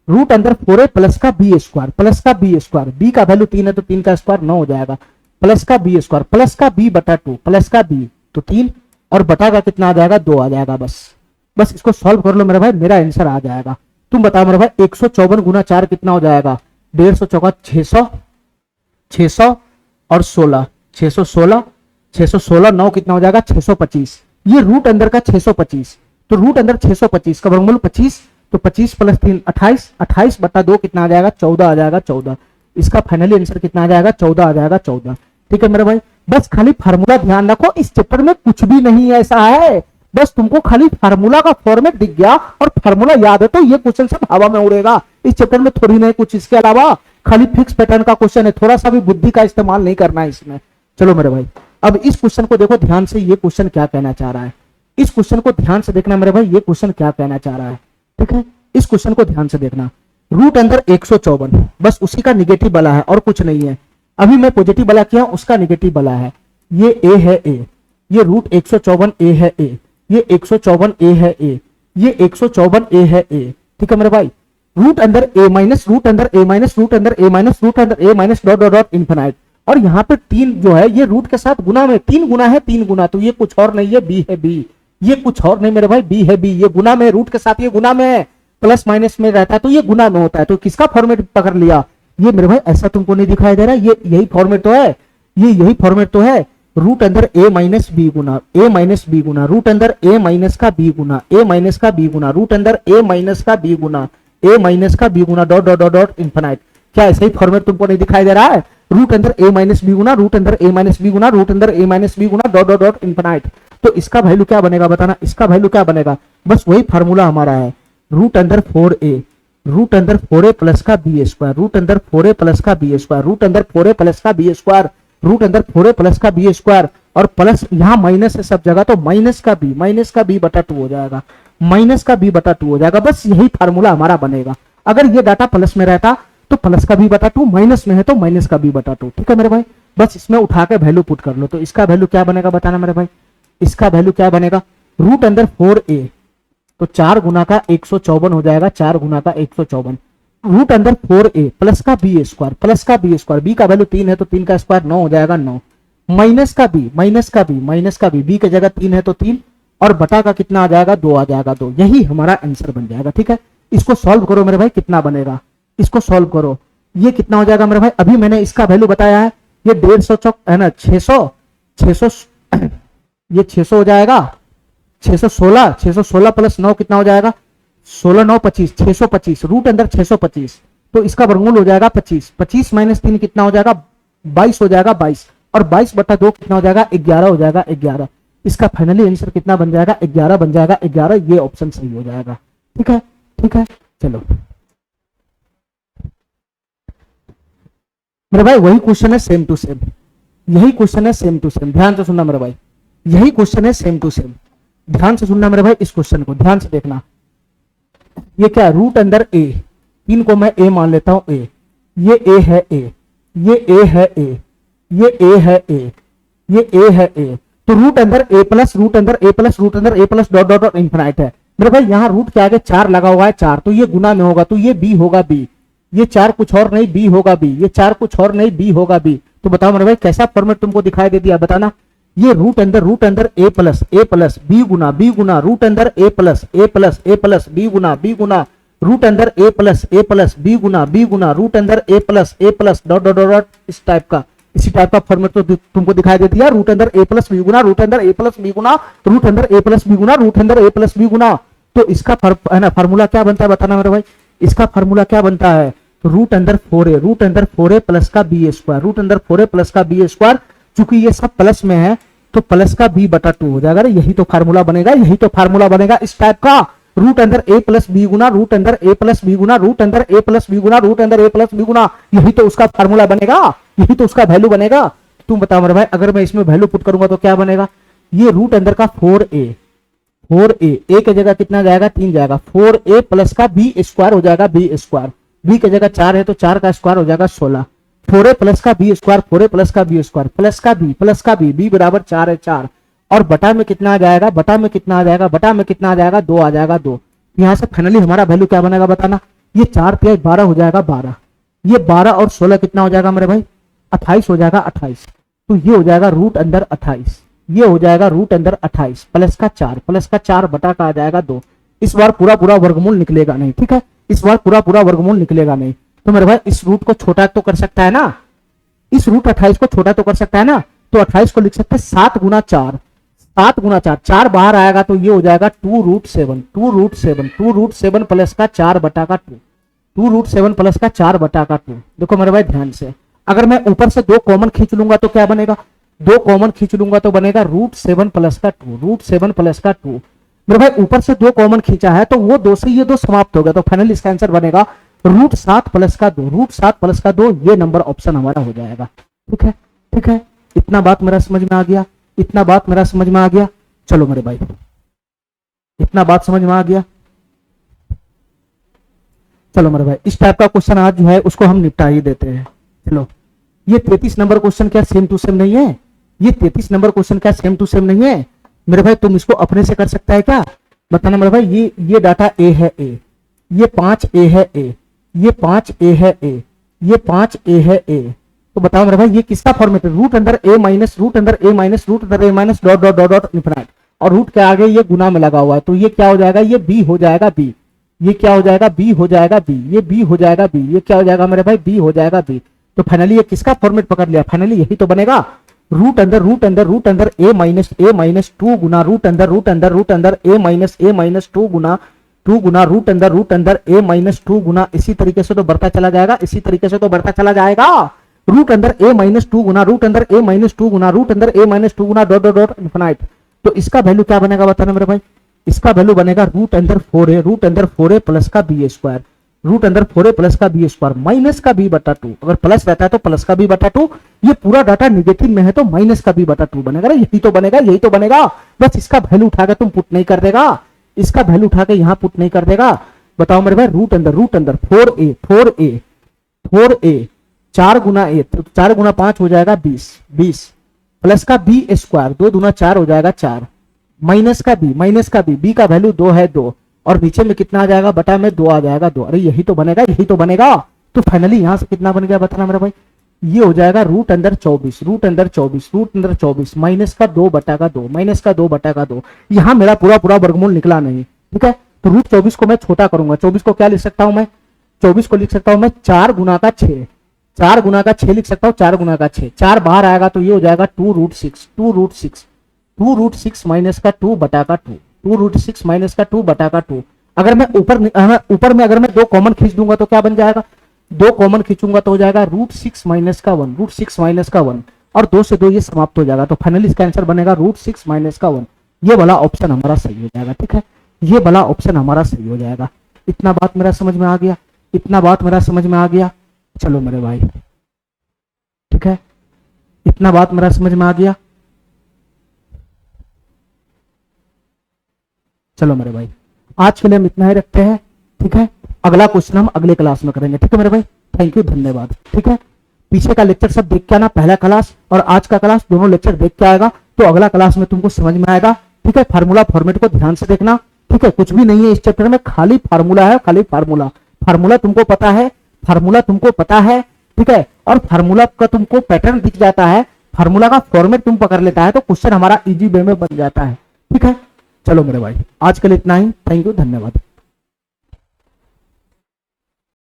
रूट अंदर 4a प्लस का बी स्क्वायर, प्लस का बी स्क्वायर, बी का वैल्यू 3 है तो 3 का स्क्वायर 9 हो जाएगा, प्लस का बी स्क्वायर, प्लस का बी बटा 2, प्लस का बी तो 3 और बटा का कितना आ जाएगा 2 आ जाएगा। बस इसको सॉल्व कर लो मेरे भाई, मेरा आंसर आ जाएगा। तुम बताओ मेरे भाई 154 गुना 4 कितना हो जाएगा, 150 चौका 600, 600 और 16, 616, 616 9 कितना हो जाएगा 625, ये रूट अंदर का 625, तो रूट अंदर 625 का वर्गमूल 25, तो 25 प्लस 3 28, 28 बटा 2 कितना आ जाएगा 14 आ जाएगा, 14। इसका फाइनली आंसर कितना आ जाएगा 14 आ जाएगा, 14। ठीक है मेरे भाई, बस खाली फार्मूला ध्यान रखो, इस चैप्टर में कुछ भी नहीं ऐसा है, बस तुमको खाली फार्मूला का फॉर्मेट दिख गया और फार्मूला याद है तो ये क्वेश्चन सब हवा में उड़ेगा। इस चैप्टर में थोड़ी नहीं कुछ, इसके अलावा खाली फिक्स पैटर्न का क्वेश्चन है, थोड़ा सा भी बुद्धि का इस्तेमाल नहीं करना है इसमें। चलो मेरे भाई, अब इस क्वेश्चन को देखो ध्यान से, ये क्वेश्चन क्या कहना चाह रहा है, इस क्वेश्चन को ध्यान से देखना मेरे भाई, ये क्वेश्चन क्या कहना चाह रहा है। ठीक है, इस क्वेश्चन को ध्यान से देखना, रूट अंदर 154, बस उसी का निगेटिव वाला है और कुछ नहीं है। अभी मैं पॉजिटिव वाला किया, उसका निगेटिव वाला है, ये ए है ए, ये रूट 154 ए है ए, ये 154 ए है ए, ये 154 ए है ए। ठीक है मेरे भाई, रूट अंदर ए माइनस रूट अंदर ए माइनस रूट अंदर ए माइनस रूट अंदर a minus dot dot dot infinite, और यहाँ पे 3 जो है ये रूट के साथ गुना में 3 गुना है, 3 गुना, तो ये कुछ और नहीं है, बी है बी, ये कुछ और नहीं मेरे भाई, बी है बी, ये गुना में, रूट के साथ ये गुना में, प्लस माइनस में रहता है तो ये गुना में होता है, तो किसका फॉर्मेट पकड़ लिया, ये मेरे भाई ऐसा तुमको नहीं दिखाई दे रहा, ये यही फॉर्मेट तो है, ये यही फॉर्मेट तो है, रूट अंदर ए माइनस बी गुना, ए माइनस बी गुना, रूट अंदर ए माइनस का बी गुना, ए माइनस का बी गुना, रूट अंदर ए माइनस का बी गुना, ए माइनस का बी गुना dot dot dot dot infinite. क्या ऐसा ही फॉर्मेट तुमको नहीं दिखाई दे रहा है, रूट अंदर ए माइनस बी गुना, रूट अंदर ए माइनस बी गुना, रूट अंदर ए माइनस बी गुना डॉट डॉट डॉट इन्फिनाइट। तो इसका वैल्यू क्या बनेगा बताना, इसका वैल्यू क्या बनेगा, बस वही फार्मूला हमारा है, रूट अंदर 4a, रूट अंदर 4a प्लस का बी स्क्वायर, रूट अंदर 4a प्लस का बी स्क्वायर, रूट अंदर 4a प्लस का बी स्क्वायर, रूट अंदर 4a प्लस का बी स्क्वायर, और प्लस यहाँ माइनस है सब जगह, तो माइनस का बी बटा 2 हो जाएगा, माइनस का बी बटा 2 हो जाएगा, बस यही फार्मूला हमारा बनेगा। अगर ये डाटा प्लस में रहता तो प्लस का बी बटा 2, माइनस में है तो माइनस का बी बटा 2। ठीक है मेरे भाई, बस इसमें उठा के वैल्यू पुट कर लो, तो इसका वैल्यू क्या बनेगा बताना मेरे भाई, इसका वैल्यू क्या बनेगा, रूट अंदर 4a, तो 4 गुना का 154 हो जाएगा, 4 गुना का 154, रूट अंदर 4a प्लस का बी स्क्वायर, प्लस का बी स्क्वायर, बी का वैल्यू 3 है तो 3 का स्क्वायर 9 हो जाएगा, 9, माइनस का बी, माइनस का बी, माइनस का बी, बी की जगह 3 है तो 3, और बटा का कितना आ जाएगा 2 आ जाएगा, 2, यही हमारा आंसर बन जाएगा। ठीक है, इसको सॉल्व करो मेरे भाई, कितना बनेगा, इसको सॉल्व करो, ये कितना हो जाएगा मेरे भाई, अभी मैंने इसका वैल्यू बताया है, ये 150 चौक है ना 600, 600 ये 600 हो जाएगा, 616, 616 प्लस 9 कितना हो जाएगा, 16 9 25, 625, रूट अंदर 625, तो इसका वर्गमूल हो जाएगा 25, 25 माइनस 3 कितना हो जाएगा 22 हो जाएगा, 22, और 22 बटा 2 कितना हो जाएगा 11 हो जाएगा, 11। इसका फाइनली आंसर कितना बन जाएगा 11 बन जाएगा, 11, ये ऑप्शन सही हो जाएगा। ठीक है, ठीक है, चलो मेरे भाई वही क्वेश्चन है सेम टू सेम, यही क्वेश्चन है सेम टू सेम, ध्यान से सुनना मेरे भाई, यही क्वेश्चन है सेम टू सेम, ध्यान से सुनना मेरे भाई, इस क्वेश्चन को ध्यान से देखना। ये क्या है, रूट अंदर ए, 3 को मैं ए मान लेता हूं, ए, ये ए है ए, ये ए है ए, ये ए है ए, ये ए है ए, तो रूट अंदर ए प्लस रूट अंदर ए प्लस रूट अंदर a plus dot dot dot infinite है मेरे भाई, यहाँ रूट के आगे 4 लगा हुआ है, 4, तो ये गुना में होगा, तो ये बी होगा बी, ये 4 कुछ और नहीं बी होगा बी, ये 4 कुछ और नहीं बी होगा बी। तो बताओ मेरे भाई कैसा फॉर्मेट तुमको दिखाई दे दिया बताना, ये रूट अंदर ए प्लस बी गुना रूट अंदर ए प्लस बी गुना रूट अंदर ए प्लस बी गुना रूट अंदर a plus dot dot dot, इस टाइप का, इसी टाइप का फॉर्मेट तो तुमको दिखाई दे दिया, रूट अंदर ए प्लस बी गुना रूट अंदर ए प्लस बी गुना रूट अंदर ए प्लस बी गुना रूट अंदर ए प्लस बी गुना। तो इसका है ना फार्मूला क्या बनता है बताना मेरे भाई, इसका फार्मूला क्या बनता है, रूट अंदर 4a प्लस का बी स्क्वायर, रूट अंदर 4a प्लस का बी स्क्वायर, चूंकि ये सब प्लस में है तो प्लस का बी बटा 2 हो जाएगा, यही तो फार्मूला बनेगा, यही तो फार्मूला बनेगा इस टाइप का, रूट अंदर ए प्लस बी गुना रूट अंदर ए प्लस बी गुना रूट अंदर ए प्लस बी गुना रूट अंदर ए प्लस बी गुना, यही तो उसका फार्मूला बनेगा, यही तो उसका वैल्यू बनेगा। तुम बताओ मेरे भाई अगर मैं इसमें वैल्यू पुट करूंगा तो क्या बनेगा, ये रूट अंदर का 4a ए की जगह कितना जाएगा 3 जाएगा, 4a प्लस का बी स्क्वायर हो जाएगा बी स्क्वायर, बी की जगह 4 है तो 4 का स्क्वायर हो जाएगा 16, 4a प्लस का बी स्क्वायर 4a प्लस का बी स्क्वायर प्लस का बी बी बराबर 4 है 4, और बटा में कितना आ जाएगा, बटा में कितना आ जाएगा, बटा में कितना आ जाएगा, 2 आ जाएगा 2। यहाँ से फाइनली हमारा वैल्यू क्या बनेगा बताना, ये 4 + 12 हो जाएगा 12, ये 12 और 16 कितना हो जाएगा मेरे भाई, 28 हो जाएगा 28। तो ये हो जाएगा रूट अंदर 28, ये हो जाएगा रूट अंदर 28 प्लस का 4 बटा का आ जाएगा 2। इस बार पूरा पूरा वर्गमूल निकलेगा नहीं, ठीक है, इस बार पूरा पूरा वर्गमूल निकलेगा नहीं। तो मेरे भाई इस रूट को छोटा तो कर सकता है ना, इस रूट 28 को छोटा तो कर सकता है ना, तो 28 को लिख सकते हैं 7 गुना 4, 7 गुना 4, 4 बाहर आएगा तो ये हो जाएगा 2√7, 2√7 प्लस का 4 बटा का 2, 2√7 प्लस का 4 बटा का 2। देखो मेरे भाई ध्यान से, अगर मैं ऊपर से 2 कॉमन खींच लूंगा तो क्या बनेगा, 2 कॉमन खींच लूंगा तो बनेगा √7 प्लस का 2, √7 प्लस का 2। मेरे भाई ऊपर से 2 कॉमन खींचा है तो वो 2 से ये 2 समाप्त हो गया, तो फाइनली इसका आंसर बनेगा √7 प्लस का 2, √7 प्लस का 2, ये नंबर ऑप्शन हमारा हो जाएगा। ठीक है, ठीक है, इतना बात मेरा समझ में आ गया, इतना बात मेरा समझ में आ गया। चलो मेरे भाई, इतना बात समझ में आ गया। चलो मेरे भाई, इस टाइप का क्वेश्चन आज जो है उसको हम निपटा ही देते हैं। चलो, ये 33 नंबर क्वेश्चन क्या सेम टू सेम नहीं है, ये 33 नंबर क्वेश्चन क्या सेम टू सेम नहीं है मेरे भाई? तुम इसको अपने से कर सकता है क्या, बताना मेरे भाई। ये डाटा ए है, ए, ये 5A है, ए, ये 5A है, ए, ये 5A है, ए, तो बताओ मेरे भाई ये किसका फॉर्मेट है? रूट अंदर ए माइनस रूट अंदर ए माइनस रूट अंदर a minus dot dot dot dot infinite, और रूट के आगे ये गुना में लगा हुआ है, तो ये क्या हो जाएगा, ये बी हो जाएगा बी, ये क्या हो जाएगा, बी हो जाएगा बी, ये बी हो जाएगा बी, ये क्या हो जाएगा मेरे भाई, बी हो जाएगा बी। तो फाइनली ये किसका फॉर्मेट पकड़ लिया? फाइनली यही तो बनेगा, रूट अंदर ए माइनस 2 गुना रूट अंदर ए माइनस 2 गुना रूट अंदर ए माइनस 2 गुना, इसी तरीके से तो बढ़ता चला जाएगा, इसी तरीके से तो बढ़ता चला जाएगा। रूट अंदर ए माइनस 2 गुना रूट अंदर ए माइनस 2 गुना रूट अंदर a minus 2 Guna dot dot dot infinite. तो इसका वैल्यू क्या बनेगा बताना मेरे भाई? इसका वैल्यू बनेगा रूट अंदर 4a प्लस का बी स्क्वायर, रूट अंदर 4a प्लस का बी स्क्वायर माइनस का बी बटा 2, अगर प्लस रहता है तो प्लस का बी बटा 2, ये पूरा डाटा निगेटिव में है तो माइनस का बी बटा 2 बनेगा। यही तो बनेगा, यही तो बनेगा। बस इसका वैल्यू उठा के तुम पुट नहीं कर देगा, इसका वैल्यू उठा के यहां पुट नहीं कर देगा। बताओ मेरे भाई, रूट अंदर 4a 4 गुना ए, तो 4 गुना 5 हो जाएगा 20 प्लस का बी स्क्वायर 2 दूना 4 हो जाएगा 4, माइनस का बी का वैल्यू 2 है 2, और नीचे में कितना आ जाएगा, बटा में 2 आ जाएगा 2। अरे यही तो बनेगा, यही तो बनेगा। तो फाइनली यहां से कितना बन गया बताना मेरा भाई? ये हो जाएगा रूट अंदर 24 माइनस का 2 बटा का 2, यहां मेरा पूरा पूरा वर्गमूल निकला नहीं। ठीक है, तो रूट 24 को मैं छोटा करूंगा, 24 को क्या लिख सकता हूं मैं? 24 को लिख सकता हूं मैं 4 गुना का 6, 4 गुना का 6 लिख सकता हूं, 4 गुना का 6, 4 बाहर आएगा तो ये हो जाएगा 2√6 माइनस का 2 बटा का 2, 2√6 माइनस का 2 बटा का 2। अगर मैं ऊपर में अगर मैं 2 कॉमन खींच दूंगा तो क्या बन जाएगा? 2 कॉमन खींचूंगा तो हो जाएगा √6 माइनस का 1, और 2 से 2 ये समाप्त हो जाएगा। तो फाइनली इसका आंसर बनेगा √6 माइनस का 1। ये वाला ऑप्शन हमारा सही हो जाएगा। ठीक है, ये वाला ऑप्शन हमारा सही हो जाएगा। इतना बात मेरा समझ में आ गया, इतना बात मेरा समझ में आ गया। चलो मेरे भाई, ठीक है, इतना बात मेरा समझ में आ गया। चलो मेरे भाई, आज के लिए हम इतना ही रखते हैं। ठीक है, अगला क्वेश्चन हम अगले क्लास में करेंगे। ठीक है मेरे भाई, थैंक यू, धन्यवाद। ठीक है, पीछे का लेक्चर सब देख के आना, पहला क्लास और आज का क्लास दोनों लेक्चर देख के आएगा तो अगला क्लास में तुमको समझ में आएगा। ठीक है, फार्मूला फॉर्मेट को ध्यान से देखना। ठीक है, कुछ भी नहीं है इस चैप्टर में, खाली फार्मूला है, खाली फार्मूला तुमको पता है, फार्मूला तुमको पता है। ठीक है, और फार्मूला का तुमको पैटर्न दिख जाता है, फार्मूला का फॉर्मेट तुम पकड़ लेता है तो क्वेश्चन हमारा इजी वे में बन जाता है। ठीक है, चलो मेरे भाई, आज के लिए इतना ही। थैंक यू, धन्यवाद।